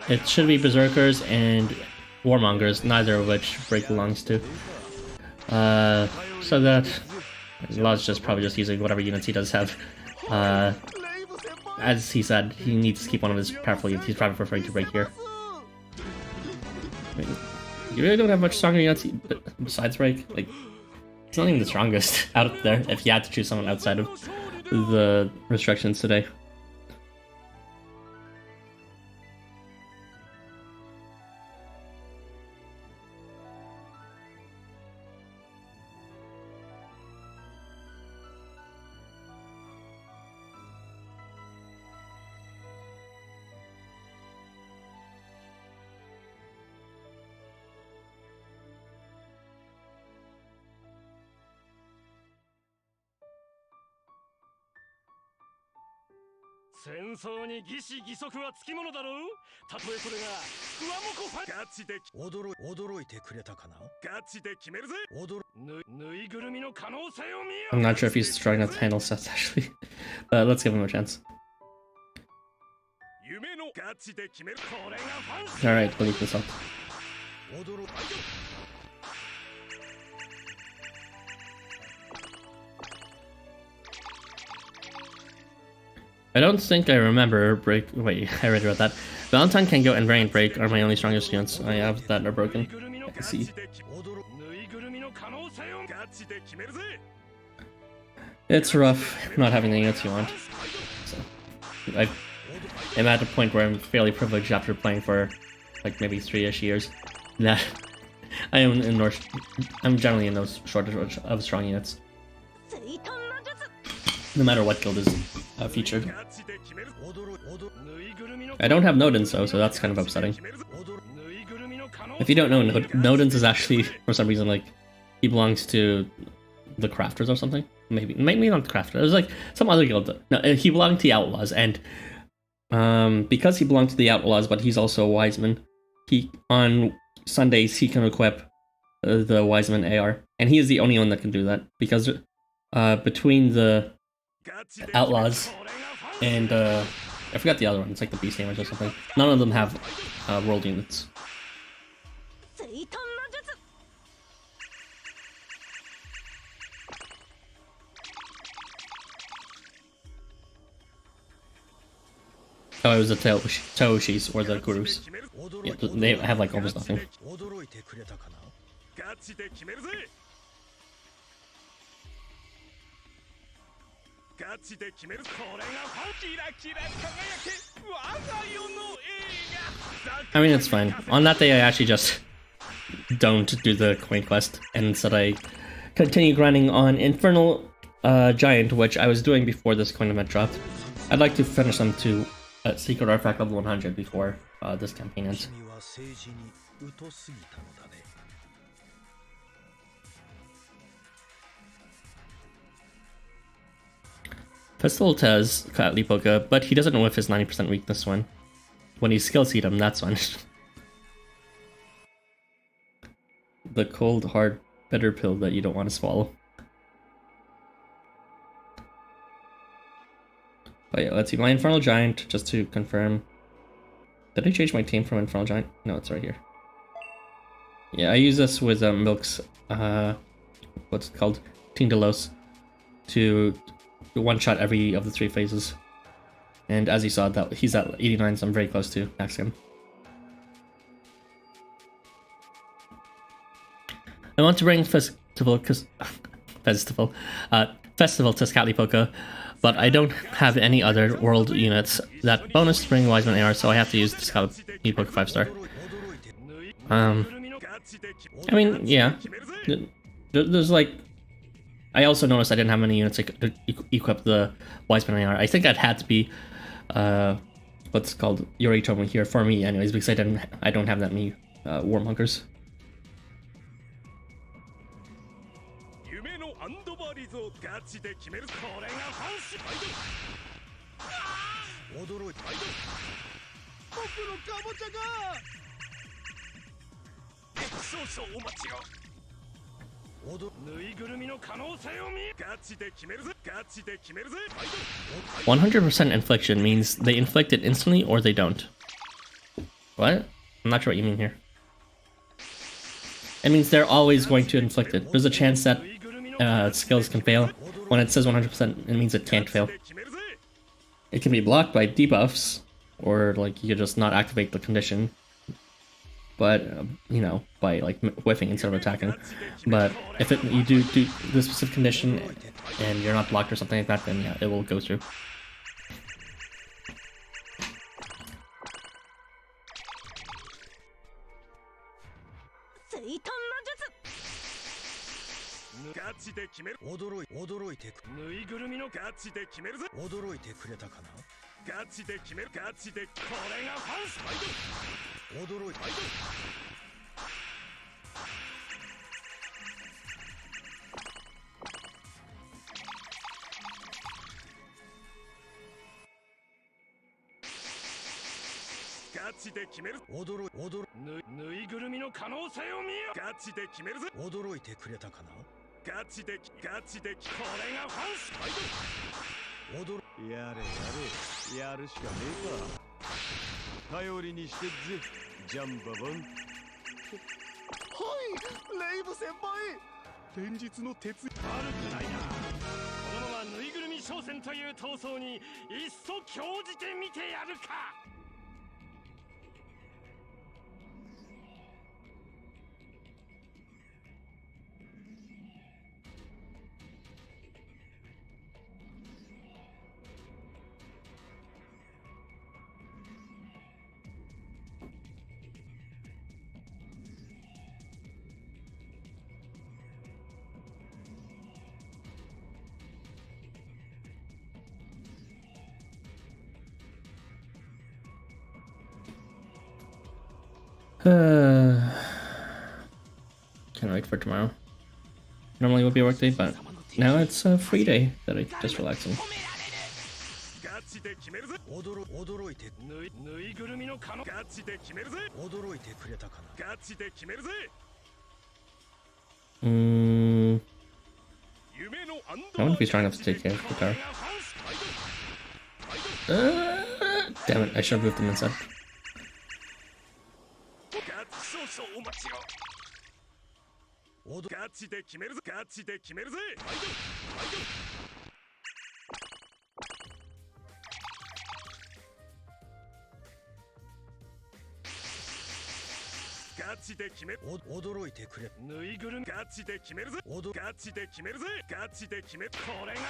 It should be Berserkers and Warmongers, neither of which Break belongs to. So that Law's just probably just using whatever units he does have. As he said, he needs to keep one of his powerful units. He's probably preferring to Break here. I mean, you really don't have much stronger units besides Break. Like, it's not even the strongest out there if you had to choose someone outside of the restrictions today. I'm not sure if he's strong enough to handle sets actually, but let's give him a chance. Alright, believe this up. I don't think I remember Break. Wait, I already wrote that. Valentine, Kengo, and Variant Break are my only strongest units I have that are broken. I can see. It's rough not having the units you want. So, I'm at a point where I'm fairly privileged after playing for like maybe 3-ish years. That I'm generally in those shortage of strong units. No matter what guild is featured. I don't have Nodens though, so that's kind of upsetting. If you don't know, Nodens is actually, for some reason, like, he belongs to the Crafters or something. Maybe not the Crafters. It was like some other guild. No, he belonged to the Outlaws, and because he belonged to the Outlaws, but he's also a Wiseman, on Sundays he can equip the Wiseman AR, and he is the only one that can do that, because between the Outlaws and I forgot the other one, it's like the Beast Tamers or something, none of them have world units. Oh, it was the Taoshis or the Gurus. Yeah, they have like almost nothing. I mean, it's fine. On that day, I actually just don't do the coin quest, and instead I continue grinding on Infernal Giant, which I was doing before this coin event dropped. I'd like to finish them to Secret Artifact level 100 before this campaign ends. Festival Tez got Lipoka, but he doesn't know if his 90% weakness one. When he skill seed him, that's one. The cold, hard, bitter pill that you don't want to swallow. But yeah, let's see. My Infernal Giant, just to confirm. Did I change my team from Infernal Giant? No, it's right here. Yeah, I use this with Milk's, what's it called? Team Delos, to one-shot every of the 3 phases. And as you saw, that he's at 89, so I'm very close to maxing him. I want to bring Festival to Scatlipoca, but I don't have any other world units that bonus to bring Wiseman AR, so I have to use the Scatlipoca 5-star. I mean, yeah, there's like I also noticed I didn't have many units to equip the Wiseman AR. I think that had to be what's called Yoritomo here for me anyways, because I don't have that many Warmongers. 夢のアンドバリズをガチで決める。これがファンシー。驚いた。僕のカボチャが。少々お待ちを。ぬいぐるみの可能性を見。ガチで決めるぜ。ガチで決めるぜ。100% infliction means they inflict it instantly or they don't. What? I'm not sure what you mean here. It means they're always going to inflict it. There's a chance that skills can fail. When it says 100%, it means it can't fail. It can be blocked by debuffs, or like you could just not activate the condition. But you know, by like whiffing instead of attacking. But if you do the specific condition and you're not blocked or something like that, then yeah, it will go through. ガチで決める。驚いてく。ぬいぐるみのガチで決めるぜ。驚いてくれたかな。ガチで決める。ガチでこれがファンスパイド。驚いた。ガチで決める。ぬいぐるみの可能性を見よ。ガチで決めるぜ。驚いてくれたかな。ガチでこれがファンスパイド。やれやるしかねえか。頼りにしてぜジャンババン。はいレイブ先輩。連日の鉄。悪くないな。このままぬいぐるみ商戦という闘争にいっそ興じてみてやるか。Can't wait for tomorrow. Normally it would be a work day, but now it's a free day that I'm just relaxing. ガチで決めるぜ。驚いてぬいぐるみの可能。ガチで決めるぜ。驚いてくれたかな。ガチで決めるぜ。夢のアンド I wouldn't be strong enough to take care of the tower. Damn it, I should have moved them instead. 少々お待ちを。ガチで決めるぜ。ガチで決めるぜ。ガチで決める。驚いてくれ。ぬいぐるみガチで決めるぜ。ガチで決めるぜ。ガチで決める。これがフ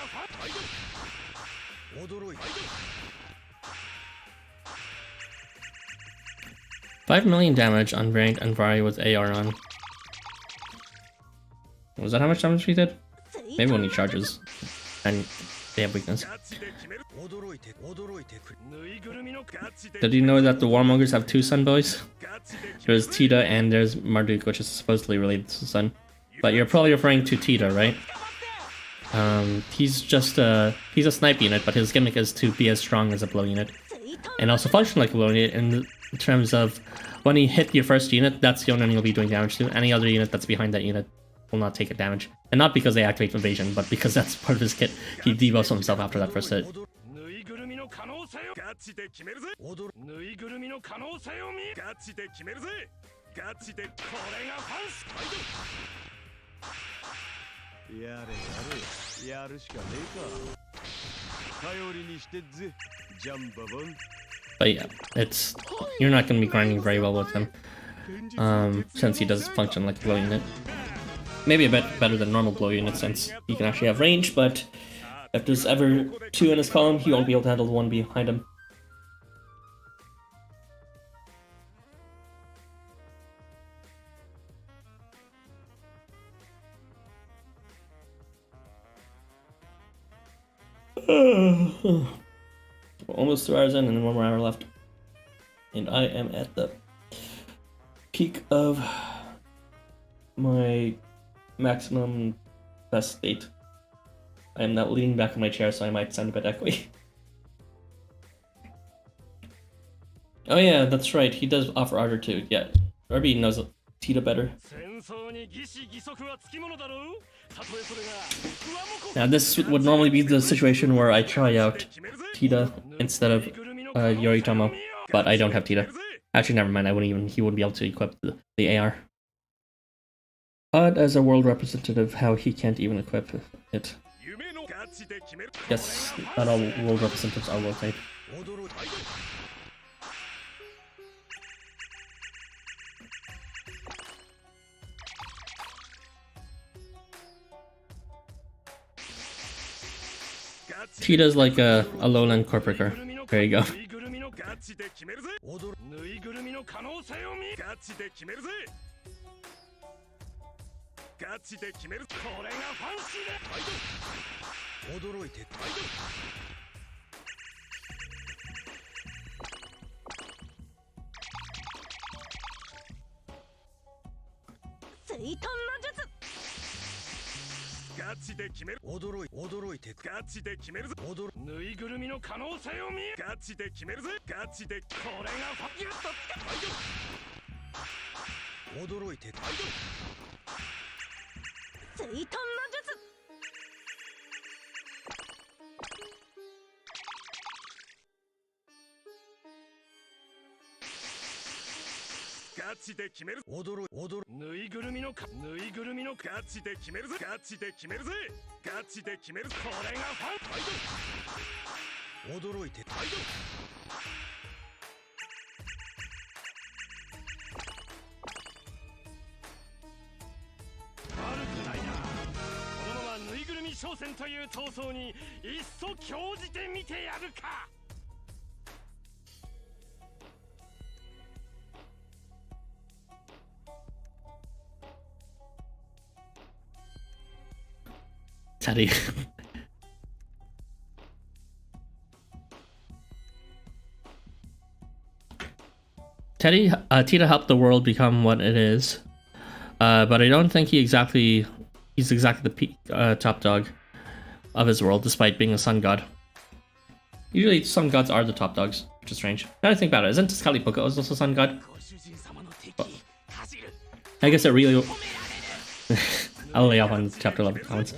ァン。驚いて。5 million damage on ranked and Vari with AR on. Was that how much damage we did? Maybe when he charges. And they have weakness. Did you know that the Warmongers have 2 Sun Boys? There's Tita and there's Marduk, which is supposedly related to the Sun. But you're probably referring to Tita, right? He's just he's a snipe unit, but his gimmick is to be as strong as a blow unit. And also function like a blow unit in terms of when you hit your first unit, that's the only one you'll be doing damage to. Any other unit that's behind that unit will not take a damage. And not because they activate evasion, but because that's part of his kit. He debuffs himself after that first hit. But yeah, you're not going to be grinding very well with him, since he does function like a blow unit. Maybe a bit better than normal blow unit since he can actually have range, but if there's ever 2 in his column, he won't be able to handle the 1 behind him. Almost 2 hours in and 1 more hour left. And I am at the peak of my maximum best state. I am now leaning back in my chair, so I might sound a bit echoey. Oh yeah, that's right, he does offer ardor too. Yeah, Furry knows Tita better. Now this would normally be the situation where I try out Tita instead of Yoritama, but I don't have Tita. Actually, never mind, he wouldn't be able to equip the AR. Odd as a world representative how he can't even equip it. Yes, not all world representatives are world type. Cheetah's like a lowland corporaker. There you go. Teddy. Tita helped the world become what it is, but I don't think he's exactly the top dog of his world, despite being a sun god. Usually, sun gods are the top dogs, which is strange. Now I think about it, isn't Skalipuka also a sun god? Well, I guess it really. I'll lay off on chapter 11 comments.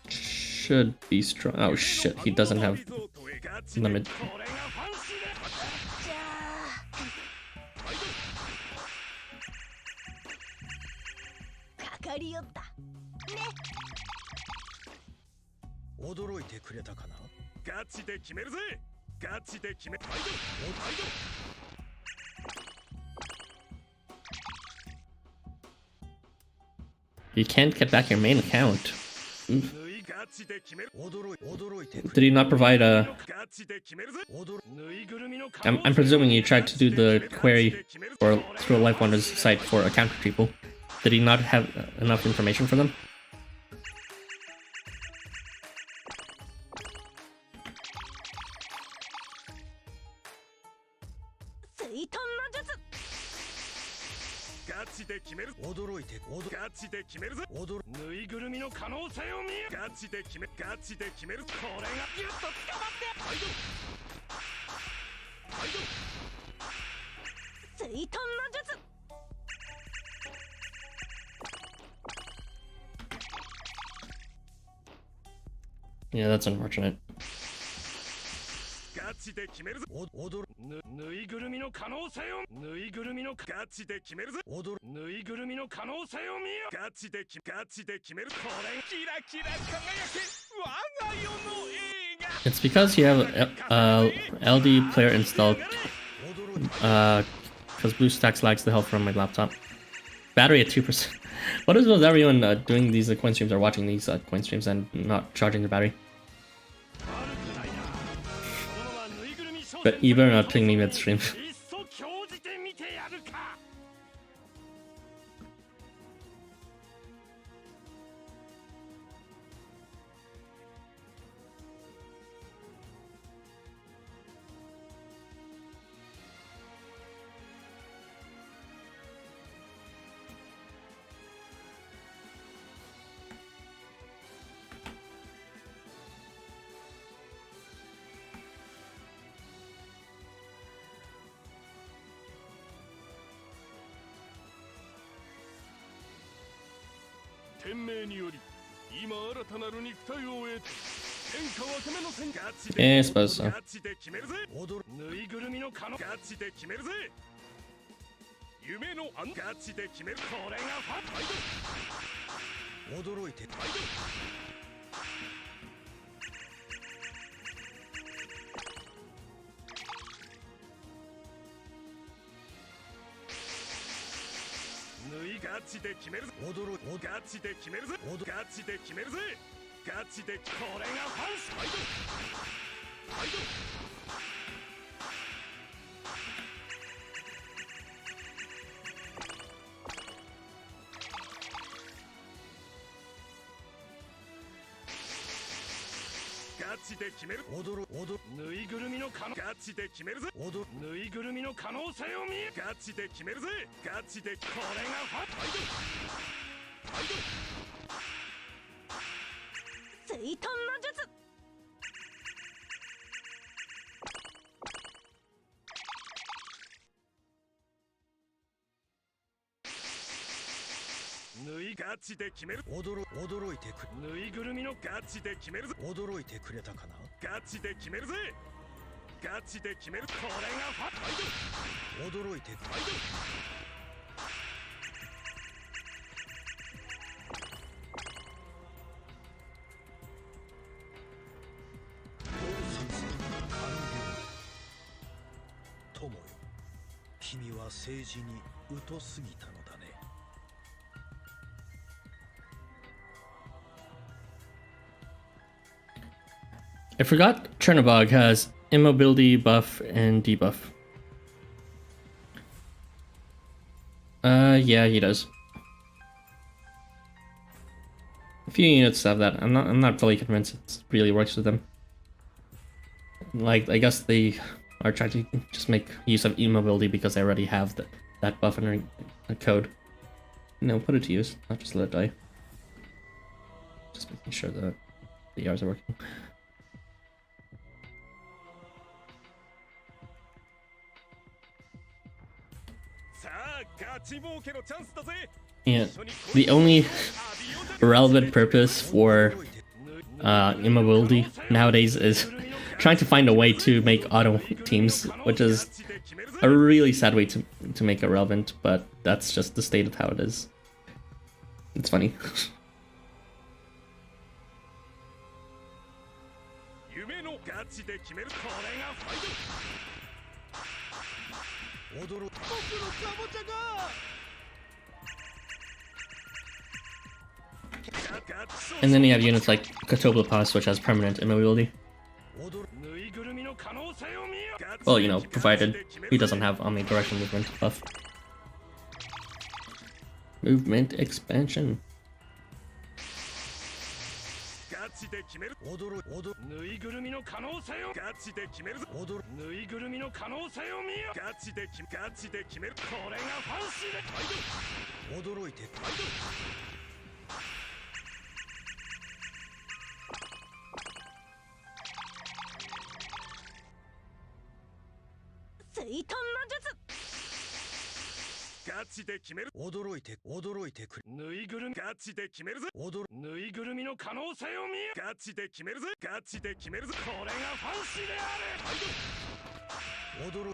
Should be strong. Oh shit, he doesn't have limit. You can't get back your main account. Oof. Did he not provide a... I'm presuming you tried to do the query or through a LifeWonders site for account retrieval. Did he not have enough information for them? Yeah, that's unfortunate. It's because you have LD player installed, because BlueStacks lags the hell from my laptop. Battery at 2%. What is with everyone doing these coin streams or watching these coin streams and not charging their battery? But you better not ping me midstream. 天命により今新たなる肉体を得て天下分け目の戦ガチ Yeah, I suppose so. ガチで決めるぜぬいぐるみの可能ガチで決めるぜ夢のガチで決めるこれがファイト驚いてファイトガチで決めるぜガチで決めるぜガチで決めるぜガチでこれがファンスファイトファイトガチで決めるぬいぐるみの可能ガチで決めるぜぬいぐるみの可能性を見えガチで決めるぜガチでこれがファイトファイト水遁の術ぬいガチで決める驚いてくぬいぐるみのガチで決めるぜ驚いてくれたかなガチで決めるぜガチで決めるこれがファイト驚いてファイト友よ君は政治に疎すぎたのだねI forgot Chernobog has immobility buff and debuff. Yeah, he does. A few units have that. I'm not fully convinced it really works with them. Like, I guess they are trying to just make use of immobility because they already have that buff in their code. No, put it to use, not just let it die. Just making sure that the ERs are working. Yeah, the only relevant purpose for immobility nowadays is trying to find a way to make auto teams, which is a really sad way to make it relevant, but that's just the state of how it is. It's funny. And then you have units like Katoplapas, which has permanent immobility. Well, you know, provided he doesn't have omnidirectional movement buff. Movement expansion.ガチで決める驚いてくるぬいぐるみガチで決めるぜぬいぐるみの可能性を見えガチで決めるぜガチで決めるぜこれがファンシーであれ驚い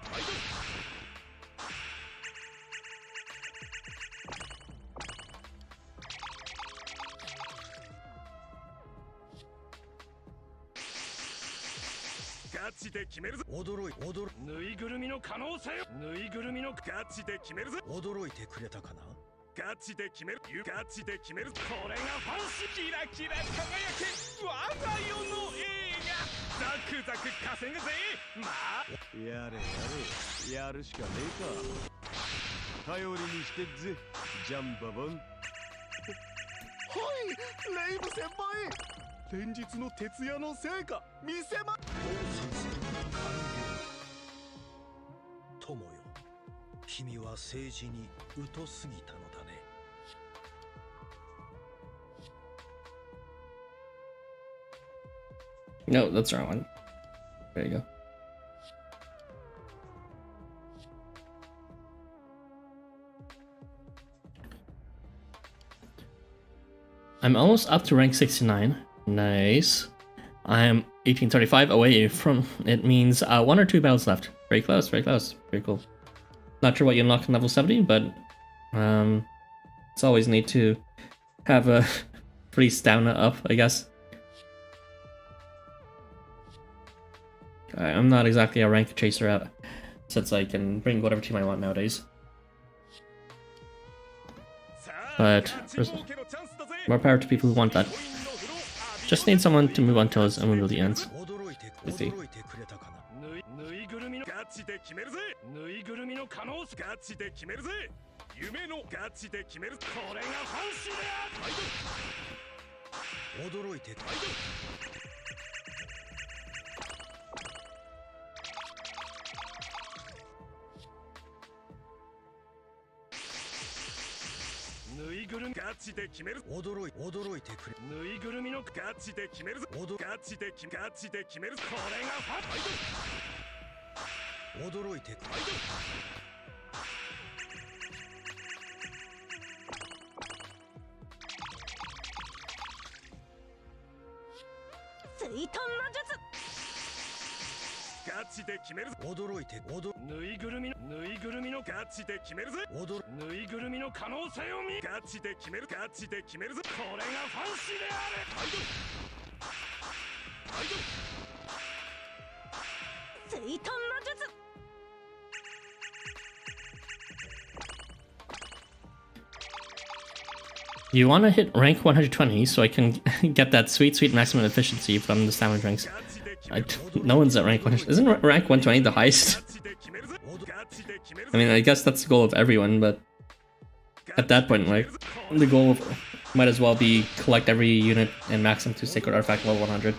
ガチで決めるぜぬいぐるみの可能性ぬいぐるみのガチで決めるぜ驚いてくれたかなガチで決めるガチで決めるこれがファンシーキラキラ輝け我が世の映画ザクザク稼ぐぜまあやれやるしかねえか頼りにしてっぜジャンババンはいレイブ先輩連日の徹夜の成果見せま友よ君は政治に疎すぎたのだね No, that's the wrong one. There you go. I'm almost up to rank 69. Nice. I'm 1835 away from it, means 1 or 2 battles left. Very close, very close. Very cool. Not sure what you unlock in level 70, but it's always neat to have a pretty stamina up, I guess. I'm not exactly a rank chaser out, since I can bring whatever team I want nowadays. But more power to people who want that. Just need someone to move until his immunity ends. Let's see. You want to hit rank 120 so I can get that sweet maximum efficiency from the stamina drinks. No one's at rank 100. Isn't rank 120 the highest? I mean, I guess that's the goal of everyone, but at that point, like, the goal might as well be collect every unit and max them to Sacred Artifact level 100.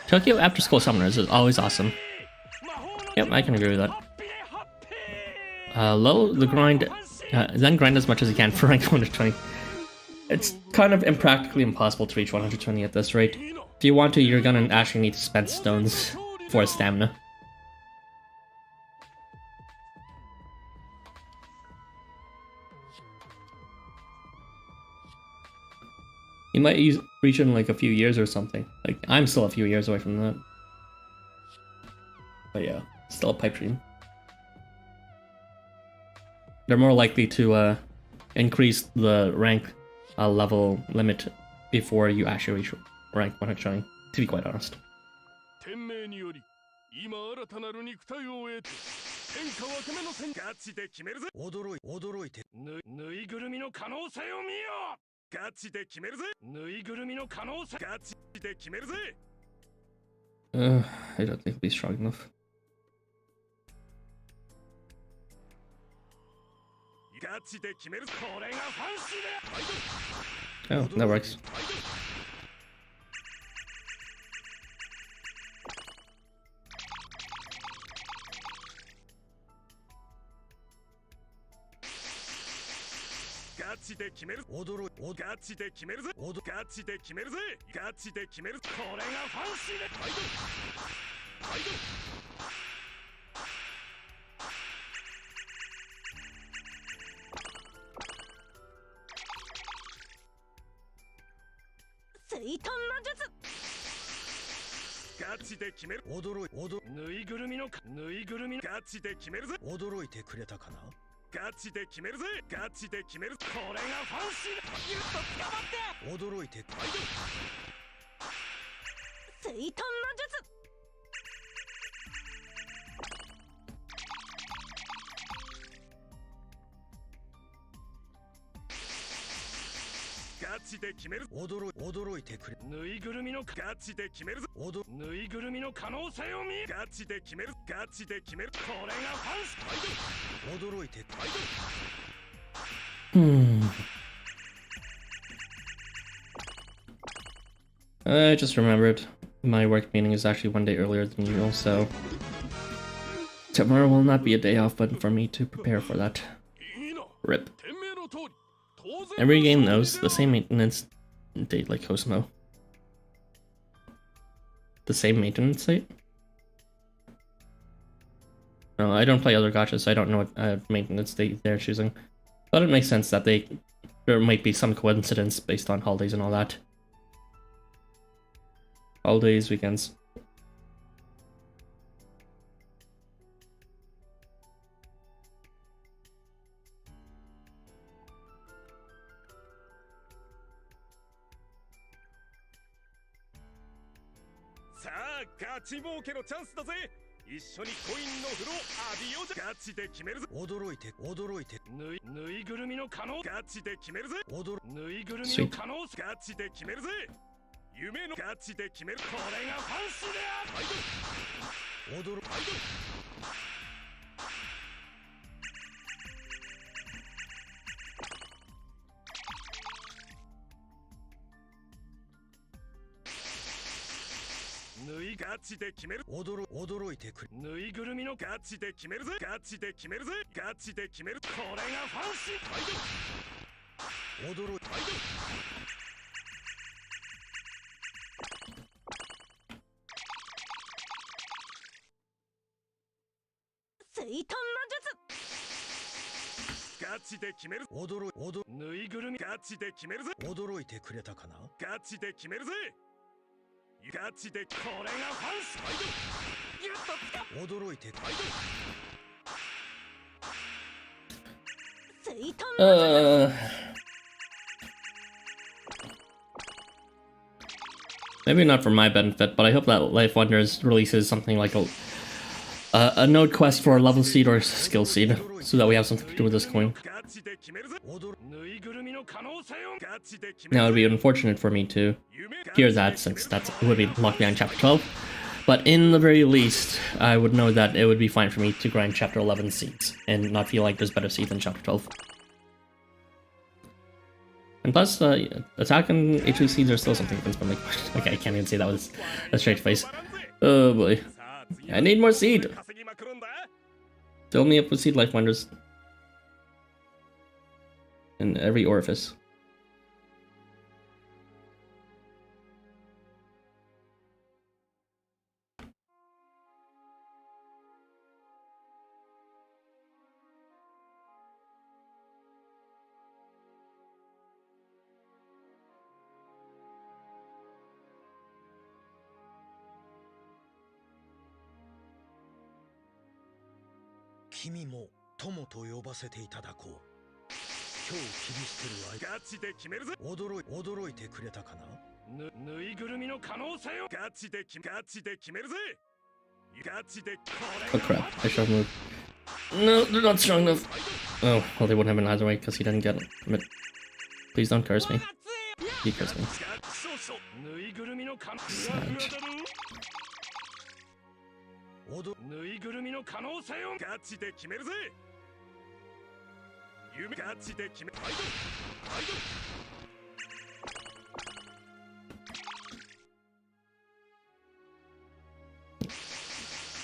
Tokyo Afterschool Summoners is always awesome. Yep, I can agree with that. Low the grind, then grind as much as you can for rank 120. It's kind of impractically impossible to reach 120 at this rate. If you want to, you're gonna actually need to spend stones for stamina. You might reach it in like a few years or something. Like, I'm still a few years away from that. But yeah, still a pipe dream. They're more likely to increase the rank level limit before you actually reach rank 120, to be quite honest. I don't think it'll be strong enough. Oh, that works. I just remembered my work meeting is actually one day earlier than usual, so tomorrow will not be a day off, but for me to prepare for that. RIP. Every game knows the same maintenance date like Housamo. The same maintenance date? No, I don't play other gachas, so I don't know what maintenance date they're choosing. But it makes sense that there might be some coincidence based on holidays and all that. Holidays, weekends. Sweet. 夢のガチで決める。これがファンシである。踊る。ぬいガチで決める。驚いてくる。ぬいぐるみのガチで決めるぜ。ガチで決めるぜ。ガチで決める。これがファンシ。驚い。水遁の術。ガチで決める。ぬいぐるみガチで決めるぜ。驚いてくれたかな。ガチで決めるぜ。ガチでこれがファンス。ギュッとつか。驚いて水遁の術。Maybe not for my benefit, but I hope that LifeWonders releases something like a node quest for a level seed or skill seed, so that we have something to do with this coin. Now, it would be unfortunate for me to hear that, since that would be locked behind Chapter 12, but in the very least, I would know that it would be fine for me to grind Chapter 11 seeds, and not feel like there's better seed than Chapter 12. And plus, attack and HP seeds are still something against, but like, okay, I can't even say that with a straight face. Oh boy. I need more seed! Fill me up with seed, LifeWonders. In every orifice. Oh crap, I should have moved. No, they're not strong enough. Oh, well, they wouldn't have been either way because he didn't get it. Please don't curse me. He cursed me. Sad. ぬいぐるみの可能性をガチで決めるぜ。夢ガチで決め。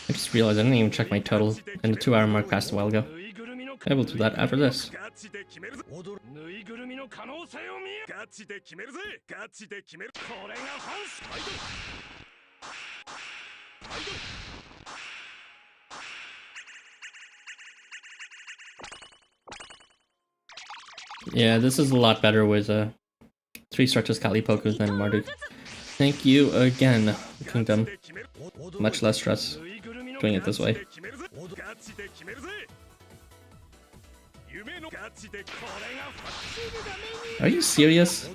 I just realized I didn't even check my total, and the 2-hour mark passed a while ago. I will do that after this. ぬいぐるみの可能性を見よ。ガチで決めるぜ。ガチで決める。これがファンス。Yeah, this is a lot better with 3 structures Kalipokus than Marduk. Thank you again, Kingdom. Much less stress doing it this way. Are you serious?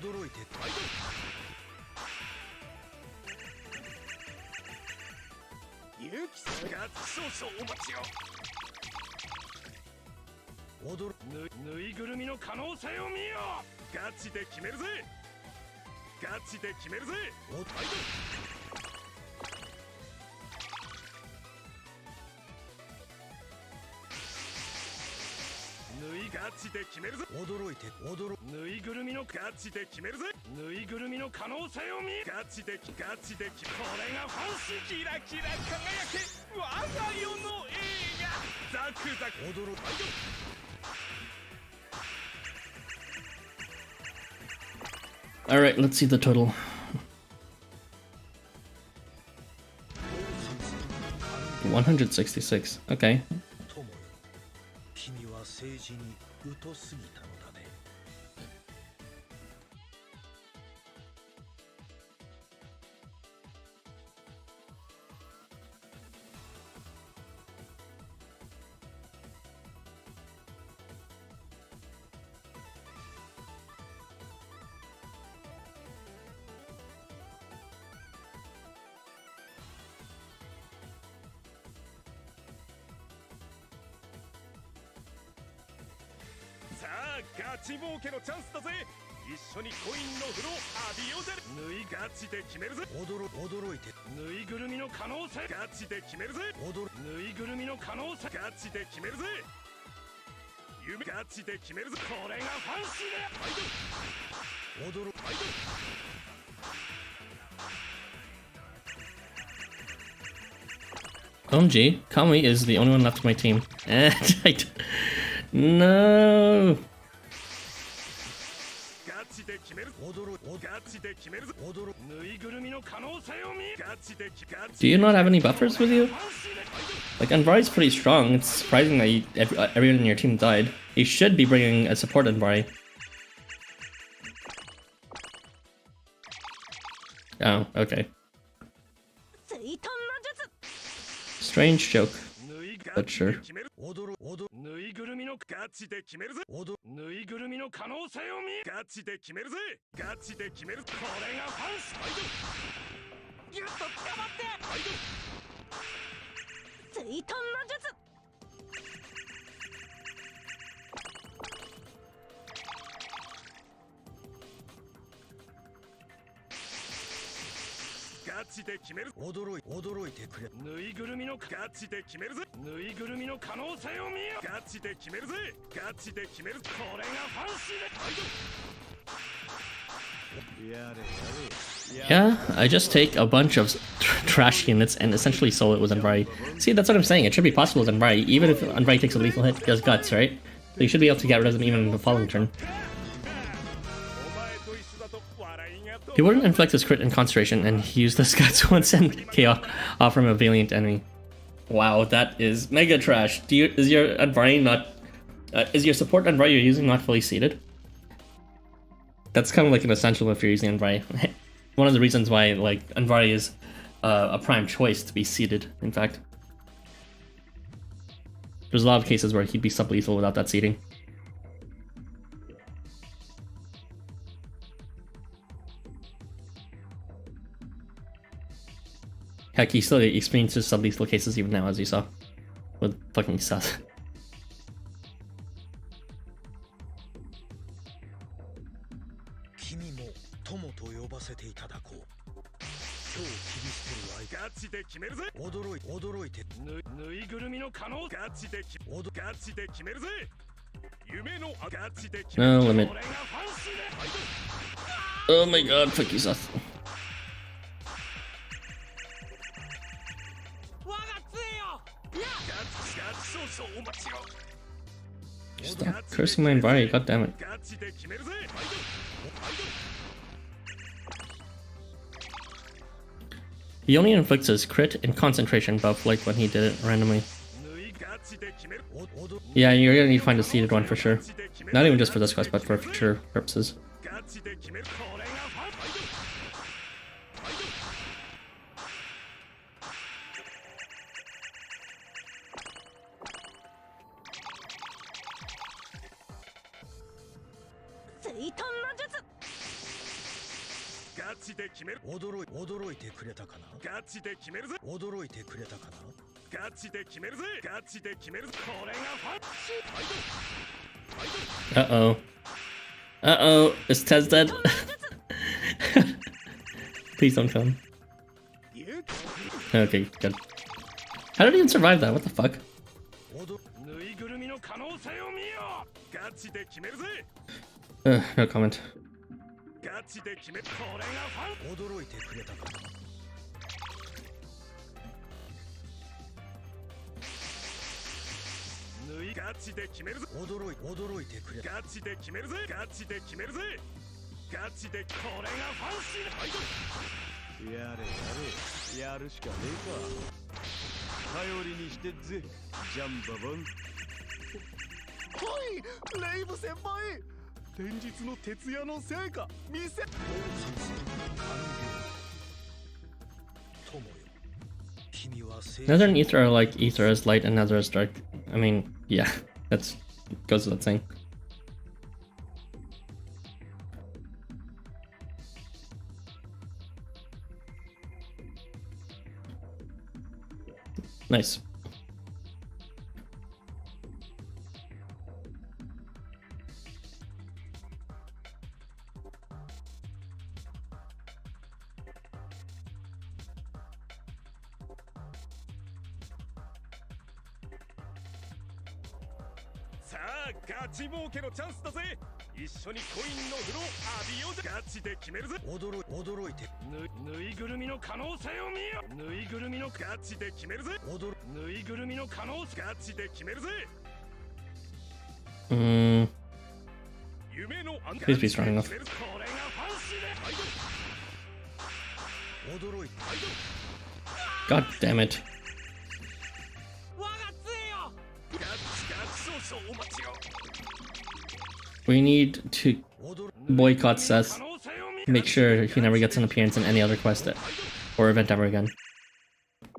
Alright, let's see the total. $166. Okay. 友よ、君は政治に疎すぎたのだね。さあ、ガチ儲けのチャンスだぜ。一緒にコインの風呂浴びようぜ。縫いガチで決めるぜ。驚いて。縫いぐるみの可能性ガチで決めるぜ。縫いぐるみの可能性ガチで決めるぜ。夢ガチで決めるぜ。これがファンシーだ。驚いて。OMG, Kamui is the only one left on my team. And no. Do you not have any buffers with you? Like, Anvari's pretty strong. It's surprising that everyone in your team died. You should be bringing a support Anvari. Oh, okay. Strange joke, but sure. Yeah, I just take a bunch of trash units and essentially solo it with Anvari. See, that's what I'm saying. It should be possible with Anvari, even if Anvari takes a lethal hit, he has guts, right? So you should be able to get rid of them even in the following turn. He wouldn't inflict his crit in concentration, and he used this guts once and KO off from a valiant enemy. Wow, that is mega trash. Is your Anvari not... is your support Anvari you're using not fully seated? That's kind of like an essential if you're using Anvari. One of the reasons why, like, Anvari is a prime choice to be seated, in fact. There's a lot of cases where he'd be sub-lethal without that seating. Heck, he still experiences sub-lethal cases even now, as you saw. With fucking Seth. No limit. Oh my god, fuck you, Seth. Stop cursing my Anvari, goddammit. He only inflicts his crit and concentration buff like when he did it randomly. Yeah, you're gonna need to find a seated one for sure. Not even just for this quest, but for future purposes. Uh-oh. Uh-oh, is Tez dead? Please don't kill him. Okay, good. How did he even survive that? What the fuck? No comment. ガチでこれがファンシーだ。やれやれ、やるしかねえか。頼りにしてぜ、ジャンババン。はい、レイブ先輩、連日の徹夜の成果見せ。 Nether and Ether are like Ether is light and Nether is dark. I mean, yeah, that's goes without saying. Nice. Ah, ガチ儲けのチャンスだぜ。一緒にコインの風呂浴びようぜ。ガチで決めるぜ。驚いて。ぬいぐるみの可能性を見よ。ぬいぐるみのガチで決めるぜ。ぬいぐるみの可能性ガチで決めるぜ。夢の Please be strong enough. これがファンシーで。驚いて。 God damn it. We need to boycott Seth. Make sure he never gets an appearance in any other quest or event ever again.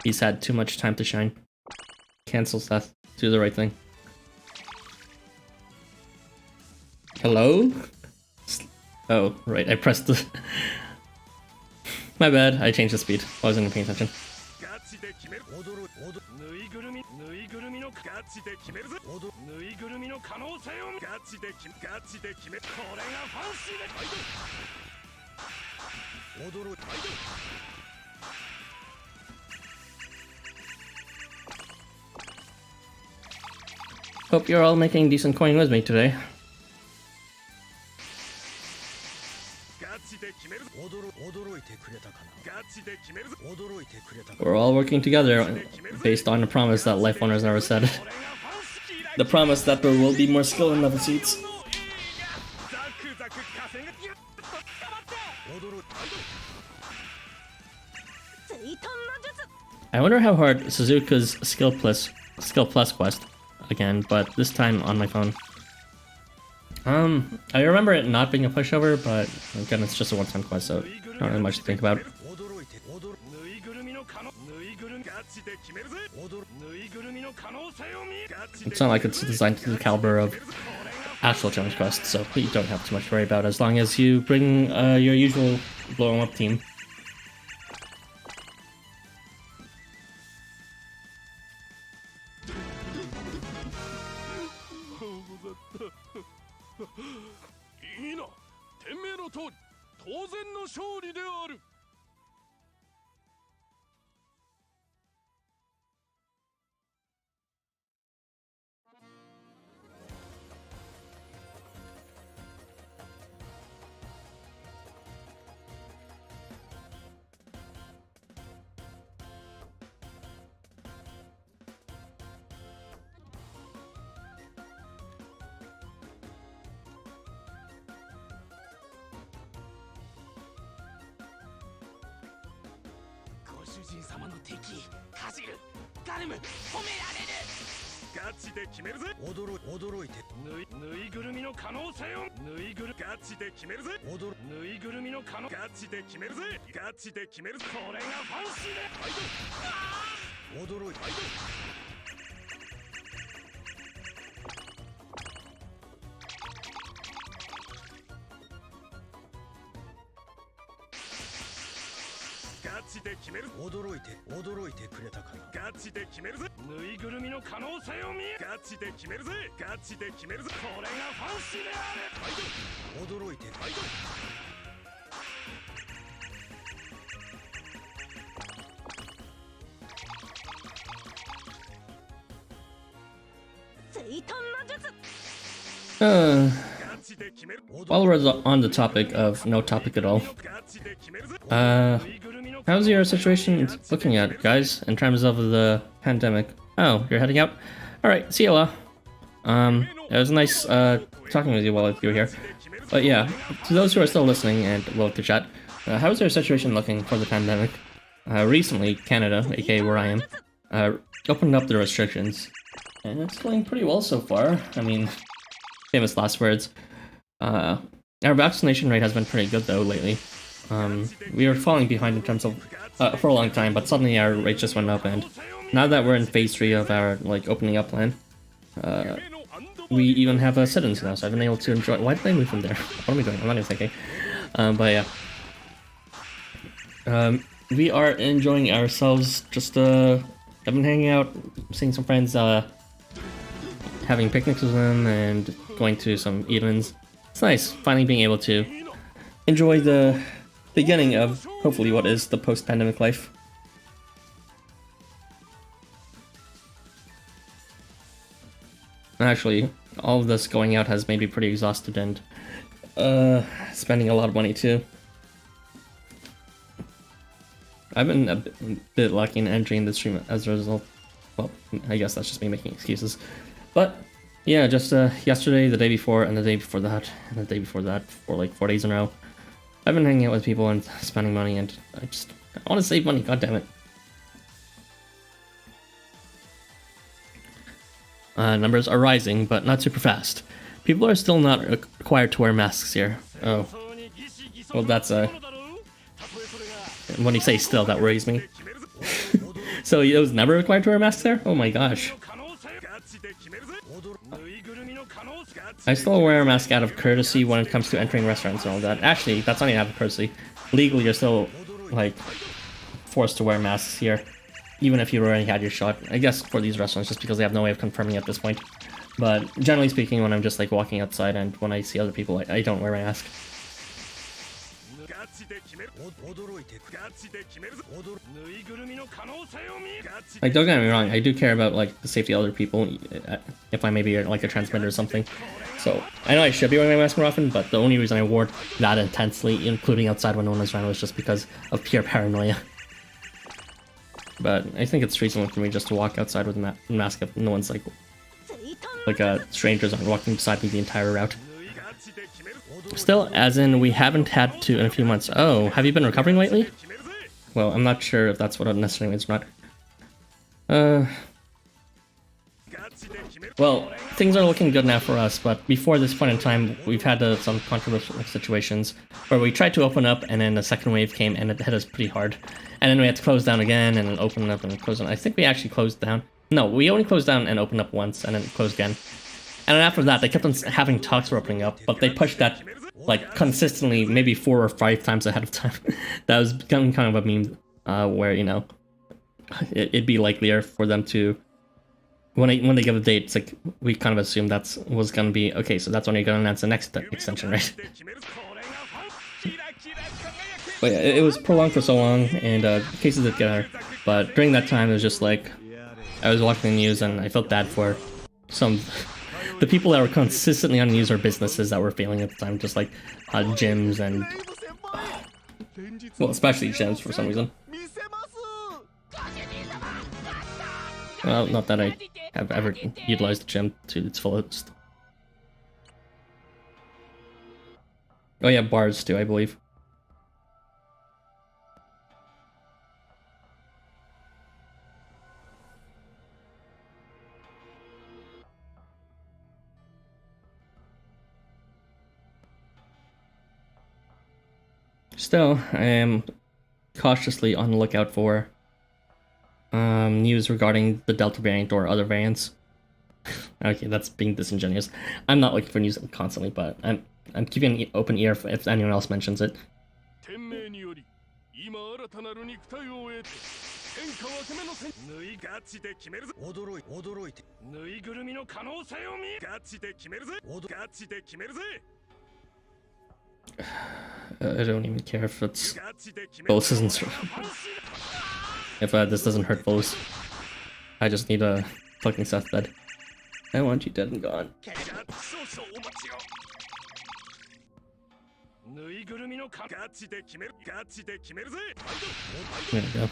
He's had too much time to shine. Cancel Seth. Do the right thing. Hello? Oh, right. I pressed the... My bad. I changed the speed. I wasn't paying attention. Hope you're all making decent coin with me today. We're all working together based on the promise that LifeWonders never said. The promise that there will be more skill in level seats. I wonder how hard Suzuka's skill plus quest again, but this time on my phone. I remember it not being a pushover, but again, it's just a one-time quest, so not really much to think about. It's not like it's designed to the caliber of actual challenge quests, so you don't have too much to worry about as long as you bring your usual blow 'em up team. While we're on the topic of no topic at all, how's your situation looking at, guys, in terms of the pandemic? Oh, you're heading out? Alright, see you all. It was nice talking with you while you were here. But yeah, to those who are still listening and willing to chat, how is your situation looking for the pandemic? Recently, Canada, aka where I am, opened up the restrictions, and it's going pretty well so far. I mean, famous last words. Our vaccination rate has been pretty good though lately. We were falling behind in terms of for a long time, but suddenly our rate just went up, and now that we're in phase 3 of our opening up plan, we even have sit-ins now, so I've been able to enjoy. Why did I move from there? What am I doing? I'm not even thinking. But yeah, we are enjoying ourselves. Just I've been hanging out, seeing some friends, having picnics with them, and going to some eat-ins. It's nice finally being able to enjoy the beginning of hopefully what is the post-pandemic life. Actually, all of this going out has made me pretty exhausted and spending a lot of money too. I've been a bit lucky in entering the stream as a result. Well, I guess that's just me making excuses. But yeah, just yesterday, the day before, and the day before that, and the day before that, for like 4 days in a row, I've been hanging out with people and spending money, and I want to save money, god damn it. Numbers are rising, but not super fast. People are still not required to wear masks here. Oh. Well, that's when you say still, that worries me. So it was never required to wear masks there? Oh my gosh. I still wear a mask out of courtesy when it comes to entering restaurants and all that. Actually, that's not even out of courtesy. Legally, you're still, like, forced to wear masks here, even if you already had your shot. I guess for these restaurants, just because they have no way of confirming at this point. But generally speaking, when I'm just, like, walking outside and when I see other people, I don't wear my mask. Like, don't get me wrong, I do care about like the safety of other people if I maybe like a transmitter or something. So I know I should be wearing my mask more often, but the only reason I wore it that intensely, including outside when no one was around, was just because of pure paranoia. But I think it's reasonable for me just to walk outside with a mask if no one's like strangers aren't walking beside me the entire route. Still, as in, we haven't had to in a few months. Oh, have you been recovering lately? Well, I'm not sure if that's what it necessarily means or not. Well, things are looking good now for us, but before this point in time, we've had some controversial situations where we tried to open up, and then the second wave came, and it hit us pretty hard. And then we had to close down again, and then open up and close down. I think we actually closed down. No, we only closed down and opened up once, and then closed again. And then after that, they kept on having talks for opening up, but they pushed that like consistently, maybe 4 or 5 times ahead of time. That was kind of a meme, where you know, it'd be likelier for them to, when they give a date, it's like we kind of assume that's was gonna be okay. So that's when you're gonna announce the next extension, right? But yeah, it was prolonged for so long, and cases did get better. But during that time, it was just like I was watching the news, and I felt bad for the people that were consistently on news or businesses that were failing at the time, just like gyms and, well, especially gyms for some reason. Well, not that I have ever utilized the gym to its fullest. Oh yeah, bars too, I believe. Still, I am cautiously on the lookout for news regarding the Delta variant or other variants. Okay, that's being disingenuous. I'm not looking for news constantly, but I'm keeping an open ear if anyone else mentions it. I don't even care if it's Volus isn't. If this doesn't hurt Volus, I just need a fucking Seth dead. I want you dead and gone. There we go.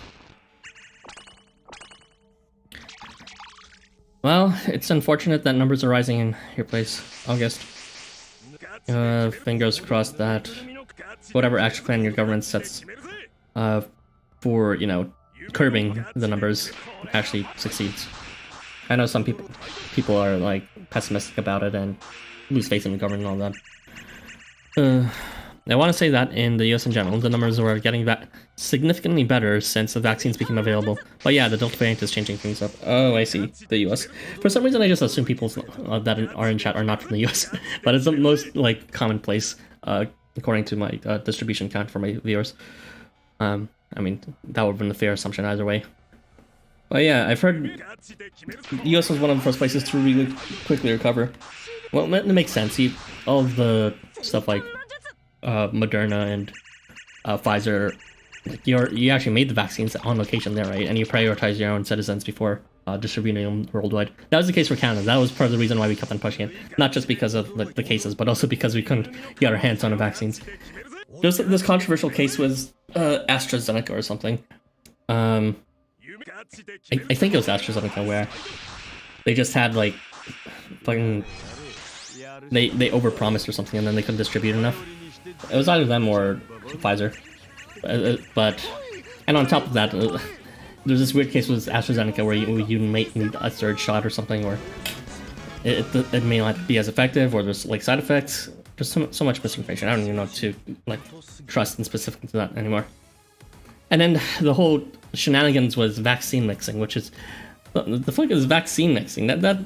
Well, it's unfortunate that numbers are rising in your place, August. Fingers crossed that whatever action plan your government sets for, you know, curbing the numbers actually succeeds. I know some people are like pessimistic about it and lose faith in the government and all that. I want to say that in the US in general, the numbers were getting significantly better since the vaccines became available. But yeah, the Delta variant is changing things up. Oh, I see. The US. For some reason, I just assume people that are in chat are not from the US. But it's the most like commonplace, according to my distribution count for my viewers. I mean, that would have been a fair assumption either way. But yeah, I've heard the US was one of the first places to really quickly recover. Well, it makes sense. All the stuff like Moderna and Pfizer, like you actually made the vaccines on location there, right? And you prioritize your own citizens before distributing them worldwide. That was the case for Canada. That was part of the reason why we kept on pushing it. Not just because of the cases, but also because we couldn't get our hands on the vaccines. There's this controversial case with AstraZeneca or something. I think it was AstraZeneca where they just had like fucking they overpromised or something and then they couldn't distribute enough. It was either them or Pfizer. And on top of that, there's this weird case with AstraZeneca where you may need a third shot or something, or it may not be as effective, or there's like side effects. There's so much misinformation. I don't even know what to like trust in specific to that anymore. And then the whole shenanigans was vaccine mixing, which is the fuck is vaccine mixing? That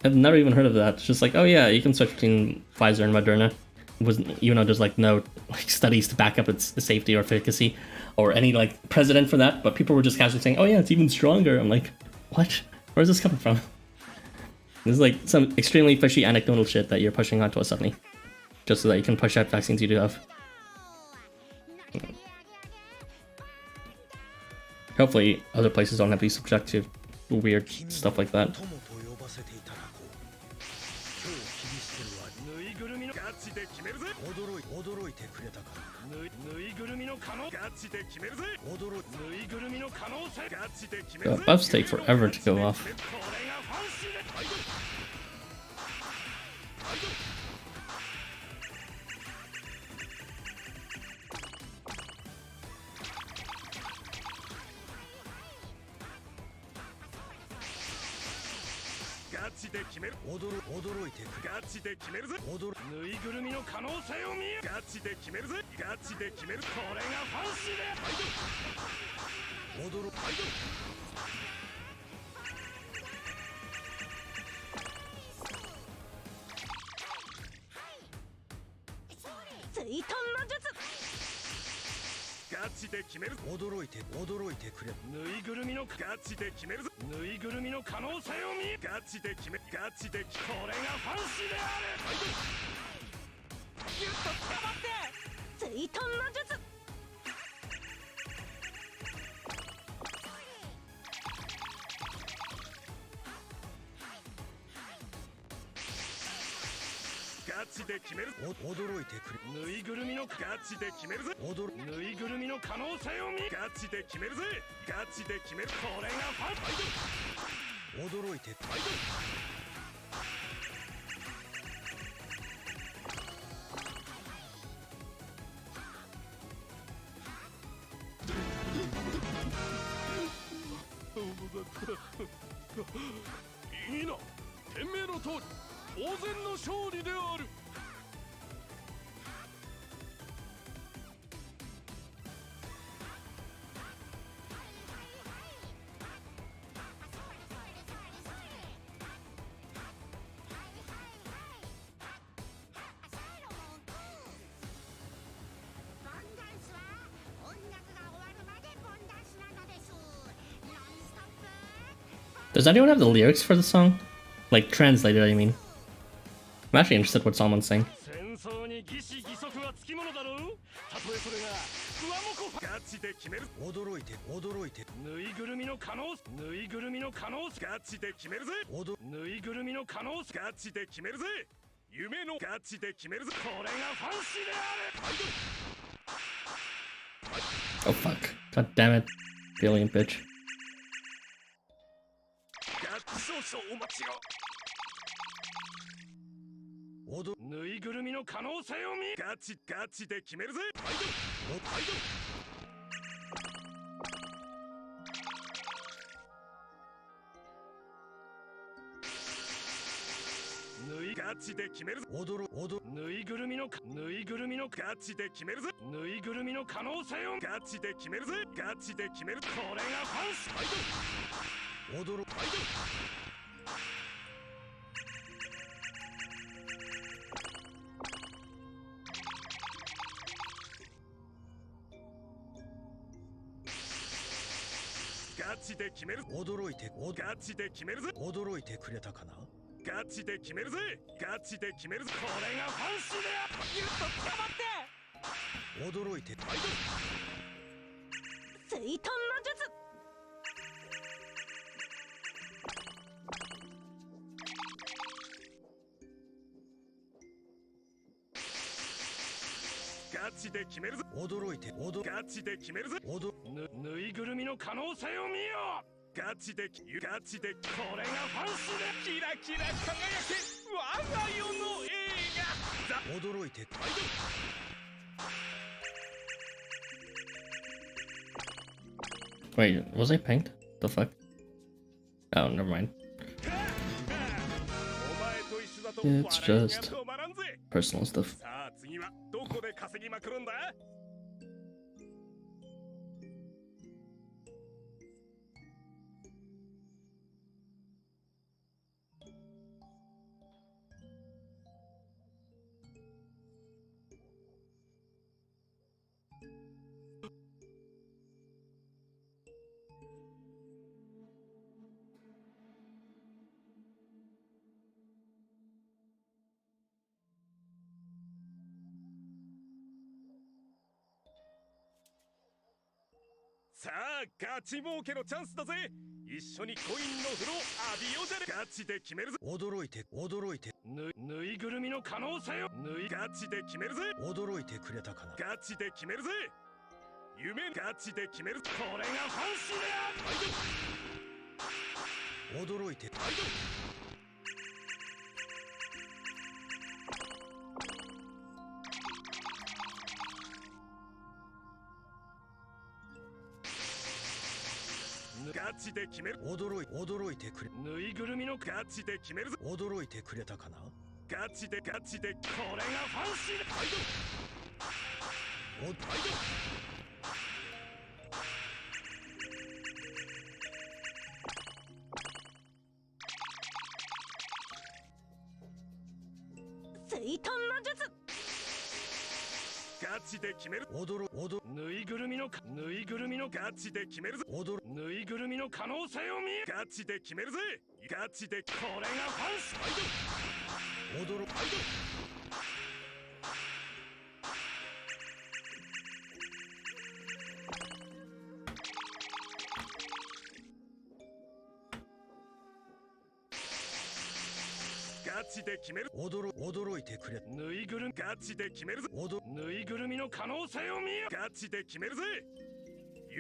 I've never even heard of that. It's just like, oh yeah, you can switch between Pfizer and Moderna. Even though there's like no like studies to back up its safety or efficacy or any like precedent for that, but people were just casually saying, oh yeah, it's even stronger. I'm like, what? Where's this coming from? This is like some extremely fishy anecdotal shit that you're pushing onto us suddenly, just so that you can push out vaccines you do have. Hopefully other places don't have to be subject to weird stuff like that. The buffs take forever to go off. Does anyone have the lyrics for the song? Like, translated, I mean. I'm actually interested what someone's saying. Oh fuck. God damn it. Alien bitch. ぬいぐるみの可能性を見ガチで決めるぜ。ファイトファイト。ガチで決めるぜ。ぬいぐるみのガチで決めるぜ。ぬいぐるみの可能性をガチで決めるぜ。ガチで決める。これがファンスファイト。ファイト。ガチで決める。ガチで決めるぜ。驚いてくれたかな。ガチで決めるぜ。ガチで決めるぜ。これがファンシである。ギュッと捕まって。驚いて。ファイト。水遁の術。ガチで決めるぜ。ガチで決めるぜ。ぬいぐるみの可能性を見よう。ガチでこれがファンシでキラキラ輝け我が世の映画。驚いて。Wait, was I pinged? The fuck? Oh, never mind. It's just personal stuff. さあ次はどこで稼ぎまくるんだ。さあガチ儲けのチャンスだぜ。一緒にコインの風呂浴びようじゃね。ガチで決めるぜ。驚いて。ぬいぐるみの可能性をガチで決めるぜ。驚いてくれたかな。ガチで決めるぜ。夢ガチで決める。これがファンシである。驚いて。ガチで決める。驚いてくれ。ぬいぐるみのガチで決めるぞ。驚いてくれたかな。ガチでこれがファンシーファイト。水遁の術。ガチで決める。ぬいぐるみのガチで決めるぜ。ぬいぐるみの可能性を見え。ガチで決めるぜ。ガチでこれがファンシーファイト。ガチで決める。驚いてくれ。ぬいぐるみガチで決めるぜ。ぬいぐるみの可能性を見よ。ガチで決めるぜ。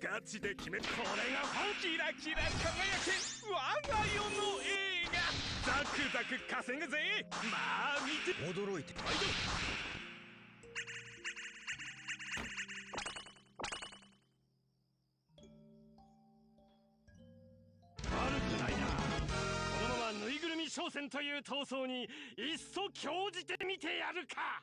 ガチで決める。これがファンキラキラ輝け我が世の映画。ザクザク稼ぐぜ。まあ見て。驚いて。悪くないな。このままぬいぐるみ商戦という闘争にいっそ興じてみてやるか。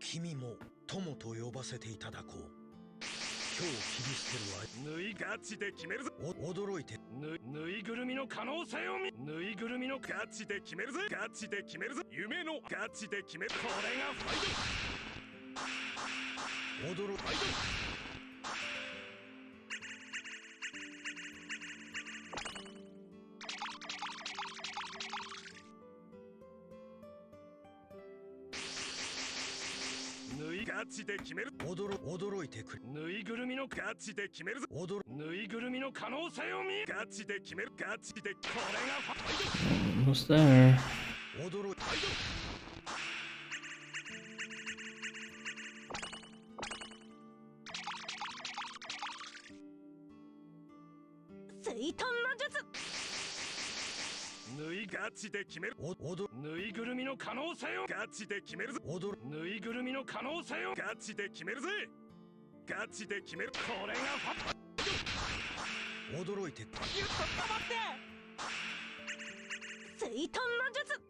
君も友と呼ばせていただこう。今日切り捨てるわ。ぬいガチで決めるぜ。驚いて。ぬいぐるみの可能性を見。ぬいぐるみのガチで決めるぜ。ガチで決めるぜ。夢のガチで決める。これがファイト。驚いて。ガチで決める驚いてくるぬいぐるみのガチで決めるぞぬいぐるみの可能性を見ガチで決めるガチでこれが Almost there. 驚い水遁の術ぬいガチで決めるぬいぐるみの可能性をガチで決めるぞぬいぐるみの可能性をガチで決めるぜガチで決めるこれが驚いてギュッと止まって水遁の術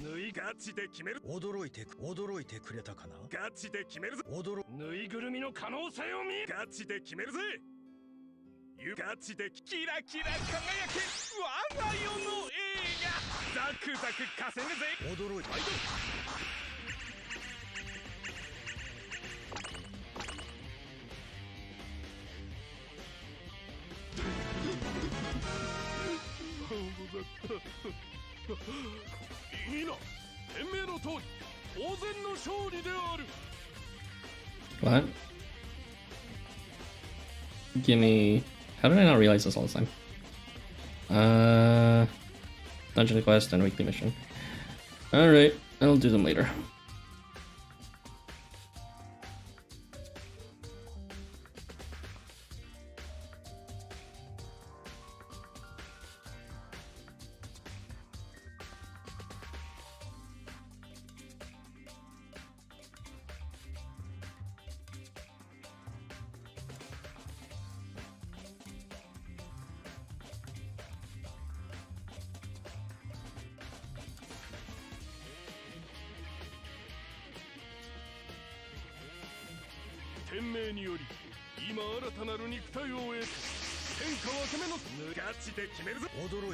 ぬいガチで決める驚いてくれたかなガチで決めるぞぬいぐるみの可能性を見ガチで決めるぜガチでキラキラ輝け我が世の映画ザクザク稼ぐぜ驚いていいな天命の通り当然の勝利である What? Give me. How did I not realize this all the time? Dungeon quest and weekly mission. Alright, I'll do them later.天命により今新たなる肉体を得て天下分け目のガチで決めるぞ驚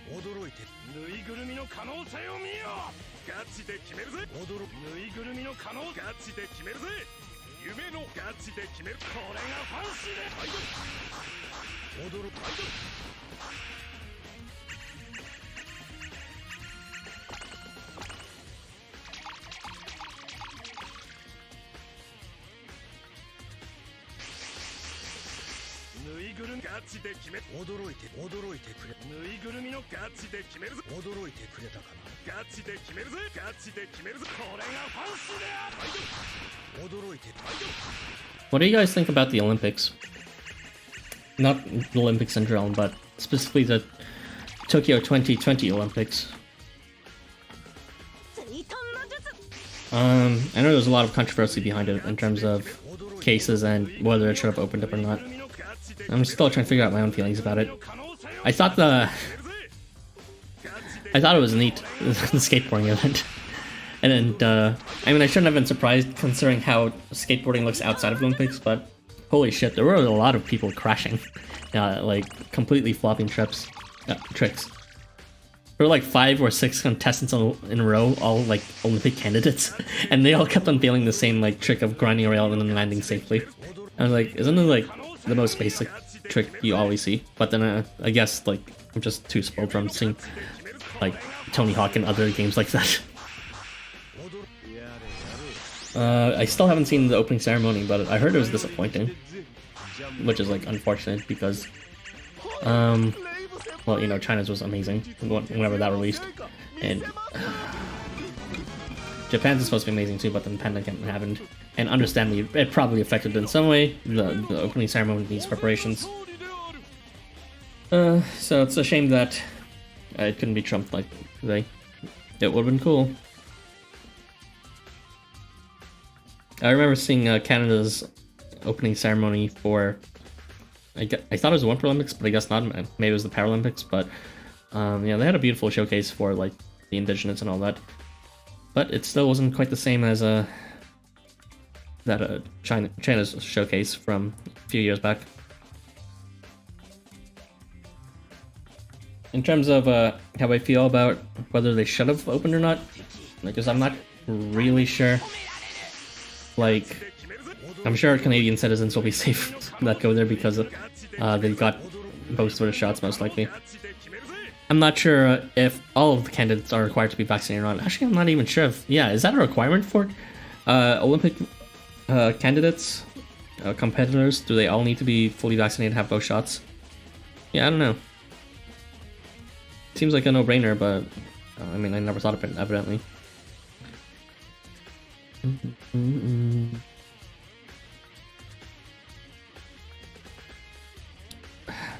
いてぬいぐるみの可能性を見よガチで決めるぜぬいぐるみの可能ガチで決めるぜ夢のガチで決めるこれがファンシーで驚ぬいぐるみガチで決め驚いてくれぬいぐるみのガチで決めるぞ驚いてくれたかなガチで決めるぜガチで決めるぞこれがファンシーである驚いて What do you guys think about the Olympics? Not the Olympics in general, but specifically the Tokyo 2020 Olympics. 水遁の術 I know there's a lot of controversy behind it in terms of cases and whether it should have opened up or not. I'm still trying to figure out my own feelings about it. I thought it was neat, the skateboarding event. And I mean, I shouldn't have been surprised considering how skateboarding looks outside of Olympics, but holy shit, there were a lot of people crashing, like completely flopping tricks. There were like 5 or 6 contestants in a row, all like Olympic candidates, and they all kept on failing the same like trick of grinding around and then landing safely. I was like, isn't it like the most basic trick you always see? But then I guess like I'm just too spoiled from seeing like Tony Hawk and other games like that. I still haven't seen the opening ceremony, but I heard it was disappointing, which is like unfortunate because, well, you know, China's was amazing whenever that released, and Japan's is supposed to be amazing too, but then the pandemic happened, and understandably, it probably affected in some way the opening ceremony needs preparations. So it's a shame that it couldn't be trumped like today. It would have been cool. I remember seeing Canada's opening ceremony for, I thought it was the Winter Olympics, but I guess not. Maybe it was the Paralympics, but yeah, they had a beautiful showcase for like the indigenous and all that. But it still wasn't quite the same as China's showcase from a few years back. In terms of how I feel about whether they should have opened or not, because I'm not really sure. Like, I'm sure Canadian citizens will be safe that go there because they've got both sort of shots, most likely. I'm not sure if all of the candidates are required to be vaccinated or not. Actually, I'm not even sure if... Yeah, is that a requirement for Olympic candidates, competitors? Do they all need to be fully vaccinated and have both shots? Yeah, I don't know. Seems like a no-brainer, but I mean, I never thought of it, evidently.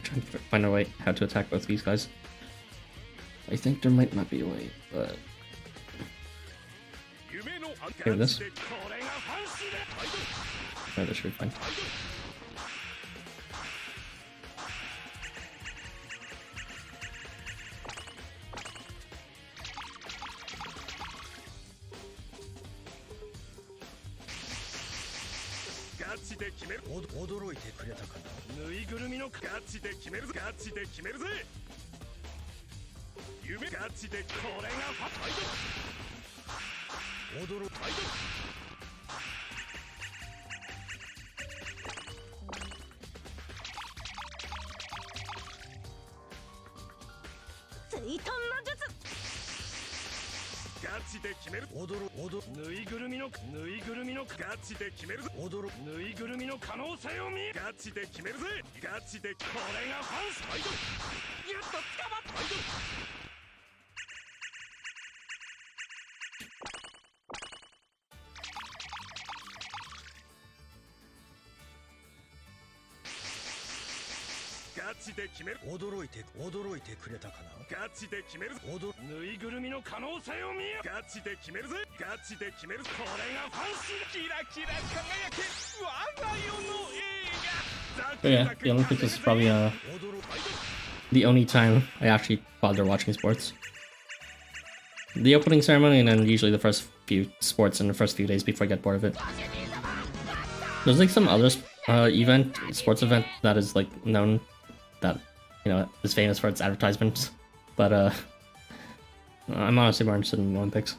Trying to find a way how to attack both these guys. I think there might not be a way, but... Okay, with this. Oh, this should be fine. But yeah, the Olympics is probably the only time I actually bother watching sports. The opening ceremony and then usually the first few sports in the first few days before I get bored of it. There's like some other sports event that is like known that, you know, is famous for its advertisements, but I'm honestly more interested in the Olympics.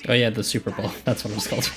Oh yeah, the Super Bowl. That's what it was called.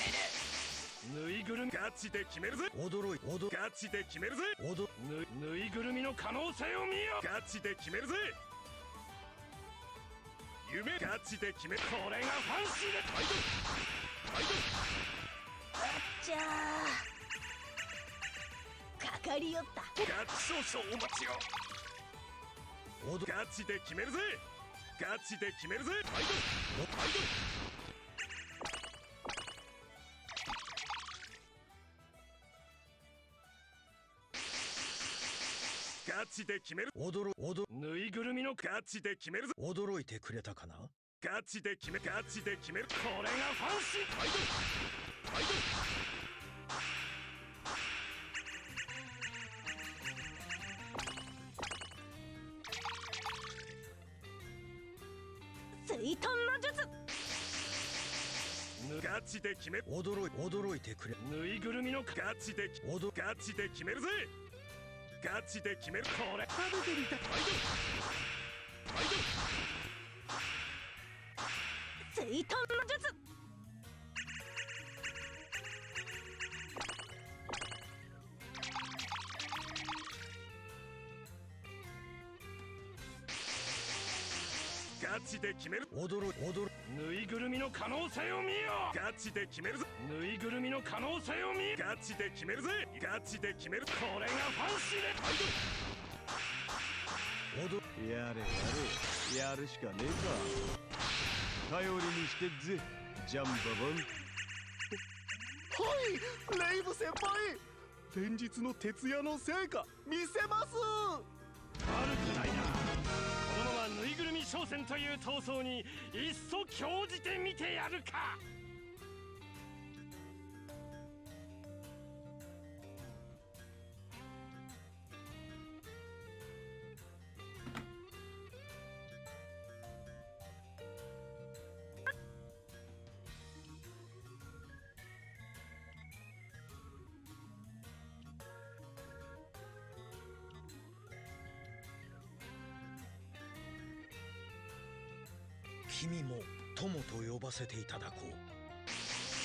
君も友と呼ばせていただこう。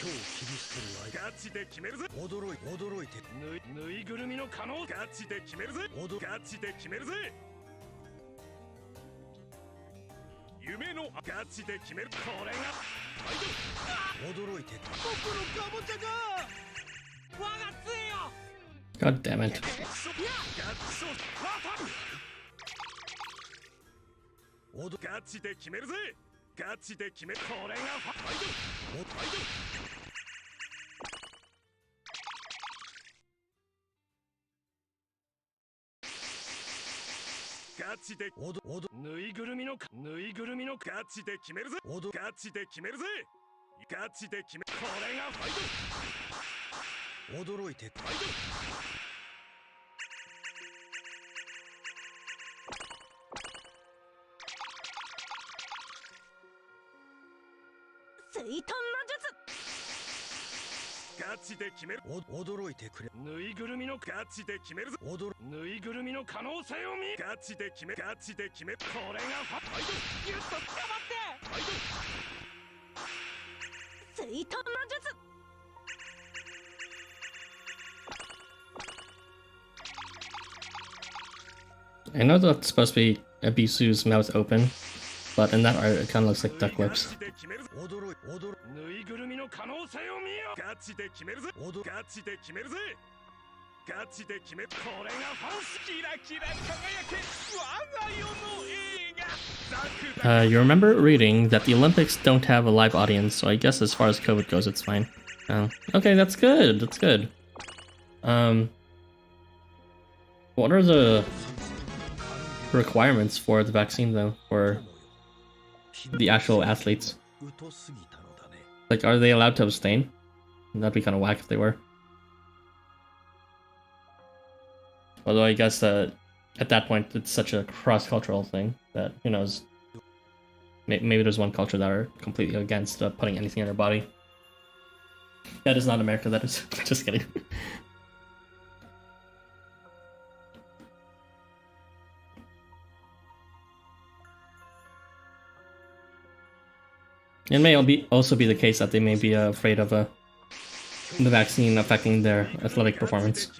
今日切り捨てる相ガチで決めるぜ。驚いてぬいぐるみの可能ガチで決めるぜ。ガチで決めるぜ。夢のガチで決める。これが驚いて僕のカボチャが我が杖よ。 God damn it. ガチガチで決めるぜ。ガチで決める。これがファイト。ガチでぬいぐるみのガチで決めるぜ。ガチで決めるぜ。ガチで決め。これがファイト。驚いてファイト。水遁の術。ガチで決める。驚いてくれ。ぬいぐるみのガチで決めるぜ。ぬいぐるみの可能性を見。ガチで決め。ガチで決め。これがファイト。ギュッと捕まって。ファイト。水遁の術。 I know that's supposed to be Abisu's mouth open, but in that art it kind of looks like duck lips. ぬいぐるみの可能性を見よ。ガチで決めるぜ。ガチで決めるぜ。ガチで決め。これがファンス。キラキラ輝け。我が世の映画。You remember reading that the Olympics don't have a live audience, so I guess as far as COVID goes, it's fine. Okay, that's good. That's good. What are the requirements for the vaccine, though, for the actual athletes? Like, are they allowed to abstain? That'd be kind of whack if they were. Although I guess at that point it's such a cross-cultural thing that, who knows, maybe there's one culture that are completely against putting anything in their body. That is not America, that is. Just kidding. It may also be the case that they may be afraid of the vaccine affecting their athletic performance.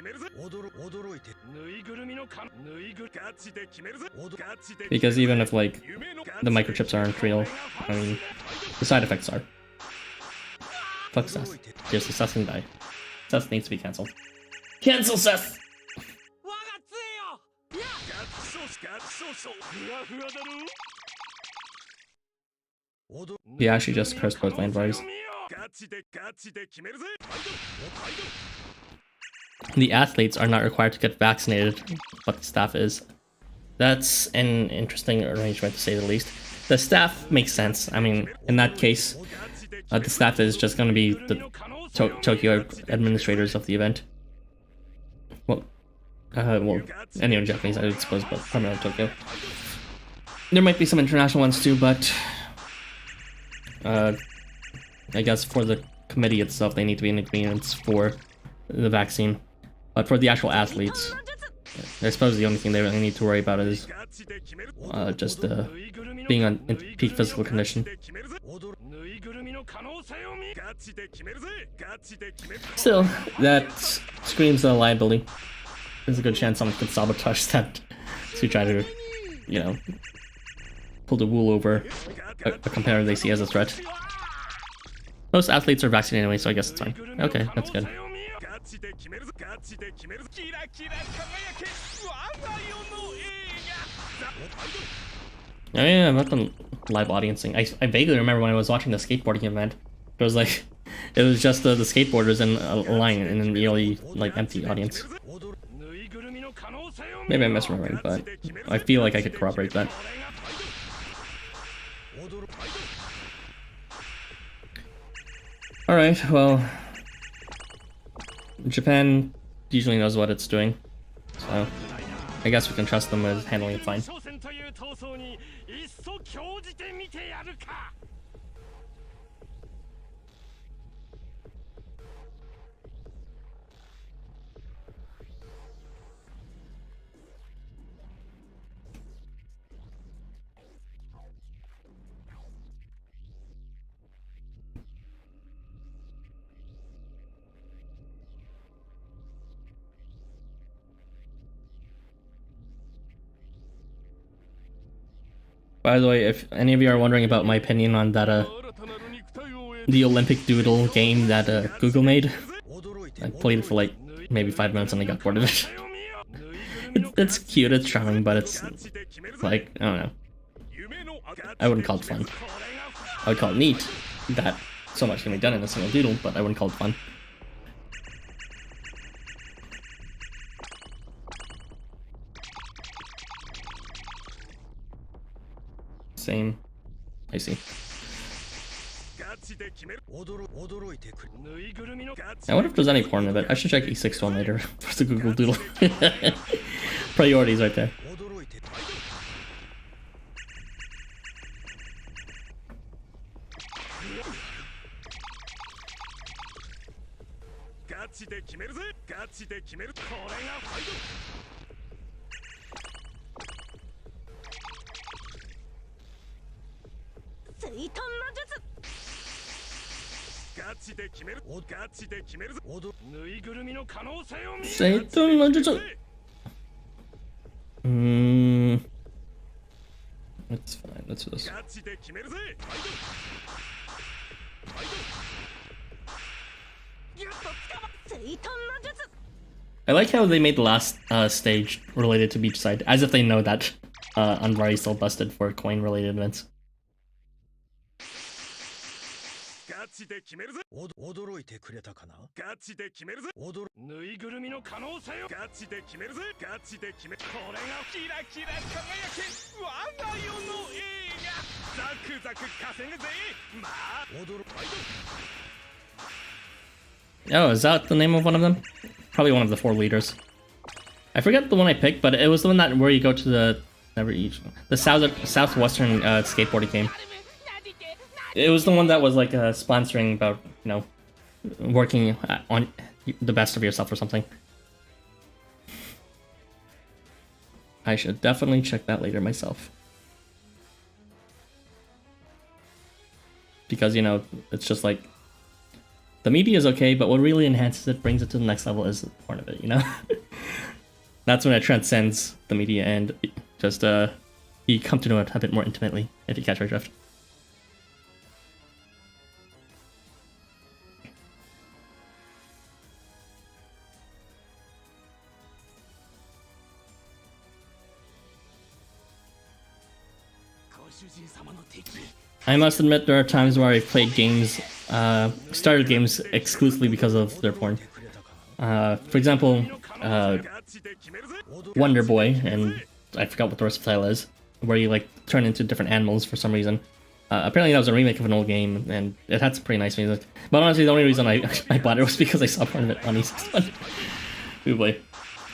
Because even if, like, the microchips aren't real, I mean, the side effects are. Fuck Seth. Seriously, Seth can die. Seth needs to be cancelled. Cancel Seth! He actually just cursed both land bodies. The athletes are not required to get vaccinated, but the staff is. That's an interesting arrangement, to say the least. The staff makes sense. I mean, in that case, the staff is just going to be the Tokyo administrators of the event. Well, anyone Japanese, I would suppose, but primarily Tokyo. There might be some international ones too, but I guess for the committee itself, they need to be in agreement for the vaccine. But for the actual athletes, I suppose the only thing they really need to worry about is just being in peak physical condition. Still, that screams liability. There's a good chance someone could sabotage that to try to, you know, pull the wool over a competitor they see as a threat. Most athletes are vaccinated anyway, so I guess it's fine. Okay, that's good. Oh yeah, about the live audiencing. I vaguely remember when I was watching the skateboarding event. It was like, it was just the skateboarders in a line and a really, like, empty audience. Maybe I'm misremembering, but I feel like I could corroborate that. Alright, well, Japan usually knows what it's doing, so I guess we can trust them with handling it fine. By the way, if any of you are wondering about my opinion on that the Olympic Doodle game that Google made, I played it for like maybe 5 minutes and I got bored of it. It's cute, it's charming, but it's like, I don't know. I wouldn't call it fun. I would call it neat that so much can be done in a single doodle, but I wouldn't call it fun. Same. I see. I wonder if there's any porn of it. I should check E6 one later for the Google Doodle. Priorities right there. That's fine, let's do this. I like how they made the last stage related to Beachside, as if they know that Anvari is still busted for coin-related events. Oh, is that the name of one of them? Probably one of the 4 leaders. I forget the one I picked, but it was the one that where you go to the southwestern skateboarding game. It was the one that was like sponsoring about, you know, working on the best of yourself or something. I should definitely check that later myself. Because, you know, it's just like, the media is okay, but what really enhances it, brings it to the next level is the part of it, you know? That's when it transcends the media and just, you come to know it a bit more intimately, if you catch my drift. I must admit there are times where I've played games, started games exclusively because of their porn. For example, Wonder Boy, and I forgot what the rest of the title is, where you like turn into different animals for some reason. Apparently that was a remake of an old game, and it had some pretty nice music. But honestly, the only reason I bought it was because I saw part of it on E61. Ooh boy.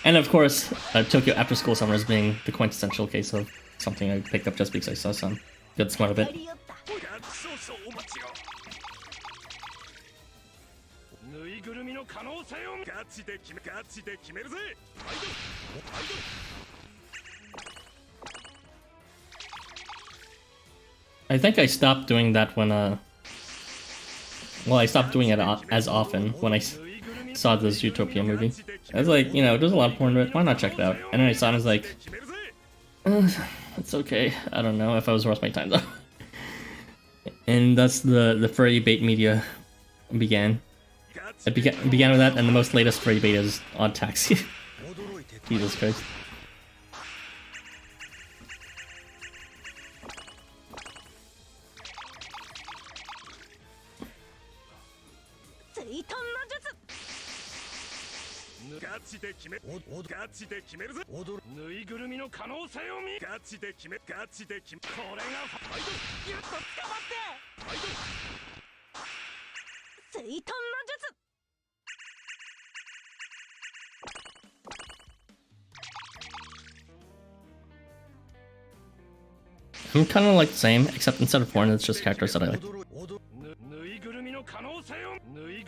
And of course, Tokyo Afterschool Summers being the quintessential case of something I picked up just because I saw some good smart of it. I think I stopped doing that when well, I stopped doing it as often when I saw this Utopia movie. I was like, you know, there's a lot of porn to it, why not check it out? And then I saw it and I was like, it's okay. I don't know if I was worth my time though. And thus the furry bait media began. It began with that, and the most latest furry bait is Odd Taxi. Jesus Christ. I'm kind of like the same, except instead of porn, it's just characters that I like.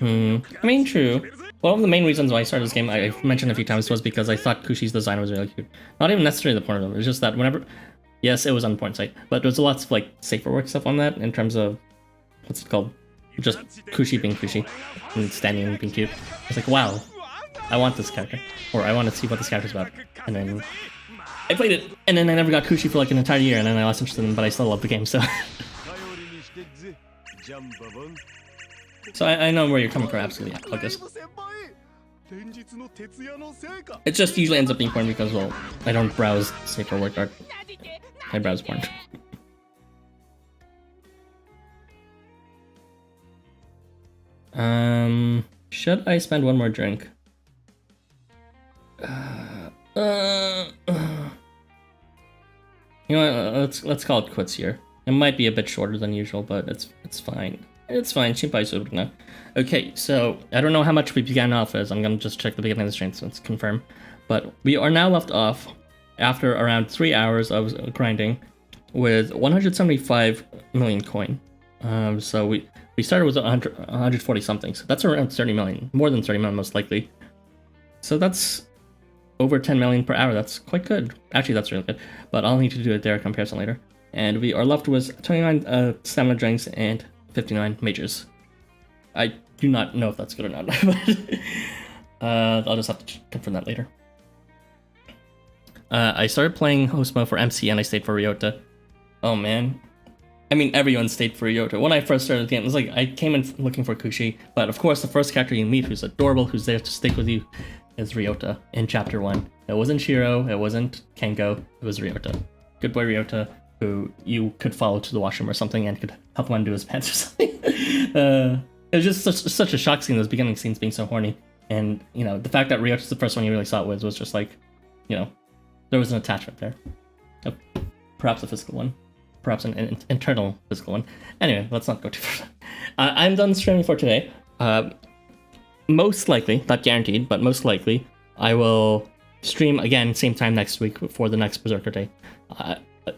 I mean, true. One of the main reasons why I started this game, I've mentioned a few times, was because I thought Kushi's design was really cute. Not even necessarily the porn of it, it's just that whenever... Yes, it was on the porn site, but there's lots of, like, safer work stuff on that, in terms of... What's it called? Just Kushi being Kushi, and standing and being cute. It's like, wow, I want this character. Or I want to see what this character's about. And then I played it, and then I never got Kushi for like an entire year, and then I lost interest in them, but I still love the game, so... So I know where you're coming from, absolutely, yeah, August. It just usually ends up being porn because, well, I don't browse safe or work art. I browse porn. Should I spend one more drink? You know what, let's call it quits here. It might be a bit shorter than usual, but it's fine. It's fine. Okay, so I don't know how much we began off as. I'm gonna just check the beginning of the stream so it's confirmed. But we are now left off after around 3 hours of grinding with 175 million coin. So we started with 140 something. So that's around 30 million, more than 30 million most likely. So that's over 10 million per hour. That's quite good. Actually, that's really good. But I'll need to do a Dare comparison later. And we are left with 29 stamina drinks and 59 majors. I do not know if that's good or not, but I'll just have to confirm that later. I started playing Housamo for MC and I stayed for Ryota. Oh man. I mean, everyone stayed for Ryota. When I first started the game, it was like I came in looking for Kushi, but of course the first character you meet who's adorable, who's there to stick with you, is Ryota in Chapter 1. It wasn't Shiro, it wasn't Kengo, it was Ryota. Good boy Ryota, who you could follow to the washroom or something and could help him undo his pants or something. It was just such a shock scene, those beginning scenes being so horny. And, you know, the fact that Ryota's the first one you really saw it with was just like, you know, there was an attachment there. Perhaps a physical one. Perhaps an internal physical one. Anyway, let's not go too far. I'm done streaming for today. Most likely, not guaranteed, but most likely, I will stream again same time next week for the next Berserker day.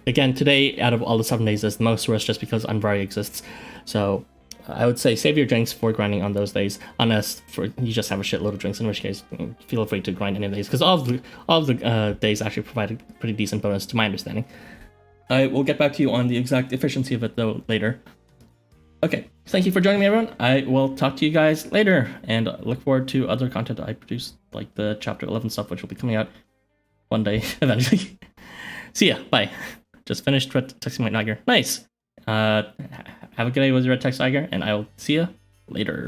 Again, today, out of all the 7 days, is the most worst just because Unvari exists. So I would say save your drinks for grinding on those days, unless you just have a shitload of drinks, in which case feel free to grind any of these, because all of the days actually provide a pretty decent bonus to my understanding. I will get back to you on the exact efficiency of it though later. Okay, thank you for joining me, everyone. I will talk to you guys later, and look forward to other content I produce, like the Chapter 11 stuff, which will be coming out one day eventually. See ya, bye. Just finished texting my Niger. Nice. Have a good day with your Red Text Tiger, and I will see ya later.